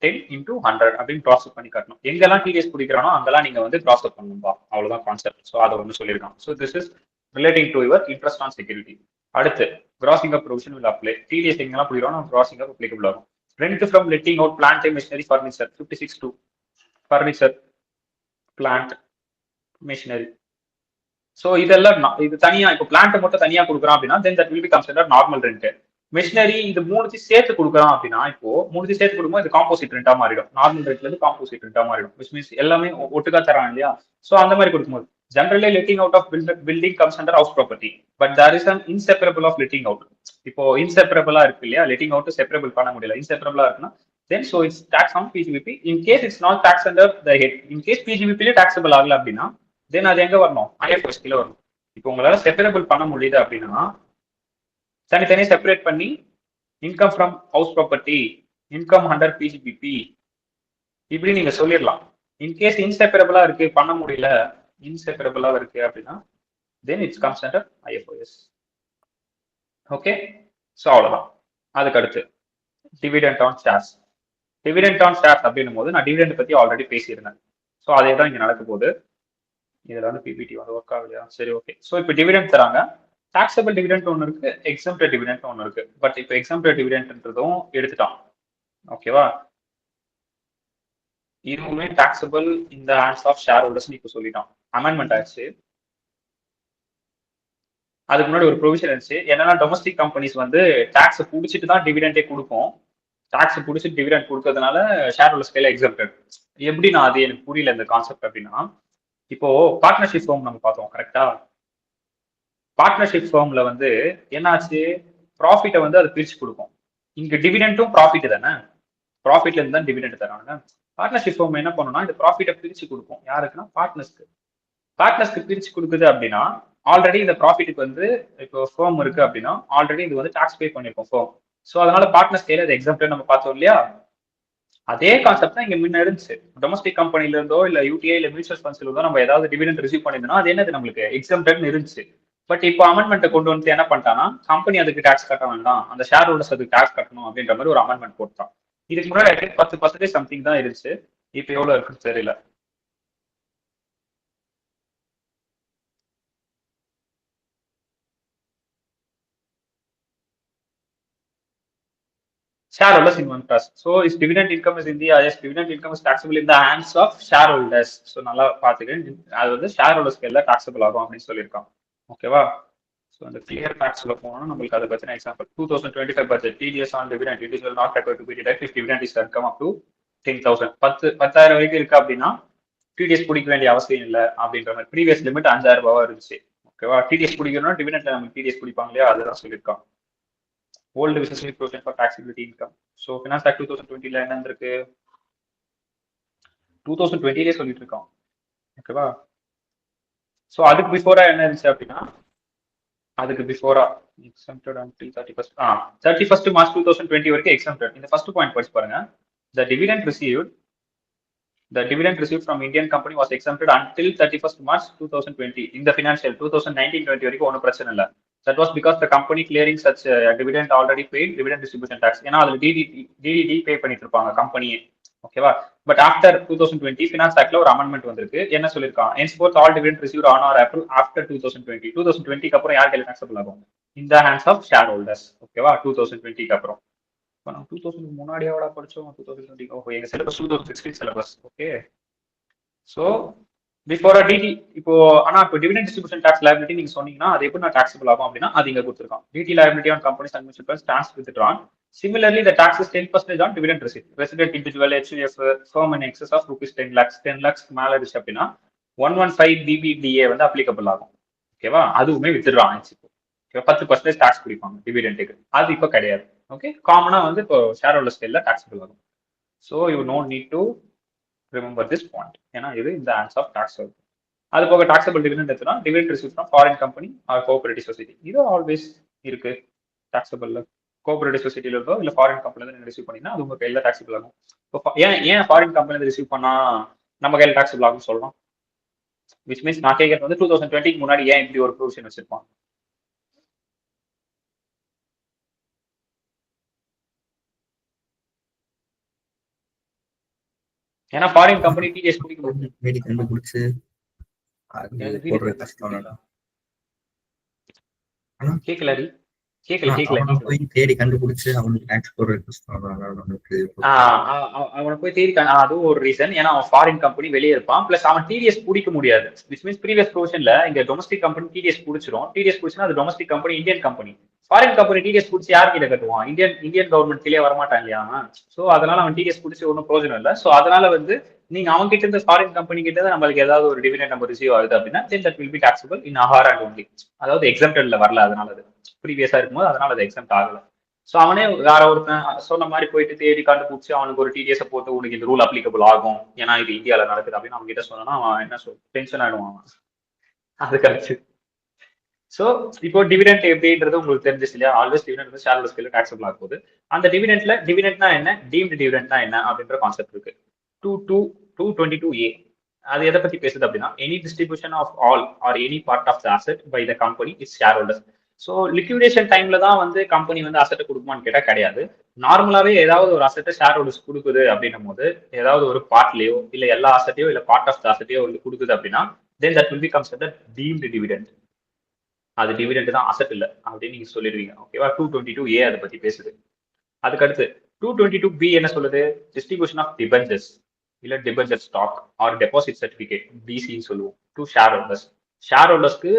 10 into 100 அப்படின்னு கிராஸ் அப் பண்ணி காட்டணும். எங்கெல்லாம் டிடிஎஸ் குடிக்கிறானோ அங்கெல்லாம் நீங்க வந்து கிராஸ் அப் பண்ணணும்பா. அவ்வளவுதான் கான்செப்ட். ஸோ அதை வந்து சொல்லியிருக்காங்க. So this is relating to your interest on security. அடுத்து grossing up provision will apply. TDS எங்கெல்லாம் குடிக்கிறோம் கிராசிங் அப் அப்ளிகபிள் ஆகும். Rent from letting out plant machinery furniture 56 to furniture plant machinery. So இதெல்லாம் இது தனியா இப்போ பிளான்ட் மட்டும் தனியா கொடுக்குறான் அப்படின்னா then that will be consider normal rent. Machinery இது மூணுத்தையும் சேர்த்து கொடுக்குறான் அப்படின்னா இப்போ மூணுத்தையும் சேர்த்து கொடுக்கும்போது இது காம்போசிட் ரெண்டா மாறிடும். நார்மல் ரெண்ட்ல இருந்து காம்போசிட் ரெண்டா மாறிடும். விச் மீன்ஸ் எல்லாமே ஒட்டுக்கா தரான் இல்லையா. ஸோ அந்த மாதிரி கொடுக்கும்போது generally letting out of building comes under house property. But there is an inseparable of letting out. இப்போ இன்செப்பரபிளா இருக்கு இல்லையா, லெட்டிங் அவுட் செப்பரபிள் பண்ண முடியல, இன்செப்பரபிளா இருக்குன்னா then so it's tax on PGBP. In case it's not tax under the head, in case PGBP ல taxable ஆகல அப்படின்னா then அது எங்க வரணும், IFRS கீழ வரணும். இப்போ உங்களால செப்பரபிள் பண்ண முடியுது அப்படின்னா தனித்தனியா செப்பரேட் பண்ணி income from house property, income under PGBP இப்படி நீங்க சொல்லிடலாம். இன்கேஸ் இன்செப்பரபிளா இருக்கு, பண்ண முடியல, இன்செப்பரபிளா இருக்கு அப்படின்னா then it comes under IFRS. Okay, so அவ்வளோதான். அதுக்கு அடுத்து dividend on shares. Dividend on shares அப்படின்னும் போது நான் டிவிடெண்ட் பத்தி ஆல்ரெடி பேசியிருந்தேன். ஸோ அதே தான் இங்க நடக்க போகுது. இதுல வந்து பிபிடி வந்து ஒர்க் ஆகலையா, சரி ஓகே. ஸோ இப்போ டிவிடெண்ட் தராங்க. டாக்ஸபிள் டிவிடெண்ட் ஒன்று இருக்கு, எக்ஸம்ப்டட் டிவிடெண்ட் ஒன்று இருக்கு. பட் இப்போ எக்ஸம்ப்டட் டிவிடெண்ட்ன்றதும் எடுத்துட்டான். ஓகேவா, இதுவுமே டாக்ஸபிள் இந்த ஹேண்ட்ஸ் ஆஃப் ஷேர் ஹோல்டர்ஸ் இப்போ சொல்லிட்டான். அமெண்ட்மெண்ட் ஆச்சு. அதுக்கு முன்னாடி ஒரு ப்ரொவிஷன் இருந்துச்சு. என்னன்னா டொமஸ்டிக் கம்பெனிஸ் வந்து டாக்ஸ் பிடிச்சிட்டு தான் டிவிடெண்டே கொடுக்கும். டாக்ஸ் பிடிச்சிட்டு டிவிடெண்ட் கொடுக்கறதுனால ஷேர் ஹோல்டர்ஸ் கையில எக்ஸம்ப்டட். எப்படி நான் அது எனக்கு புரியல இந்த கான்செப்ட் அப்படின்னா, இப்போ பார்ட்னர்ஷிப் ஃபார்ம் நம்ம பார்த்தோம் கரெக்டா. பார்ட்னர்ஷிப் ஃபார்ம்ல வந்து என்னாச்சு, ப்ராஃபிட்டை வந்து அது பிரிச்சு கொடுக்கும். இங்க டிவிடெண்டும் ப்ராஃபிட் தானே, ப்ராஃபிட்ல இருந்து தான் டிவிடெண்ட் தராங்க. பார்ட்னர்ஷிப் ஃபார்ம் என்ன பண்ணணும்னா இந்த ப்ராஃபிட்டை பிரிச்சு கொடுக்கும். யாருக்குன்னா பார்ட்னர்ஸ்க்கு. பார்ட்னர்ஸ்க்கு பிரிச்சு கொடுக்குது அப்படின்னா ஆல்ரெடி இந்த ப்ராஃபிட்டுக்கு வந்து இப்போ ஃபேம் இருக்கு அப்படின்னா ஆல்ரெடி இது வந்து டாக்ஸ் பே பண்ணிருக்கோம் ஃபேம். ஸோ அதனால பார்ட்னர்ஸ் கையில அது எக்ஸாம்பிள் நம்ம பார்த்தோம் இல்லையா. அதே கான்செப்ட் தான் இங்க முன்ன இருந்துச்சு. டொமஸ்டிக் கம்பெனில இருந்தோ இல்ல யூடிஐ இல்ல மியூச்சுவல் ஃபண்ட்ஸ்ல இருந்தோ நம்ம ஏதாவது டிவிடெண்ட் ரிசீவ் பண்ணிருந்தோம்னா அது என்னது நம்மளுக்கு எக்ஸாம்பிள்னு இருந்துச்சு. பட் இப்போ அமெண்ட்மெண்ட்டை கொண்டு வந்து என்ன பண்ணிட்டான்னா கம்பெனி அதுக்கு டாக்ஸ் கட்ட வேண்டாம், அந்த ஷேர் ஹோல்டர்ஸ் அதுக்கு டாக்ஸ் கட்டணும் அப்படின்ற மாதிரி ஒரு அமெண்ட்மெண்ட் போட்டான். இதுக்கு முன்னாடி 10% சம்திங் தான் இருந்துச்சு. இப்போ எவ்வளவு இருக்குன்னு தெரியல. shareholders in one trust. So if dividend income is in the yes, dividend income is taxable in the hands of shareholders. So நல்லா பாத்துக்கேன், அது வந்து shareholders கையில taxable ஆகும் அப்படின்னு சொல்லியிருக்கான். ஓகேவா. ஸோ அந்த கிளியர் டாக்ஸ்ல போனோம்னா நம்மளுக்கு அதை பத்தின example 2025 budget TDS on dividend it is will not required to be deducted if dividend is income up to 10,000. 10,000 வரைக்கும் இருக்கு அப்படின்னா TDS பிடிக்க வேண்டிய அவசியம் இல்லை அப்படின்ற மாதிரி. ப்ரீவியஸ் லிமிட் 5,000 ரூபாவா இருந்துச்சு. ஓகேவா. TDS பிடிக்கணும்னா டிவிடெண்ட்ல நமக்கு TDS பிடிப்பாங்க இல்லையா, அதுதான் சொல்லியிருக்கான். Old vices provision for taxability income. So finance act 2020ல என்ன இருக்கு, 2020லே சொல்லிட்டு இருக்கோம். ஓகேவா. ஸோ அதுக்கு பிஃபோரா என்ன இருந்துச்சு அப்படின்னா, அதுக்கு பிஃபோரா எக்ஸம்ப்டட் until 31st March 2020 வரைக்கும் எக்ஸம்ப்டட். இந்த ஃபர்ஸ்ட் பாயிண்ட் படிச்சு பாருங்க. The dividend received from Indian company was exempted until 31st March 2020. In the financial 2019-20 வரைக்கும் ஒன்றும் பிரச்சனை இல்லை. That was because the company clearing such a dividend already paid dividend distribution tax. ஏன்னா அதுல DDT பே பண்ணிட்டு இருப்பாங்க கம்பெனியே. ஓகேவா. பட் ஆஃப்டர் 2020 ஃபினான்ஸ் ஆக்ட்ல ஒரு அமெண்ட்மெண்ட் வந்திருக்கு. என்ன சொல்லியிருக்கான், henceforth all dividend received on or after 2020. 2020க்கு அப்புறம் யார் கையில டாக்ஸபிள் ஆகும், in the hands of shareholders. ஓகேவா. 2020க்கு அப்புறம் 2000 முன்னாடியோட படிச்சோம். 2020 எங்க syllabus 2016 syllabus. Okay. So before DDT இப்போ ஆனா இப்போ டிவிடெண்ட் டிஸ்ட்ரிபியூஷன் டாக்ஸ் லைபிலிட்டி நீங்க சொன்னீங்கன்னா அது எப்படி நான் டாக்ஸபிள் ஆகும் அப்படின்னா அது இங்க கொடுத்துருக்கோம். DDT liability on companies and mutual funds tax withdrawn. Similarly, the tax is 10% on dividend receipt. Resident individual HUF firm in excess of rupees 10 lakhs. 10 lakhs மேல இருந்துச்சு அப்படின்னா 115 BBDA வந்து அப்ளிகபிள் ஆகும். ஓகேவா. அதுவுமே வித்ட்ரான் ஆயிடுச்சு. இப்போ 10% டாக்ஸ் பிடிப்பாங்க டிவிடெண்டுக்கு. அது இப்போ கிடையாது. ஓகே. காமனா வந்து இப்போ ஷேர் ஹோல்டர்ஸ் கையில டாக்ஸபிள் ஆகும். So you know need to remember this point. ஏன்னா இது இந்த ஹேண்ட்ஸ் ஆஃப் டாக்ஸ் ஆகும். அது போக டாக்ஸபிள் டிவிடெண்ட் எடுத்துனா dividend receive from foreign company or cooperative society. இது ஆல்வேஸ் இருக்கு டாக்ஸபிள்ல. கோஆபரேட்டிவ் சொசைட்டில இருந்தோ இல்ல ஃபாரின் கம்பெனில இருந்து ரிசீவ் பண்ணினா அது உங்க கையில டாக்ஸபிள் ஆகும். இப்போ ஏன் ஃபாரின் கம்பெனில ரிசீவ் பண்ணா நம்ம கையில டாக்ஸபிள் ஆகும் சொல்றோம். விச் மீன்ஸ் நான் கேட்கறது வந்து 2020க்கு முன்னாடி ஏன் இப்படி ஒரு ப்ரொவிஷன் வச்சிருப்பான். ஏன்னா ஃபாரின் கம்பெனி டிடிஎஸ் கண்டுபிடிச்சு கேட்கல. கேட்கல அவனை போய் தேடி கண்டுபிடிச்சு அவனுக்கு டாக்ஸ் அவனை போய் தேடி அதுவும் ஒரு ரீசன். ஏன்னா அவன் ஃபாரின் கம்பெனி வெளியே இருப்பான், பிளஸ் அவன் டிடிஎஸ் பிடிக்க முடியாது. விச் மீன்ஸ் ப்ரீவியஸ் ப்ரொவிஷன்ல இங்க டொமஸ்டிக் கம்பெனி டிடிஎஸ் பிடிச்சிரும். டிடிஎஸ் பிடிச்சினா அது domestic company Indian company. Foreign company TDS பிடிச்சி யார் கிட்ட கட்டுவான்? இந்தியன் கவர்மெண்ட் கீழே வரமாட்டான் இல்லையா? ஸோ அதனால அவன் டிடிஎஸ் பிடிச்சி ஒன்றும் பிரயோஜனம் இல்லை. ஸோ அதனால வந்து நீங்க அவங்க கிட்ட இருந்து ஃபாரின் கம்பெனி கிட்ட இருந்து நம்மளுக்கு ஏதாவது ஒரு டிவிடெண்ட் நம்ம ரிசீவ் ஆகுது அப்படின்னா then that will be taxable in Ahar and only. அதாவது எக்ஸம்டட்ல வரல, அதனால அது ப்ரீவியஸா இருக்கும்போது அதனால அது எக்ஸம்ட் ஆகல. ஸோ அவனே வேற ஒருத்தன் சொன்ன மாதிரி போயிட்டு தேடி கண்டுபிடிச்சி அவனுக்கு ஒரு டிடிஎஸ் போட்டு உனக்கு இந்த ரூல் அப்ளிகபிள் ஆகும் ஏன்னா இது இந்தியாவில் நடக்குது அப்படின்னு அவங்க கிட்ட சொன்னா அவன் என்ன டென்ஷன் ஆயிடுவான். அது கரெக்ட். ஸோ இப்போ டிவிடெண்ட் எப்படின்றது உங்களுக்கு தெரிஞ்சிச்சு இல்லையா? ஆல்வேஸ் டிவிடெண்ட் வந்து ஷேர் ஹோல்டர்ஸ் கையில டாக்ஸபிள் ஆக போகுது. அந்த டிவிடெண்ட்னா என்ன, டீம்டு டிவிடெண்ட்னா என்ன அப்படின்ற கான்செப்ட் இருக்கு. 222A அது எதை பத்தி பேசுது அப்படின்னா any distribution of all or any part of the asset by the company is shareholders. So liquidation டைம்ல தான் வந்து கம்பெனி வந்து அசெட்டை கொடுக்குமான்னு கேட்டால் கிடையாது. நார்மலாவே ஏதாவது ஒரு அசெட்டை ஷேர் ஹோல்டர்ஸ் கொடுக்குது அப்படின்னும் போது ஏதாவது ஒரு பார்ட்லயோ இல்ல எல்லா அசெட்டையோ இல்ல பார்ட் ஆஃப் த அசெட்டையோ வந்து கொடுக்குது அப்படின்னா then that will be considered deemed dividend. அது டிவிடெண்ட் தான், அசெட் இல்லை அப்படின்னு நீங்க சொல்லிடுவீங்க. ஓகேவா? 222A அதை பத்தி பேசுது. அதுக்கடுத்து 222B என்ன சொல்லுது? டிஸ்ட்ரிபியூஷன் ஆஃப் டிபெஞ்சர்ஸ் இல்ல debenture stock or deposit certificate டிசின்னு சொல்லுவோம் டு ஷேர் ஹோல்டர்ஸ். ஷேர் ஹோல்டர்ஸ்க்கு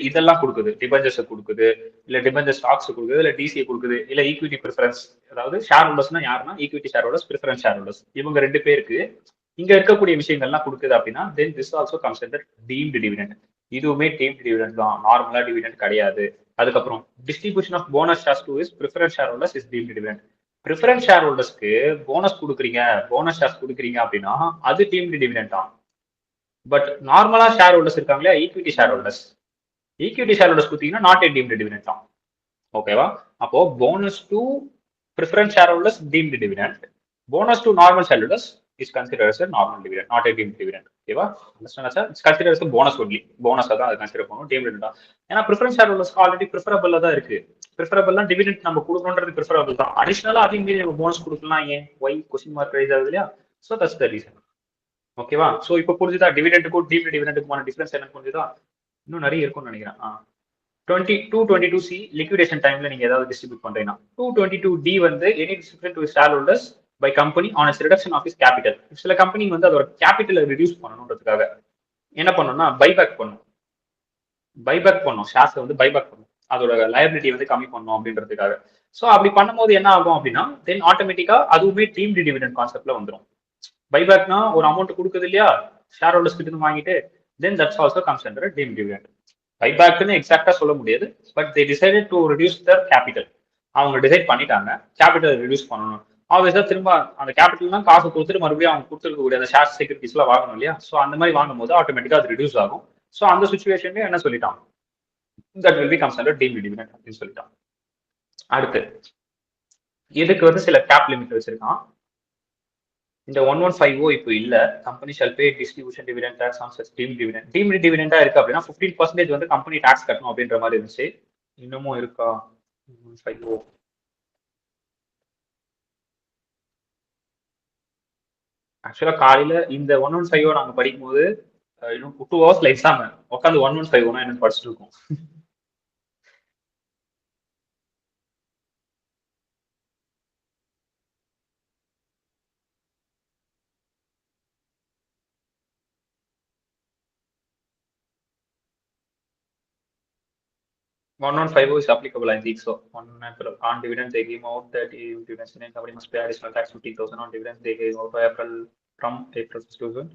இதெல்லாம் கொடுக்குது, டிபெஞ்சர்ஸ் கொடுக்குது, இல்ல டிபெஞ்சர் ஸ்டாக்ஸ் கொடுக்குது, இல்ல டிசியை கொடுக்குது, இல்ல ஈக்விட்டி ப்ரிஃபரன்ஸ். அதாவது ஷேர் ஹோல்டர்ஸ்னா யாருன்னா equity share holders, preference share holders. இவங்க ரெண்டு பேருக்கு இங்க இருக்கக்கூடிய விஷயங்கள்லாம் கொடுக்குது அப்படின்னா then this also consider deemed dividend. இதுவுமே டீம்டு டிவிடெண்ட் தான், நார்மலா டிவிடெண்ட் கிடையாது. அதுக்கப்புறம் distribution of bonus shares to is preference share holders is deemed dividend. Preference share ஹோல்டர்ஸ்க்கு போனஸ் கொடுக்குறீங்க, போனஸ் ஷேர்ஸ் கொடுக்குறீங்க அப்படின்னா அது டீம்டு டிவிடெண்ட் தான். பட் நார்மலா ஷேர் ஹோல்டர்ஸ் இருக்காங்களே ஈக்விட்டி ஷேர் ஹோல்டர்ஸ் கொடுத்தீங்கன்னா நாட் ஏ டீம்டு டிவிடெண்ட் தான். ஓகேவா? அப்போ bonus to preference share holders deemed dividend, bonus to normal share holders is considered as a normal dividend, not a deemed dividend. ஓகேவா? Understand sir? It's considered as a bonus only. போனஸா தான் அது கன்சிடர் பண்ணுவோம், டீம்டு டிவிடெண்ட். ஏன்னா ப்ரிஃபரன்ஸ் ஷேர் ஹோல்டர்ஸ் ஆல்ரெடி ப்ரிஃபரபிளா தான் இருக்கு. ப்ரிஃபரபிள்னா டிவிடெண்ட் நம்ம கொடுக்கணுன்றது ப்ரிஃபரபிள் தான். அடிஷனலா அதையும் மீறி நம்ம போனஸ் கொடுக்கலாம், ஏன் ஒய் கொஸ்டின் மார்க் ரைஸ் ஆகுது இல்லையா? So that's the reason. ஓகேவா? ஸோ இப்போ புரிஞ்சுதா டிவிடெண்ட்டுக்கும் டீம்டு டிவிடெண்ட்டுக்குமான டிஃபரன்ஸ் என்ன புரிஞ்சுதா? இன்னும் நிறைய இருக்கும்னு நினைக்கிறேன். 222C லிக்விடேஷன் டைம்ல நீங்க ஏதாவது டிஸ்ட்ரிபியூட் பண்றீங்கன்னா 222D வந்து any distribution to share holders by company on its reduction of is capital. சில கம்பெனி வந்து அதோட கேபிட்டலை ரிடியூஸ் பண்ணணுன்றதுக்காக என்ன பண்ணணும்னா பைபேக் பண்ணும் ஷேர்ஸ் வந்து பைபேக் பண்ணும், அதோட லயபிலிட்டி வந்து கம்மி பண்ணும் அப்படின்றதுக்காக. ஸோ அப்படி பண்ணும்போது என்ன ஆகும் அப்படின்னா தென் ஆட்டோமேட்டிக்கா அதுவுமே டீம்டு டிவிடெண்ட் கான்செப்ட்ல வந்துடும். பைபேக்னா ஒரு அமௌண்ட் கொடுக்குது இல்லையா ஷேர் ஹோல்டர்ஸ் கிட்ட இருந்து வாங்கிட்டு, then that's also comes under deemed dividend. பைபேக்னு எக்ஸாக்டா சொல்ல முடியாது, but they decided to reduce their capital. அவங்க டிசைட் பண்ணிட்டாங்க கேபிட்டல் ரிடியூஸ் பண்ணணும். ஆப்வியஸா திரும்ப அந்த கேபிட்டல்லாம் காசு கொடுத்துட்டு மறுபடியும் அவங்க கொடுத்துருக்கக்கூடிய அந்த ஷேர் செக்யூரிட்டிஸ்லாம் வாங்கணும் இல்லையா? ஸோ அந்த மாதிரி வாங்கும் போது ஆட்டோமேட்டிக்கா அது ரிடியூஸ் ஆகும். ஸோ அந்த சுச்சுவேஷன்ல என்ன சொல்லிட்டான், that will be comes under deemed dividend அப்படின்னு சொல்லிட்டான். அடுத்து இதுக்கு வந்து சில கேப் லிமிட் வச்சிருக்கான். இந்த 1150 இப்போ இல்ல. Company shall pay distribution dividend tax on such deemed dividend. Deemed டிவிடெண்டா இருக்கு அப்படின்னா 15% வந்து கம்பெனி டாக்ஸ் கட்டணும் அப்படின்ற மாதிரி இருந்துச்சு. இன்னமும் இருக்கா? 1150 ஆக்சுவலா காலையில இந்த 1150 நாங்க படிக்கும் போது இன்னும் 2 ஹவர்ஸ்ல எக்ஸாம் உட்காந்து 1151 என்ன படிச்சுட்டு இருக்கோம். $150 is applicable, I think so. On dividends, they came out that dividends in company must pay additional tax 15,000 on dividends. They came out from April 2000.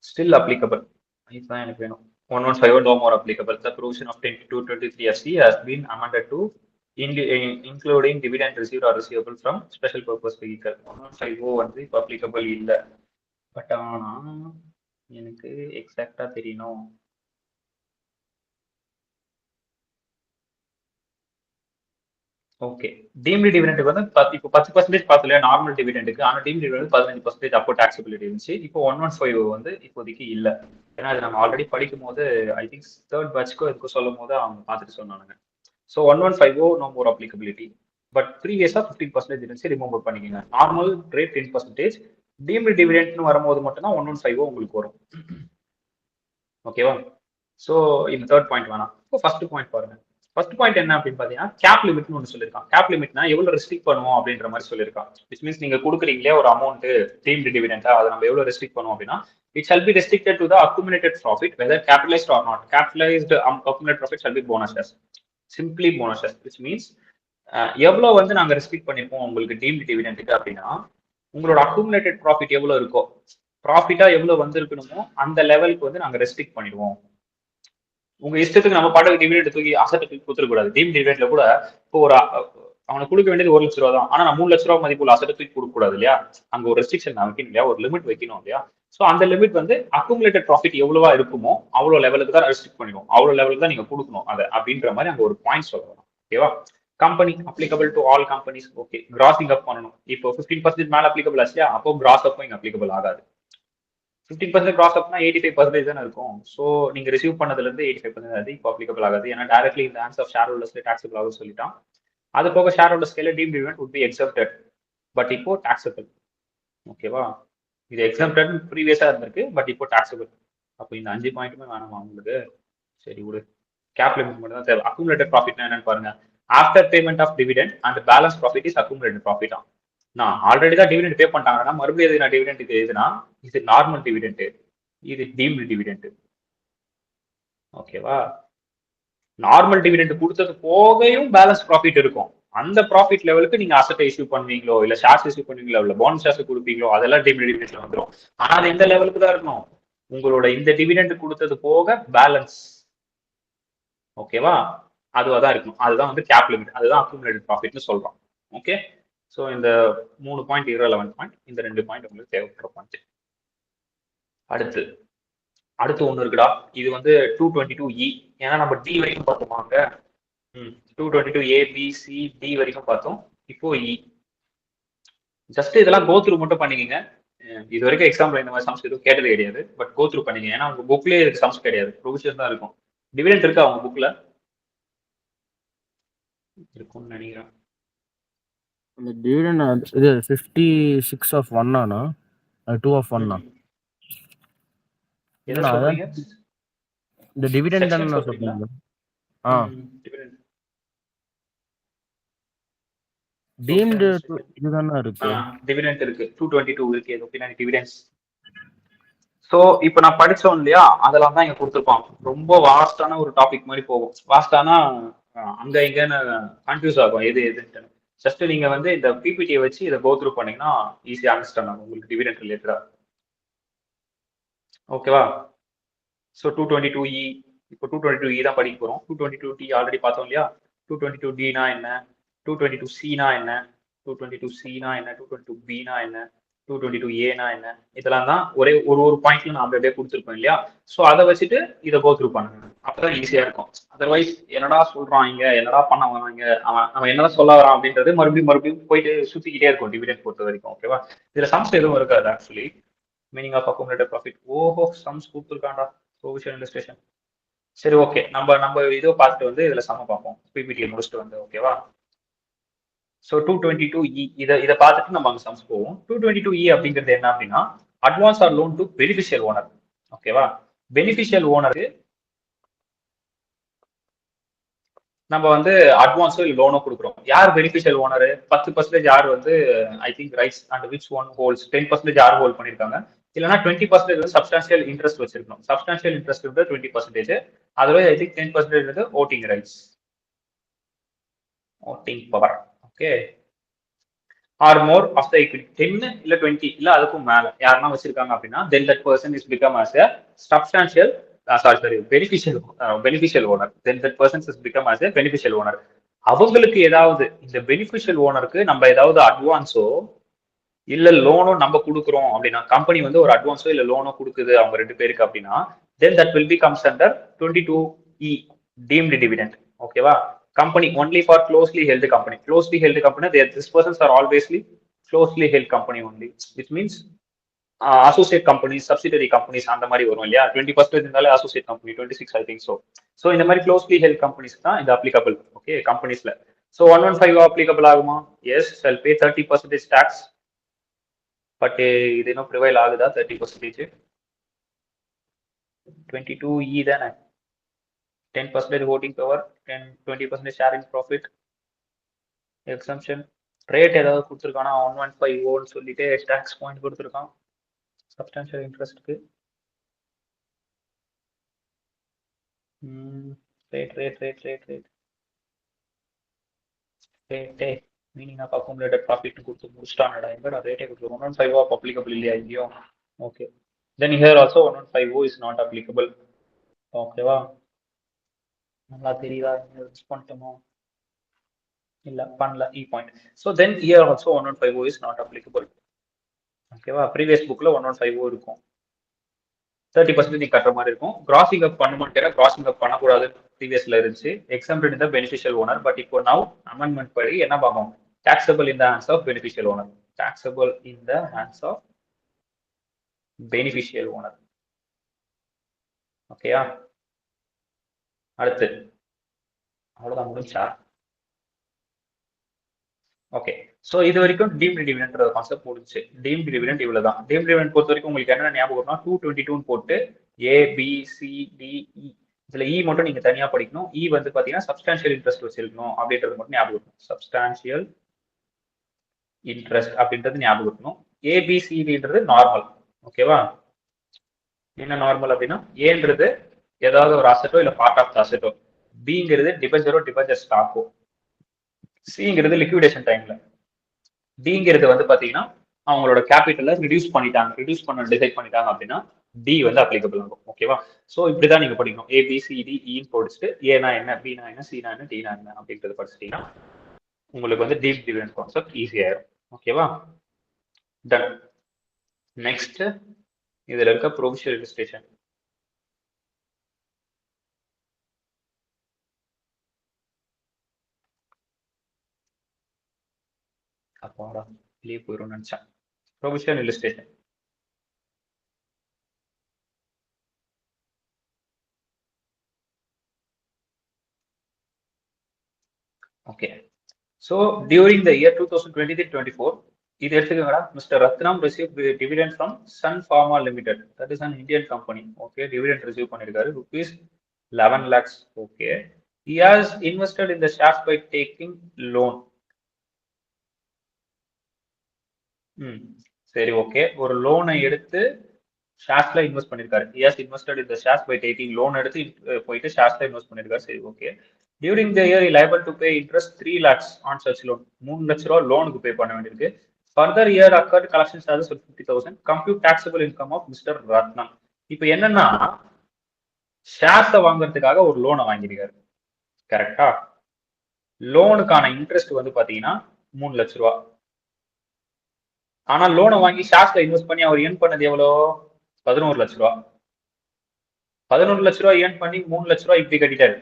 Still applicable. 115 no more applicable. The provision of 223FC has been amended to including dividend received or receivable from special purpose vehicle. 115 வந்து இப்போ applicable இல்லை. பட் ஆனா எனக்கு எக்ஸாக்டா தெரியணும். ஓகே, டீம்டு டிவிடெண்டுக்கு வந்து இப்போ 10% பார்த்தல நார்மல் டிவிடெண்டுக்கு. ஆனால் டீம்டு டிவிடெண்ட் 15% அப்போ டாக்ஸபிலிட்டி இருந்துச்சு. இப்போ 115 வந்து இப்போதைக்கு இல்லை. ஏன்னா அது நம்ம ஆல்ரெடி படிக்கும் போது ஐ திங்க் தேர்ட் பேட்ச்க்கோ இதுக்கும் சொல்லும் போது அவங்க பார்த்துட்டு சொன்னாங்க. So 1150 no more applicability. But ப்ரீவியஸா 15% இருந்துச்சு, ரிமூவ் பண்ணிக்கோங்க. Normal rate 10%. டீம்டு டிவிடெண்ட்னு வரும்போது மட்டும்தான் 1150 உங்களுக்கு வரும். ஓகேவா? ஸோ இந்த தேர்ட் பாயிண்ட் வேணாம். இப்போ ஃபர்ஸ்ட் பாயிண்ட் பாருங்க. ஃபர்ஸ்ட் பாயிண்ட் என்ன அப்படின்னு பாத்தீங்கன்னா கேப் லிமிட்னு ஒன்று சொல்லியிருக்கான். கேப் லிமிட்னா எவ்வளவு ரெஸ்ட்ரிக்ட் பண்ணுவோம் அப்படின்ற மாதிரி சொல்லியிருக்கான். விச் மீன்ஸ் நீங்க கொடுக்குறீங்களே ஒரு அமௌண்ட் டீம்டு டிவிடெண்டா, அதை நம்ம எவ்வளவு ரெஸ்ட்ரிக்ட் பண்ணுவோம் அப்படின்னா it shall be restricted to the accumulated profit whether capitalised or not. Capitalised accumulate profit shall be bonuses, simply bonuses. Which means எவ்வளவு வந்து நாங்க ரெஸ்ட்ரிக்ட் பண்ணிருப்போம் உங்களுக்கு டீம்டு டிவிடெண்டுக்கு அப்படின்னா உங்களோட அக்குமுலேட்டட் ப்ராஃபிட் எவ்வளவு இருக்கோ, ப்ராஃபிட்டா எவ்வளவு வந்திருக்கணுமோ அந்த லெவலுக்கு வந்து நாங்க ரெஸ்ட்ரிக்ட் பண்ணிடுவோம். உங்க இஷ்டத்துக்கு நம்ம பாட்டுக்கு டிவிடெண்ட் தூக்கி அசட் தூக்கி கொடுத்துடக்கூடாது. டீம் டிவிடெண்ட்ல கூட இப்போ ஒரு அவனுக்கு கொடுக்க வேண்டியது 1 லட்ச ரூபா தான், ஆனா நான் 3 லட்ச ரூபா மதிப்புள்ள அசட் தூக்கி கொடுக்க கூடாது இல்லையா? அங்க ஒரு ரெஸ்ட்ரிக்ஷன் நான் வைக்கணும் இல்லையா, ஒரு லிமிட் வைக்கணும் இல்லையா? ஸோ அந்த லிமிட் வந்து அக்குமுலேட்டட் ப்ராஃபிட் எவ்வளவா இருக்குமோ அவ்வளோ லெவலுக்கு தான் ரெஸ்ட்ரிக்ட் பண்ணிடும், அவ்வளோ லெவலுக்கு தான் நீங்க கொடுக்கணும் அதை அப்படின்ற மாதிரி அங்க ஒரு பாயிண்ட் சொல்லலாம். ஓகேவா? Company applicable to all companies. Okay, grossing up பண்ணணும். இப்போ 15% மேல அப்ளிகபிள் ஆச்சு, அப்போ கிராஸ் அப்பும் இங்க அப்ளிகபிள் ஆகாது. 15% கிராஸ் அப்னா 85% தானே இருக்கும். ஸோ நீங்க ரிசீவ் பண்ணதுல இருந்து 85% அது இப்போ அப்ளிகபிள் ஆகாது. ஏன்னா டைரக்ட்லி இந்த hands of shareholders taxable ஆகும் சொல்லிட்டான். அது போக ஷேர் ஹோல்டர்ஸ் கையில deemed dividend would be exempted, but இப்போ டாக்ஸபிள். ஓகேவா? இது எக்ஸம்ப்டட் ப்ரீவியஸா இருந்திருக்கு, பட் இப்போ டாக்ஸபிள். அப்போ இந்த 5 பாயிண்ட்டுமே வேணாமா உங்களுக்கு? சரி விடு, கேப் லிமிட் மட்டும் தான் தேவை. அக்குமுலேட்டட் ப்ராஃபிட்னா என்னன்னு பாருங்க. After payment of dividend and balance profit is accumulated profit. நான் ஆல்ரெடி தான் டிவிடெண்ட் பே பண்ணிட்டாங்கன்னா மறுபடியும் எது நான் டிவிடெண்ட் இது எதுனா இது நார்மல் டிவிடெண்ட், இது டீம்டு டிவிடெண்ட். ஓகேவா? நார்மல் டிவிடெண்ட் கொடுத்தது போகையும் பேலன்ஸ் ப்ராஃபிட் இருக்கும். அந்த ப்ராஃபிட் லெவலுக்கு நீங்க அசட் இஷ்யூ பண்ணுவீங்களோ இல்ல ஷேர்ஸ் இஷ்யூ பண்ணுவீங்களோ இல்ல போனஸ் ஷேர்ஸ் கொடுப்பீங்களோ அதெல்லாம் டீம்டு டிவிடெண்ட்ல வந்துடும். ஆனா அது எந்த லெவலுக்கு தான் இருக்கணும்? உங்களோட இந்த டிவிடெண்ட் கொடுத்தது போக பேலன்ஸ். ஓகேவா? அதுவாதான் இருக்கணும். அதுதான் வந்து கேப் லிமிட், அதுதான் அக்குமுலேட்டட் ப்ராஃபிட்னு சொல்றோம். ஓகே, ஸோ இந்த 3 பாயிண்ட் இரலவென்ட் பாயிண்ட், இந்த 2 பாயிண்ட் உங்களுக்கு தேவைப்படுற பாயிண்ட். அடுத்து ஒன்று இருக்குடா, இது வந்து 222E. ஏன்னா நம்ம டி வரைக்கும் பார்த்தோமாங்க. 222A B C D வரைக்கும் பார்த்தோம். இப்போ இ ஜஸ்ட் இதெல்லாம் கோத்ரூ மட்டும் பண்ணிக்கங்க. இது வரைக்கும் எக்ஸாம்பிள் இந்த மாதிரி சம்ஸ் எதுவும் கேட்டது கிடையாது, பட் கோத்ரூ பண்ணிங்க. ஏன்னா உங்க புக்லேயே இதுக்கு சம்ஸ் கிடையாது, ப்ரொவிஷன் தான் இருக்கும். டிவிடெண்ட் இருக்கு அவங்க புக்ல இருக்கும்னு நினைக்கிறேன். அந்த டிவிடெண்ட் இது 56 ஆஃப் 1 ஆனா 2 ஆஃப் 1 என்ன சொல்றீங்க? இந்த டிவிடெண்ட் Section தான சொல்றீங்களா? சொல்றீங்க? டிவிடெண்ட் டீம்டு இதுதானே இருக்கு. டிவிடெண்ட் இருக்கு, 222 இருக்கு. ஏதோ பின்னாடி டிவிடெண்ட்ஸ். ஸோ இப்போ நான் படிச்சோம் இல்லையா, அதெல்லாம் தான் இங்க கொடுத்துருப்பான். ரொம்ப வாஸ்டான ஒரு டாபிக் மாதிரி போகும். வாஸ்டானா அங்க இங்கன்னு கன்ஃபியூஸ் ஆகும் எது எதுன்ட்டு. ஜஸ்ட் நீங்க வந்து இந்த பிபிடியை வச்சு இதை கோத்ரூ பண்ணீங்கன்னா ஈஸியா அண்டர்ஸ்டாண்ட் ஆகும் உங்களுக்கு டிவிடெண்ட் ரிலேட்டடா. ஓகேவா? ஸோ 222E, இப்போ 222E தான் படிக்க போறோம். 222D ஆல்ரெடி பார்த்தோம் இல்லையா. 222Dனா என்ன, 222Cனா என்ன, 222Cனா என்ன, 222Bனா என்ன, 222Aனா என்ன, இதெல்லாம் தான் ஒரு பாயிண்ட்ல நான் அப்படியே கொடுத்துருப்பேன் இல்லையா. ஸோ அதை வச்சுட்டு இதை கோத்ரூ பண்ணுங்க, அப்பதான் ஈஸியா இருக்கும். அதர்வைஸ் என்னடா சொல்றான் இங்க, என்னடா பண்ண வராங்க, அவன் என்னதான் சொல்ல வரான் அப்படின்றது மறுபடியும் போயிட்டு சுத்திக்கிட்டே இருக்கும் டிவிடெண்ட் பொறுத்த வரைக்கும். ஓகேவா? இதுல சம்ஸ் எதுவும் இருக்காது actually. Meaning of accumulated profit. ஓஹோ, சம்ஸ் கொடுத்துருக்காண்டா, ப்ரொவிஷன் இல்லஸ்ட்ரேஷன். சரி, ஓகே, நம்ம இதோ பார்த்துட்டு வந்து இதுல சம பார்ப்போம் பிபிடியை முடிச்சுட்டு வந்து. ஓகேவா? ஸோ 222E இதை பார்த்துட்டு நம்ம அங்கே சம்ஸ் போவோம். 222E அப்படிங்கிறது என்ன அப்படின்னா advance or loan to beneficial owner. ஓகேவா? பெனிஃபிஷியல் ஓனருக்கு நம்ம வந்து அட்வான்ஸோ இல்லை லோனோ கொடுக்குறோம். யார் பெனிஃபிஷியல் ஓனர்? 10% யார் வந்து I think rights and which one holds 10% யார் ஹோல்ட் பண்ணிருக்காங்க, இல்லைன்னா 20% வந்து சப்ஸ்டான்ஷியல் இன்ட்ரெஸ்ட் வச்சிருக்கணும். சப்ஸ்டான்ஷியல் இன்ட்ரெஸ்ட் வந்து 20%, அதுவே ஐ திங்க் 10% வந்து voting rights, voting power. Okay, or more of the equity. 10 இல்ல 20 இல்ல அதுக்கும் மேல யாருன்னா வச்சிருக்காங்க அப்படின்னா then that person is become as a substantial beneficial owner. Then that person is become as a beneficial owner. அவங்களுக்கு ஏதாவது இந்த பெனிஃபிஷியல் ஓனருக்கு நம்ம ஏதாவது அட்வான்ஸோ இல்ல லோனோ நம்ம கொடுக்குறோம் அப்படின்னா, கம்பெனி வந்து ஒரு அட்வான்ஸோ இல்ல லோனோ கொடுக்குது அவங்க 2 பேருக்கு அப்படின்னா then that will be comes under 22E deemed dividend. ஓகேவா? Company only for closely held company. Closely held company, these persons are always closely held company only, which means associate companies, subsidiary companies அந்த மாதிரி வரும் இல்லையா. 20% இருந்தாலே associate company, 26 I think so. So இந்த மாதிரி closely held companies தான் இது applicable. ஓகே, கம்பெனிஸ்ல. So 115 applicable ஆகுமா? Yes, shall pay 30% tax. But இது இன்னும் ப்ரிவைல் ஆகுதா 30%? 22E தானே, 10% voting power, 20% sharing profit, exemption. Rate ஏதாவது கொடுத்துருக்கானா 1150 சொல்லிட்டு டாக்ஸ் பாயிண்ட் கொடுத்துருக்கான் சப்ஸ்டான்ஷியல் இன்ட்ரெஸ்ட்க்கு. ரேட்டே மீனிங் ஆஃப் அக்குமுலேட்டட் ப்ராஃபிட் கொடுத்து முடிச்சிட்டானடா. எங்கடா ரேட்டே கொடுத்து 115 ஆஃப் அப்ளிகபிள் இல்லையா இங்கேயும்? Okay, then here also 115 is not applicable. ஓகேவா, நல்லா தெரியுதா? யூஸ் பண்ணிட்டோமோ இல்ல பண்ணல இ point. So then here also 115 is not applicable. ஓகேவா, ப்ரீவியஸ் புக்ல 115 இருக்கும். 30% நீ கட்டுற மாதிரி இருக்கும். கிராசிங் அப் பண்ணுமான்னு கேட்டா கிராசிங் அப் பண்ணக்கூடாது ப்ரீவியஸ்ல இருந்துச்சு. எக்ஸாம்பிள் இந்த பெனிஃபிஷியல் ஓனர். பட் இப்போ நவ் அமெண்ட்மெண்ட் படி என்ன பார்ப்போம்? Taxable in the hands of beneficial owner. Taxable in the hands of beneficial owner. ஓகேயா, அடுத்து அவ்வளவுதான், முடிஞ்சா? ஓகே, ஸோ இது வரைக்கும் டீம்டு டிவிடெண்ட் கான்செப்ட் முடிஞ்சு. டீம்டு டிவிடெண்ட் இவ்வளவுதான். டீம்டு டிவிடெண்ட் பொறுத்த வரைக்கும் உங்களுக்கு என்ன ஞாபகம் வரும்னா 222 போட்டு ABCDE, இதுல இ மட்டும் நீங்க தனியா படிக்கணும். இ வந்து பாத்தீங்கன்னா சப்ஸ்டான்ஷியல் இன்ட்ரெஸ்ட் வச்சிருக்கணும் அப்படின்றது மட்டும் ஞாபகம் இருக்கணும். சப்ஸ்டான்ஷியல் இன்ட்ரெஸ்ட் அப்படின்றது ஞாபகம் இருக்கணும். ABCDன்றது நார்மல். ஓகேவா, என்ன நார்மல் அப்படின்னா ஏன்றது ஏதாவது ஒரு அசட்டோ இல்ல பார்ட் ஆஃப் அசட்டோ, பிங்கிறது டிபெஞ்சரோ டிபெஞ்சர் ஸ்டாக்கோ, சிங்கிறது லிக்விடேஷன் டைம்ல, டிங்கிறது வந்து பாத்தீங்கன்னா அவங்களோட கேபிட்டலை ரிடியூஸ் பண்ண டிசைட் பண்ணிட்டாங்க அப்படின்னா டி வந்து அப்ளிகபிள் ஆகும். ஓகேவா, ஸோ இப்படிதான் நீங்க படிக்கணும். ABCDEன்னு படிச்சுட்டு ஏனா என்ன, பினா என்ன, சினா என்ன, டினா என்ன அப்படின்றது படிச்சிட்டீங்கன்னா உங்களுக்கு வந்து டீப் டிவிடெண்ட் கான்செப்ட் ஈஸியாயிரும். ஓகேவா, டன். நெக்ஸ்ட் இதுல இருக்க ப்ரொவிஷியல் ரெஜிஸ்ட்ரேஷன். அப்பாடா வெளியே போயிடும் நினைச்சேன். Provisional illustration. Okay, so during the year 2023-24 இது எடுத்துக்கோங்கடா. Mister Ratnam receive dividend from Sun Pharma Limited, that is an Indian company. Okay, dividend receive பண்ணிருக்காரு ₹11 lakhs. Okay, he has invested in the shares by taking loan. சரி, ஓகே, ஒரு லோனை எடுத்து ஷேர்ஸ்ல இன்வெஸ்ட் பண்ணிருக்காரு. he has invested in the shares by taking loan எடுத்து போயிட்டு ஷேர்ஸ்ல இன்வெஸ்ட் பண்ணிருக்காரு. சரி, okay. During the year liable to pay interest 3 lakhs on such loan. 3 லட்ச ரூபா லோனுக்கு பே பண்ண வேண்டியிருக்கு. Further year accrued collection charges 50,000. Compute taxable income of mister Ratnam. இப்போ என்னன்னா ஷேர்ஸை வாங்குறதுக்காக ஒரு லோனை வாங்கியிருக்காரு. கரெக்டா, லோனுக்கான இன்ட்ரெஸ்ட் வந்து பாத்தீங்கன்னா 3 லட்ச ரூபா. ஆனா லோனை வாங்கி ஷேர்ஸ்ல இன்வெஸ்ட் பண்ணி அவர் ஏர்ன் பண்ணது எவ்வளோ? 11 லட்ச ரூபா. 11 லட்ச ரூபா ஏர்ன் பண்ணி 3 லட்ச ரூபா இப்படி கட்டிட்டாரு.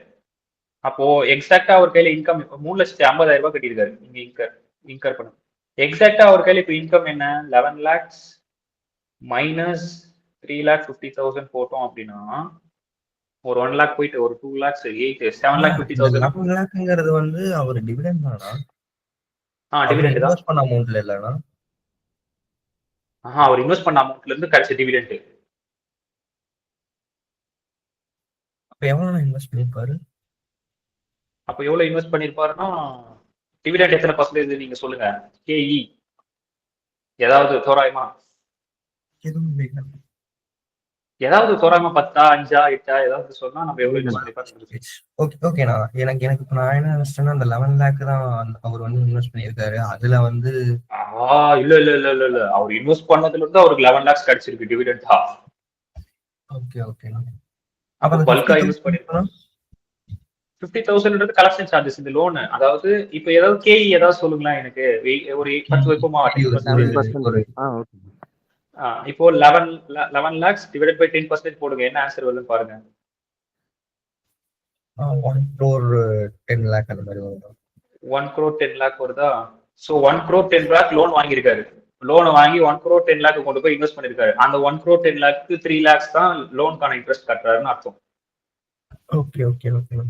அப்போ எக்ஸாக்டா அவர் கையில இன்கம் 3,50,000 ரூபாய் கட்டியிருக்காரு. இங்க இன்கர் பண்ண எக்ஸாக்டா அவர் கையில இப்ப இன்கம் என்ன? 11 lakhs மைனஸ் 3,50,000 போட்டோம் அப்படின்னா ஒரு 1 lakh போயிட்டு ஒரு 2 lakhs 7,50,000. 11 lakhங்கிறது வந்து அவர் டிவிடெண்ட் தானா? டிவிடெண்ட் தான். இன்வெஸ்ட் பண்ண அமௌண்ட்ல இல்லனா? அவர் இன்வெஸ்ட் பண்ண அமௌண்ட்ல இருந்து கிடைச்ச டிவிடெண்ட். அப்ப எவ்வளவு இன்வெஸ்ட் பண்ணிருப்பாரு? அப்ப எவ்வளவு இன்வெஸ்ட் பண்ணிருப்பாருன்னா டிவிடெண்ட் எத்தனை பர்சன்டேஜ் நீங்க சொல்லுங்க. கேஇ ஏதாவது தோராயமா? ஏதாவது தோராயமா 10, 5, 8 ஏதாவது சொன்னா நம்ம எவ்வளவு இன்வெஸ்ட் பண்ணிருப்பாரு. ஓகே, ஓகேண்ணா. எனக்கு இப்ப நான் என்ன நினைச்சேன்னா அந்த 11 lakh தான் அவர் வந்து இன்வெஸ்ட் பண்ணியிருக்காரு. அதுல வந்து இல்ல அவர் இன்வெஸ்ட் பண்ணதுல இருந்து அவருக்கு 11 lakhs கிடைச்சிருக்கு டிவிடெண்டா. ஓகே, ஓகேண்ணா. அப்ப பல்கா இன்வெஸ்ட் பண்ணிருக்கோம். 50,000 கலெக்ஷன் சார்ஜஸ் இந்த லோன். அதாவது இப்ப ஏதாவது கேஇ ஏதாவது சொல்லுங்களேன் எனக்கு. ஒரு 10 வைப்போமா? இப்போ 11 lakhs டிவைடட் பை 10% போடுங்க. என்ன ஆன்சர் வருதுன்னு பாருங்க. 1 crore 10 lakh அந்த மாதிரி வரும். 1 crore 10 lakh வருதா? சோ 1 crore 10 lakh லோன் வாங்கியிருக்காரு. லோனை வாங்கி 1 crore 10 lakh கொண்டு போய் இன்வெஸ்ட் பண்ணிருக்காரு. அந்த 1 crore 10 lakhக்கு 3 lakhs தான் லோனுக்கான இன்ட்ரெஸ்ட் கட்டுறாருன்னு அர்த்தம். Okay, okay, okay.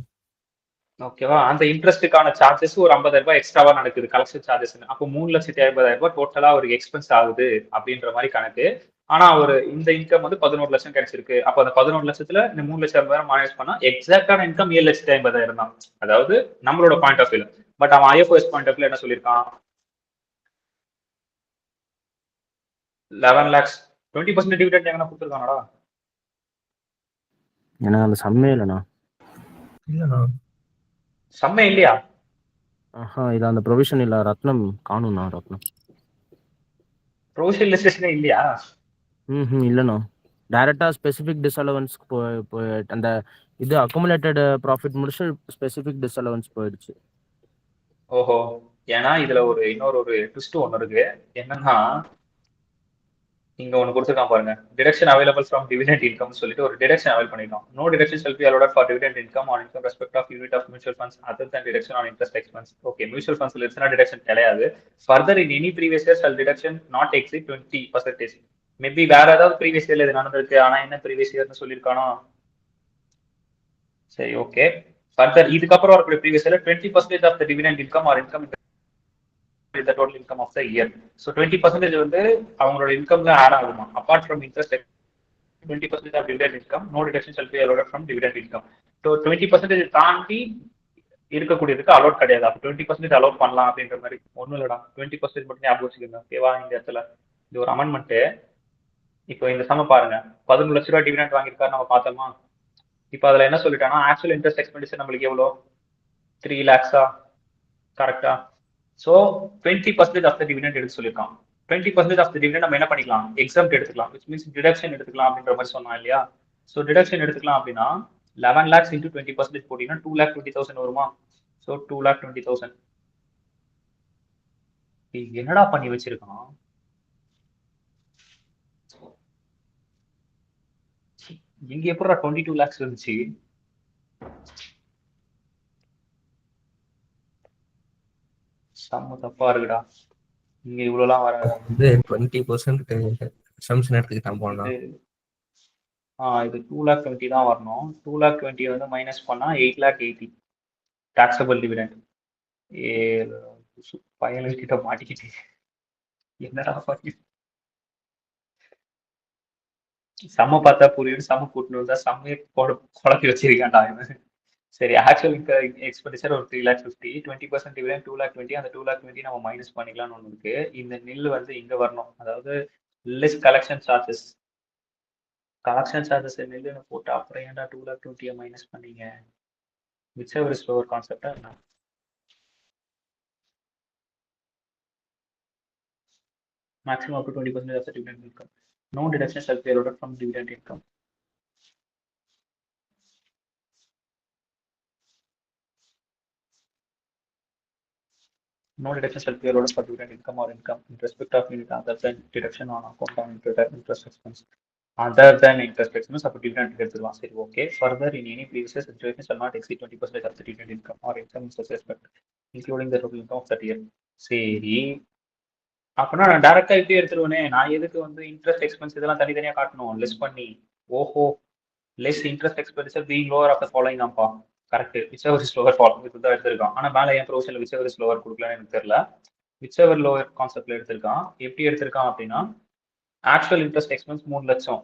ஓகேவா, அந்த இன்ட்ரெஸ்ட்டுக்கான சார்ஜஸ் ஒரு 50,000 ரூபாய் எக்ஸ்ட்ராவா நடக்குது கலெக்ஷன் சார்ஜஸ். அப்போ 3,50,000 ரூபாய் டோட்டலா அவருக்கு எக்ஸ்பென்ஸ் ஆகுது அப்படின்ற மாதிரி கணக்கு. ஆனா ஒரு இந்த இன்கம் வந்து 11 லட்சம் கிடைச்சிருக்கு. அப்ப அந்த 11 லட்சத்துல இந்த 3 லட்சம் ரூபாய் மைனஸ் பண்ணா எக்ஸாக்டான இன்கம் 7,50,000 தான். அதாவது நம்மளோட பாயிண்ட் ஆஃப் வியூல. பட் அவன் ஐஎஃப்ஓஎஸ் பாயிண்ட் ஆஃப் வியூல என்ன சொல்லியிருக்கான், 11 lakhs 20% டிவிடெண்ட் எங்கன்னா கொடுத்துருக்கானடா? எனக்கு அந்த சம்மே இல்லைண்ணா. இல்லண்ணா செம்ம இல்லையா? இது அந்த ப்ரொவிஷன் இல்ல. ரத்னம் காணும்ண்ணா. ரத்னம் ப்ரொவிஷனல் லிஸ்டேஷனே இல்லையா? இல்லைண்ணா. டைரக்டா ஸ்பெசிபிக் டிஸ்அலவன்ஸ்க்கு அந்த இது அக்குமுலேட்டட் ப்ராஃபிட் முடிச்சு ஸ்பெசிபிக் டிஸ்அலவன்ஸ் போயிடுச்சு. ஓஹோ. ஏன்னா இதுல இன்னொரு ட்விஸ்ட் ஒன்று இருக்கு. என்னன்னா இங்க ஒன்று கொடுத்துருக்கான் பாருங்க, deduction available from dividend income சொல்லிட்டு ஒரு டிடக்ஷன் அவைல் பண்ணிருக்கோம். No deduction shall be allotted for dividend income on income respect of unit of mutual funds other than deduction on interest expense. Okay, mutual ஃபண்ட்ஸ்ல இருந்துச்சுன்னா டிடக்ஷன் கிடையாது. Further in any previous year shall deduction not exceed 20%. Maybe வேற ஏதாவது ப்ரீவியஸ் இயர்ல இது நடந்திருக்கு. ஆனா என்ன ப்ரீவியஸ் இயர்னு சொல்லியிருக்கானோ. சரி, ஓகே. ஃபர்தர் இதுக்கப்புறம் வரக்கூடிய ப்ரீவியஸ் இயர்ல 20% of the dividend income or income the total income of the year. So 20% வந்து அவங்களோட இன்கம்ல ஆட் ஆகுமா. Apart from interest, 20% of dividend income, no deduction shall be allowed from dividend income. So 20% தாண்டி இருக்கக்கூடியதுக்கு அலோட் கிடையாது. அப்ப 20% அலோட் பண்ணலாம் அப்படின்ற மாதிரி ஒன்றும் இல்லடா. 20% மட்டும் ஞாபகம் வச்சுக்கோங்க. ஓகேவா? இந்த இடத்துல இது ஒரு அமெண்ட்மெண்ட். இப்போ இந்த சம பாருங்க, 11 லட்ச ரூபாய் டிவிடெண்ட் வாங்கியிருக்காரு நம்ம பார்த்தோமா. இப்போ அதுல என்ன சொல்லிட்டானா, ஆக்சுவல் இன்ட்ரெஸ்ட் எக்ஸ்பெண்டிச்சர் நம்மளுக்கு எவ்வளோ, 3 lakhs. கரெக்டா? ஸோ 20% ஆஃப் த டிவிடெண்ட் எடுத்து சொல்லியிருக்கான். 20% ஆஃப் த டிவிடெண்ட் நம்ம என்ன பண்ணிக்கலாம், எக்ஸாம்ட் எடுத்துக்கலாம். விச் மீன்ஸ் டிடக்ஷன் எடுத்துக்கலாம் அப்படின்ற மாதிரி சொன்னான் இல்லையா. ஸோ டிடக்ஷன் எடுத்துக்கலாம் அப்படின்னா 11 lakhs into 20% போட்டீங்கன்னா 2,20,000 வருமா. ஸோ 2,20,000 என்னடா பண்ணி வச்சிருக்கான். இங்க எப்படா 22 lakhs இருந்துச்சு. செம்ம தப்பா இருக்குடா. இங்க இவ்வளவுலாம் வராது. இது 20% அசம்ப்ஷன் எடுத்துக்கிட்டான் போனா. இது 2,20,000 தான் வரணும். 2,20,000 வந்து மைனஸ் பண்ணா 8,80,000 டாக்ஸபிள் டிவிடெண்ட். பையன்கிட்ட மாட்டிக்கிட்டு என்னடா பண்ணி செம்ம பார்த்தா புரியும். செம்ம கூட்டணும் தான் செம்மையை குழப்பி வச்சிருக்கான்டா. சரி, ஆக்சுவல் எக்ஸ்பெண்டிச்சர் ஒரு 3,50,000, 20% டிவிடெண்ட் 2,20,000. அந்த 2,20,000 நம்ம மைனஸ் பண்ணிக்கலாம்னு ஒன்று இருக்கு. இந்த நில் வந்து இங்க வரணும். அதாவது less collection charges. Collection charges நெல்லுன்னு போட்டு அப்புறம் ஏன்டா 2,20,000 மைனஸ் பண்ணீங்க. விச் எவர் இஸ் லோவர் கான்செப்டா என்ன? Maximum up to 20% of the dividend income. No deduction shall be allowed from dividend income. No deduction shall be allowed for dividend income or income in respect of unit other than deduction on account of interest expense. Other than interest expense of dividend எடுத்துக்கலாம். சரி, okay. Further, in any previous situation shall not exceed 20% of the dividend income or income in such respect, including the total income of that year. சரி, அப்படின்னா நான் டைரக்டா இப்படியே எடுத்துருவேனே. நான் எதுக்கு வந்து இன்ட்ரெஸ்ட் எக்ஸ்பென்ஸ் இதெல்லாம் தனித்தனியா காட்டணும் லெஸ் பண்ணி. ஓஹோ, less interest expenditure being lower of the following தான்ப்பா. Correct. Whichever is lower follow தான் எடுத்திருக்கான். ஆனா மேலே என் ப்ரொவிஷன்ல விச் எவர் இஸ் லோவர் கொடுக்கலான்னு எனக்கு தெரியல. விச் எவர் லோவர் கான்செப்ட்ல எடுத்திருக்கான். எப்படி எடுத்திருக்கான் அப்படின்னா, ஆக்சுவல் இன்ட்ரெஸ்ட் எக்ஸ்பென்ஸ் 3 லட்சம்,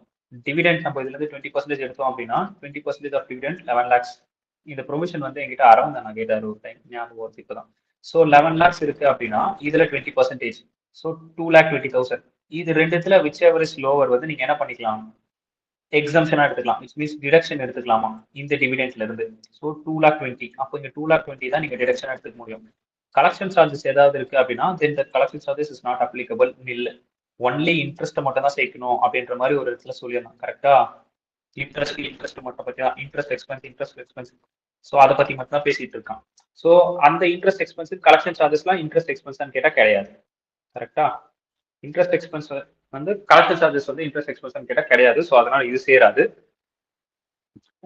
டிவிடெண்ட் நம்ம இதுல இருந்து 20% எடுத்தோம் அப்படின்னா 20% ஆஃப் டிவிடெண்ட் 11 lakhs. இந்த ப்ரொவிஷன் வந்து என்கிட்ட அரௌண்ட் நான் கேட்டாரு ஒரு டைம், ஞாபகம் வருது இப்பதான். ஸோ 11 lakhs இருக்கு அப்படின்னா இதுல 20%. ஸோ 2,20,000. இது ரெண்டுத்துல விச் எவர் இஸ் லோவர் வந்து நீங்க என்ன பண்ணிக்கலாம், எக்ஸம்ஷனா எடுத்துக்கலாம். விச் மீன்ஸ் டிடக்ஷன் எடுத்துக்கலாமா இந்த டிவிடெண்ட்ல இருந்து. ஸோ 2,20,000. அப்போ இங்க 2,20,000 தான் நீங்க டிடக்ஷன் எடுத்துக்க முடியும். கலெக்ஷன் சார்ஜஸ் ஏதாவது இருக்கு அப்படின்னா then that collection charges is not applicable. Nil only interest மட்டும் தான் சேர்க்கணும் அப்படின்ற மாதிரி ஒரு இடத்துல சொல்லிடலாம். கரெக்டா? இன்ட்ரெஸ்ட் மட்டும் பத்தி தான், இன்ட்ரெஸ்ட் எக்ஸ்பென்ஸ். ஸோ அதை பத்தி மட்டும் தான் பேசிட்டு இருக்கான். ஸோ அந்த இன்ட்ரெஸ்ட் எக்ஸ்பென்ஸ் கலெக்ஷன் சார்ஜஸ்லாம் இன்ட்ரெஸ்ட் எக்ஸ்பென்ஸ் கேட்டா கிடையாது. கரெக்டா? இன்ட்ரெஸ்ட் எக்ஸ்பென்ஸ் வந்து கலெக்ஷன் சார்ஜஸ் வந்து இன்ட்ரெஸ்ட் எக்ஸ்பென்ஸ் கேட்டா கிடையாது. ஸோ அதனால இது சேராது.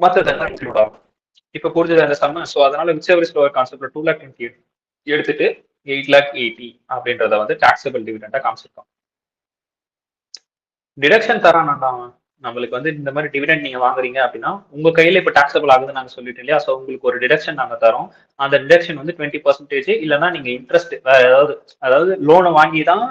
மற்றதெல்லாம் இன்க்ளூட் ஆகும். இப்போ புரிஞ்சது அந்த சம்ம. ஸோ அதனால விச் எவர் இஸ் லோவர் கான்செப்ட்ல 2,20,000 எடுத்துட்டு 8,80,000 அப்படின்றத வந்து டாக்ஸபிள் டிவிடெண்டா காமிச்சிருக்கோம். டிடக்ஷன் தரான்டா நம்மளுக்கு வந்து இந்த மாதிரி டிவிடெண்ட் நீங்க வாங்குறீங்க அப்படின்னா உங்க கையில இப்ப டாக்ஸபிள் ஆகுதுன்னு நாங்க சொல்லிட்டோம் இல்லையா. ஸோ உங்களுக்கு ஒரு டிடக்ஷன் நாங்க தரோம். அந்த டிடக்ஷன் வந்து 20% இல்லைன்னா நீங்க இன்ட்ரெஸ்ட் வேற ஏதாவது, அதாவது லோனை வாங்கி தான்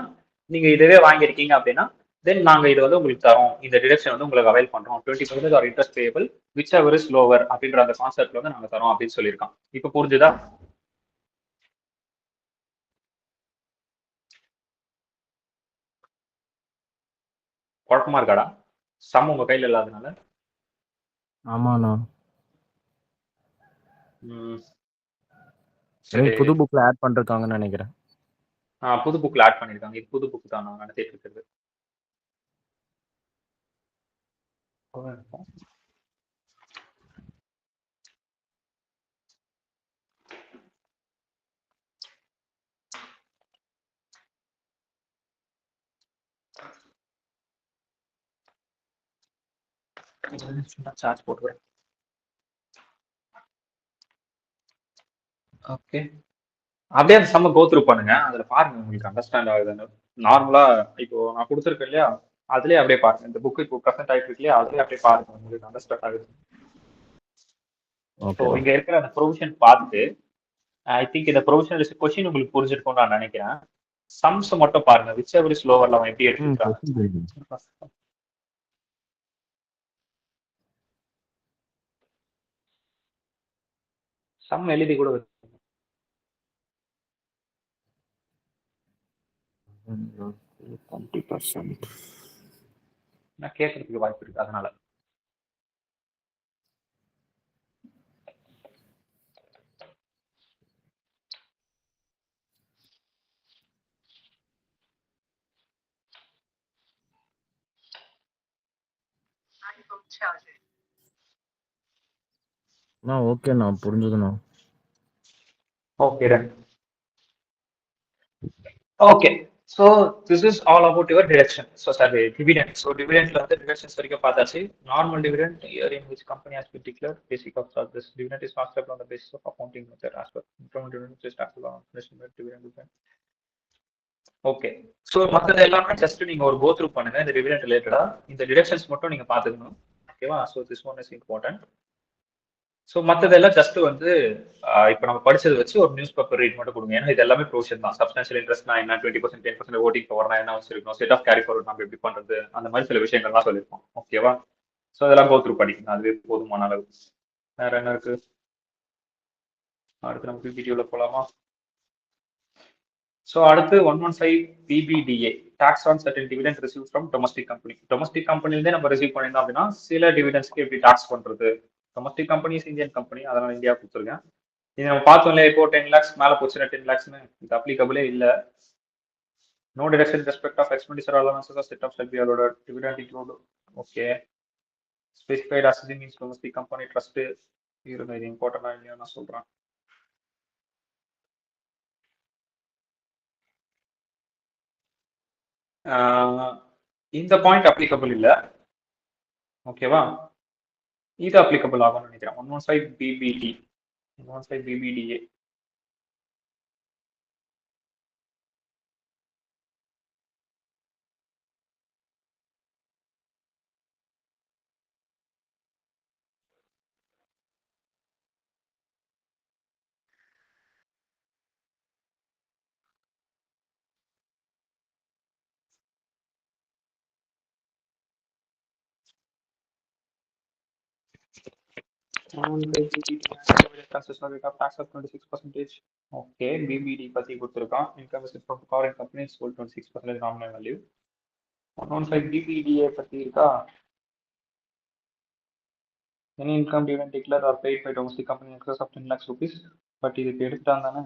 நீங்க இதுவே வாங்கியிருக்கீங்க அப்படின்னா தென் நாங்க இது வந்து உங்களுக்கு தரோம், இந்த டிடக்ஷன் வந்து உங்களுக்கு அவைல் பண்றோம், 20% or interest payable whichever is lower அப்படின்ற அந்த கான்செப்ட்ல வந்து நாங்க தரோம் அப்படின்னு சொல்லியிருக்கோம். இப்போ புரிஞ்சுதா? குழப்பமா இருக்காடா? சம் உங்க கையில இல்லாதனால? ஆமாண்ணா. சரி, புது புக்ல ஆட் பண்ணிருக்காங்கன்னு நினைக்கிறேன். புது புக்ல ஆட் பண்ணிருக்காங்க. இது புது புக் தான் நான் நடத்திட்டு இருக்கிறது. சார்ஜ் போட்டுக்கிறேன். ஓகே, அப்படியே அந்த சம்ம கோத்ரூ பண்ணுங்க. அதுல பாருங்க உங்களுக்கு அண்டர்ஸ்டாண்ட் ஆகுதுன்னு. நார்மலா இப்போ நான் கொடுத்துருக்கேன் இல்லையா, அதுலயே அப்படியே பாருங்க. இந்த புக் இப்போ ப்ரெசென்ட் ஆயிட்டு இருக்கு இல்லையா, அதுலயே அப்படியே பாருங்க உங்களுக்கு அண்டர்ஸ்டாண்ட் ஆகுது. ஸோ இங்க இருக்கிற அந்த ப்ரொவிஷன் பார்த்துட்டு ஐ திங்க் இந்த ப்ரொவிஷனல் லிஸ்ட் கொஸ்டின் உங்களுக்கு புரிஞ்சிருக்கும்னு நான் நினைக்கிறேன். சம்ஸ் மட்டும் பாருங்க, விச் எவர் இஸ் லோவர்ல அவன் எப்படி எடுத்துக்கிறான். சம் எழுதி கூட 20%. நான் கேட்கறதுக்கு வாய்ப்பு இருக்கு, அதனால. ஓகேண்ணா, புரிஞ்சுதுண்ணா. Okay done. Okay, so this is all about your deduction. So sorry, dividend. So dividendல வந்து deductions வரைக்கும் பார்த்தாச்சு. Normal dividend year in which company has been declared basic of this dividend is calculated on the basis of accounting method as per income dividend is taxable on dividend. Okay, so மற்றது எல்லாமே ஜஸ்ட் நீங்க ஒரு கோ த்ரூ பண்ணுங்க. இந்த டிவிடெண்ட் ரிலேட்டடா இந்த டிடக்ஷன்ஸ் மட்டும் நீங்க பாத்துக்கணும். ஓகேவா? So this one is important. So மற்றதெல்லாம் ஜஸ்ட் வந்து இப்போ நம்ம படிச்சதை வச்சு ஒரு நியூஸ் பேப்பர் ரீட் மட்டும் கொடுங்க. ஏன்னா இது எல்லாமே ப்ரொவிஷன் தான். சப்ஸ்டான்ஷியல் இன்ட்ரெஸ்ட்னா என்ன, 20%, 10% ஓட்டிங் பவர்னா என்ன வச்சிருக்கணும், செட் ஆஃப் கேரி ஃபார்வர்ட் நம்ம எப்படி பண்றது, அந்த மாதிரி சில விஷயங்கள்லாம் சொல்லியிருக்கோம். ஓகேவா? ஸோ அதெல்லாம் கோ த்ரூ படிக்கணும், அதுவே போதுமான அளவு. வேற என்ன இருக்கு? அடுத்து நம்ம பிபிடியூல போலாமா? ஸோ அடுத்து 115 BBDA, tax on certain dividend receive from domestic company. Domestic கம்பெனிலேருந்தே நம்ம ரிசீவ் பண்ணியிருந்தோம் அப்படின்னா சில டிவிடெண்ட்ஸ்க்கு எப்படி டாக்ஸ் பண்றது. டொமஸ்டிக் கம்பெனி இந்தியன் கம்பெனி, அதனால இந்தியா கொடுத்துருக்கேன். இது நம்ம பார்த்தோம் இல்லையா, இப்போ 10 lakhs மேலே போச்சுன்னா 10 lakhsன்னு இது அப்ளிகபிளே இல்லை. No deduction respect of expenditure allowances or set off shall be allotted, dividend include. Okay, specified assessing means domestic company trust இருங்க, இது இம்பார்ட்டன்டா இல்லையா நான் சொல்றேன். இந்த பாயிண்ட் அப்ளிகபிள் இல்ல. ஓகேவா? இது அப்ளிகபிள் ஆகும்னு நினைக்கிறேன். 115 BBD, 115 BBDA. Tax of 26%. Okay, BBD பத்தி கொடுத்திருக்கான். Income is from foreign companies sold 26% nominal value. 115 BBDA பத்தி இருக்கா? Any income dividend declared or paid by domestic company in excess of 10 lakhs rupees. But இதுக்கு எடுத்துட்டான் தானே.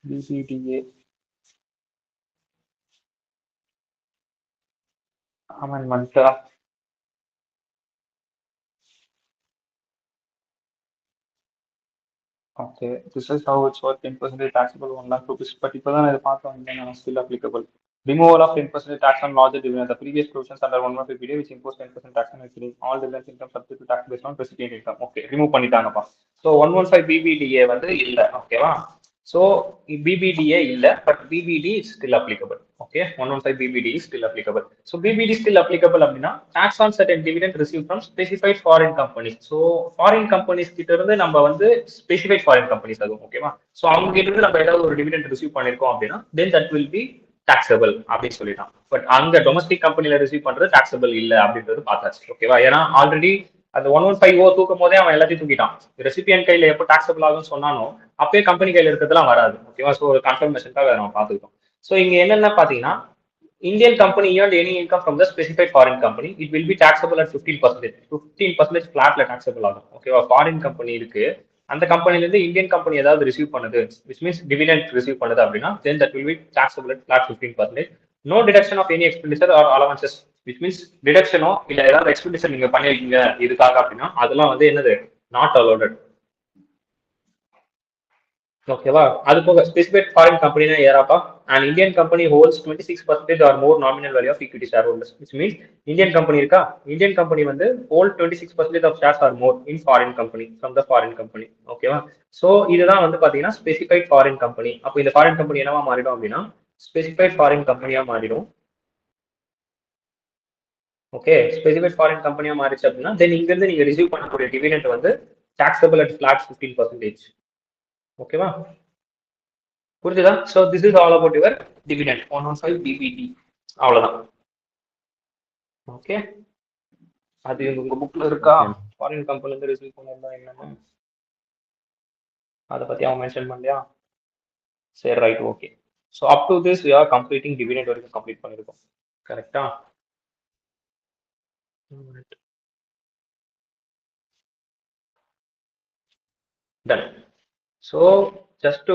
BBDA amendment. Okay, this is how it's worth. 10% taxable 1 lakh rupees. But இப்பதான் இதை பார்த்தோம், இல்லைன்னா still applicable. Removal of 10% tax on larger dividend. The previous provisions under 115 BDA which impose 10% tax on exceeding all dividends income subject to tax based on recipient income. Okay, remove பண்ணிட்டாங்கப்பா. So 115 BBDA வந்து இல்ல. ஓகேவா? ஸோ பிபிடிஏ இல்லை, but BBD is still applicable. Okay, 115 BBD is still applicable. So BBD still applicable அப்படின்னா tax on certain dividend receive from specified foreign companies. So foreign companies கிட்ட இருந்து நம்ம வந்து ஸ்பெசிஃபைட் ஃபாரின் கம்பெனிஸ் அதுவும் ஓகேவா. ஸோ அவங்க கிட்ட இருந்து நம்ம ஏதாவது ஒரு டிவிடெண்ட் ரிசீவ் பண்ணிருக்கோம் அப்படின்னா then that will be taxable அப்படின்னு சொல்லிட்டான். பட் அங்க டொமஸ்டிக் கம்பெனில ரிசீவ் பண்றது டாக்ஸபிள் இல்லை அப்படின்றது பார்த்தாச்சு ஓகேவா. ஏன்னா ஆல்ரெடி அந்த 115 தூக்கும் போதே அவன் எல்லாத்தையும் தூக்கிட்டான். ரெசிபியன் கையில எப்போ டாக்ஸபிள் ஆகும்னு சொன்னானோ அப்பயே கம்பெனி கையில இருக்கிறதுலாம் வராது ஓகேவா. ஸோ ஒரு கன்ஃபர்மேஷனுக்காக நம்ம பார்த்துக்கிட்டோம். ஸோ இங்க என்னென்ன பாத்தீங்கன்னா Indian company earned any income from the specified foreign company, it will be taxable at 15%. 15% flatல taxable ஆகும் ஓகேவா. ஃபாரின் கம்பெனி இருக்கு, அந்த கம்பெனில இருந்து இந்தியன் கம்பெனி ஏதாவது ரிசீவ் பண்ணுது, which means dividend ரிசீவ் பண்ணுது அப்படின்னா then that will be taxable at flat 15%. No deduction of any expenditure or allowances, which means டிடக்ஷனோ இல்ல ஏதாவது எக்ஸ்பெண்டிச்சர் நீங்க பண்ணிருக்கீங்க இதுக்காக அப்படின்னா அதெல்லாம் வந்து என்னது நாட் அலோடட் ஓகேவா. அது போக ஸ்பெசிஃபைட் ஃபாரின் கம்பெனினா ஏறாப்பா and Indian company holds 26% or more nominal value of equity share holders, which means Indian company இருக்கா, இந்தியன் கம்பெனி வந்து hold 26% of shares or more in foreign company from the foreign company ஓகேவா. ஸோ இதுதான் வந்து பாத்தீங்கன்னா ஸ்பெசிஃபைட் ஃபாரின் கம்பெனி. அப்போ இந்த ஃபாரின் கம்பெனி என்னவா மாறிடும் அப்படின்னா ஸ்பெசிஃபைட் ஃபாரின் கம்பெனியா மாறிடும். ஓகே, ஸ்பெசிஃபைட் ஃபாரின் கம்பெனியா மாறிச்சு அப்படின்னா தென் இங்க இருந்து நீங்க ரிசீவ் பண்ணக்கூடிய டிவிடெண்ட் வந்து டாக்ஸபிள் அட் ஃபிளாட் 15%. ஓகேவா, புரிஞ்சுதா. So this is all about your dividend 115 BBD. அவ்வளவுதான். ஓகே, அது உங்க புக்ல இருக்கா, ஃபாரின் கம்பெனில இருந்து ரிசீவ் பண்ணா என்னன்னு அதை பத்தி அவன் மென்ஷன் பண்ணலையா. சரி, right, okay. So up to this we are completing dividend வரைக்கும் கம்ப்ளீட் பண்ணிருக்கோம். கரெக்டா. டன். So just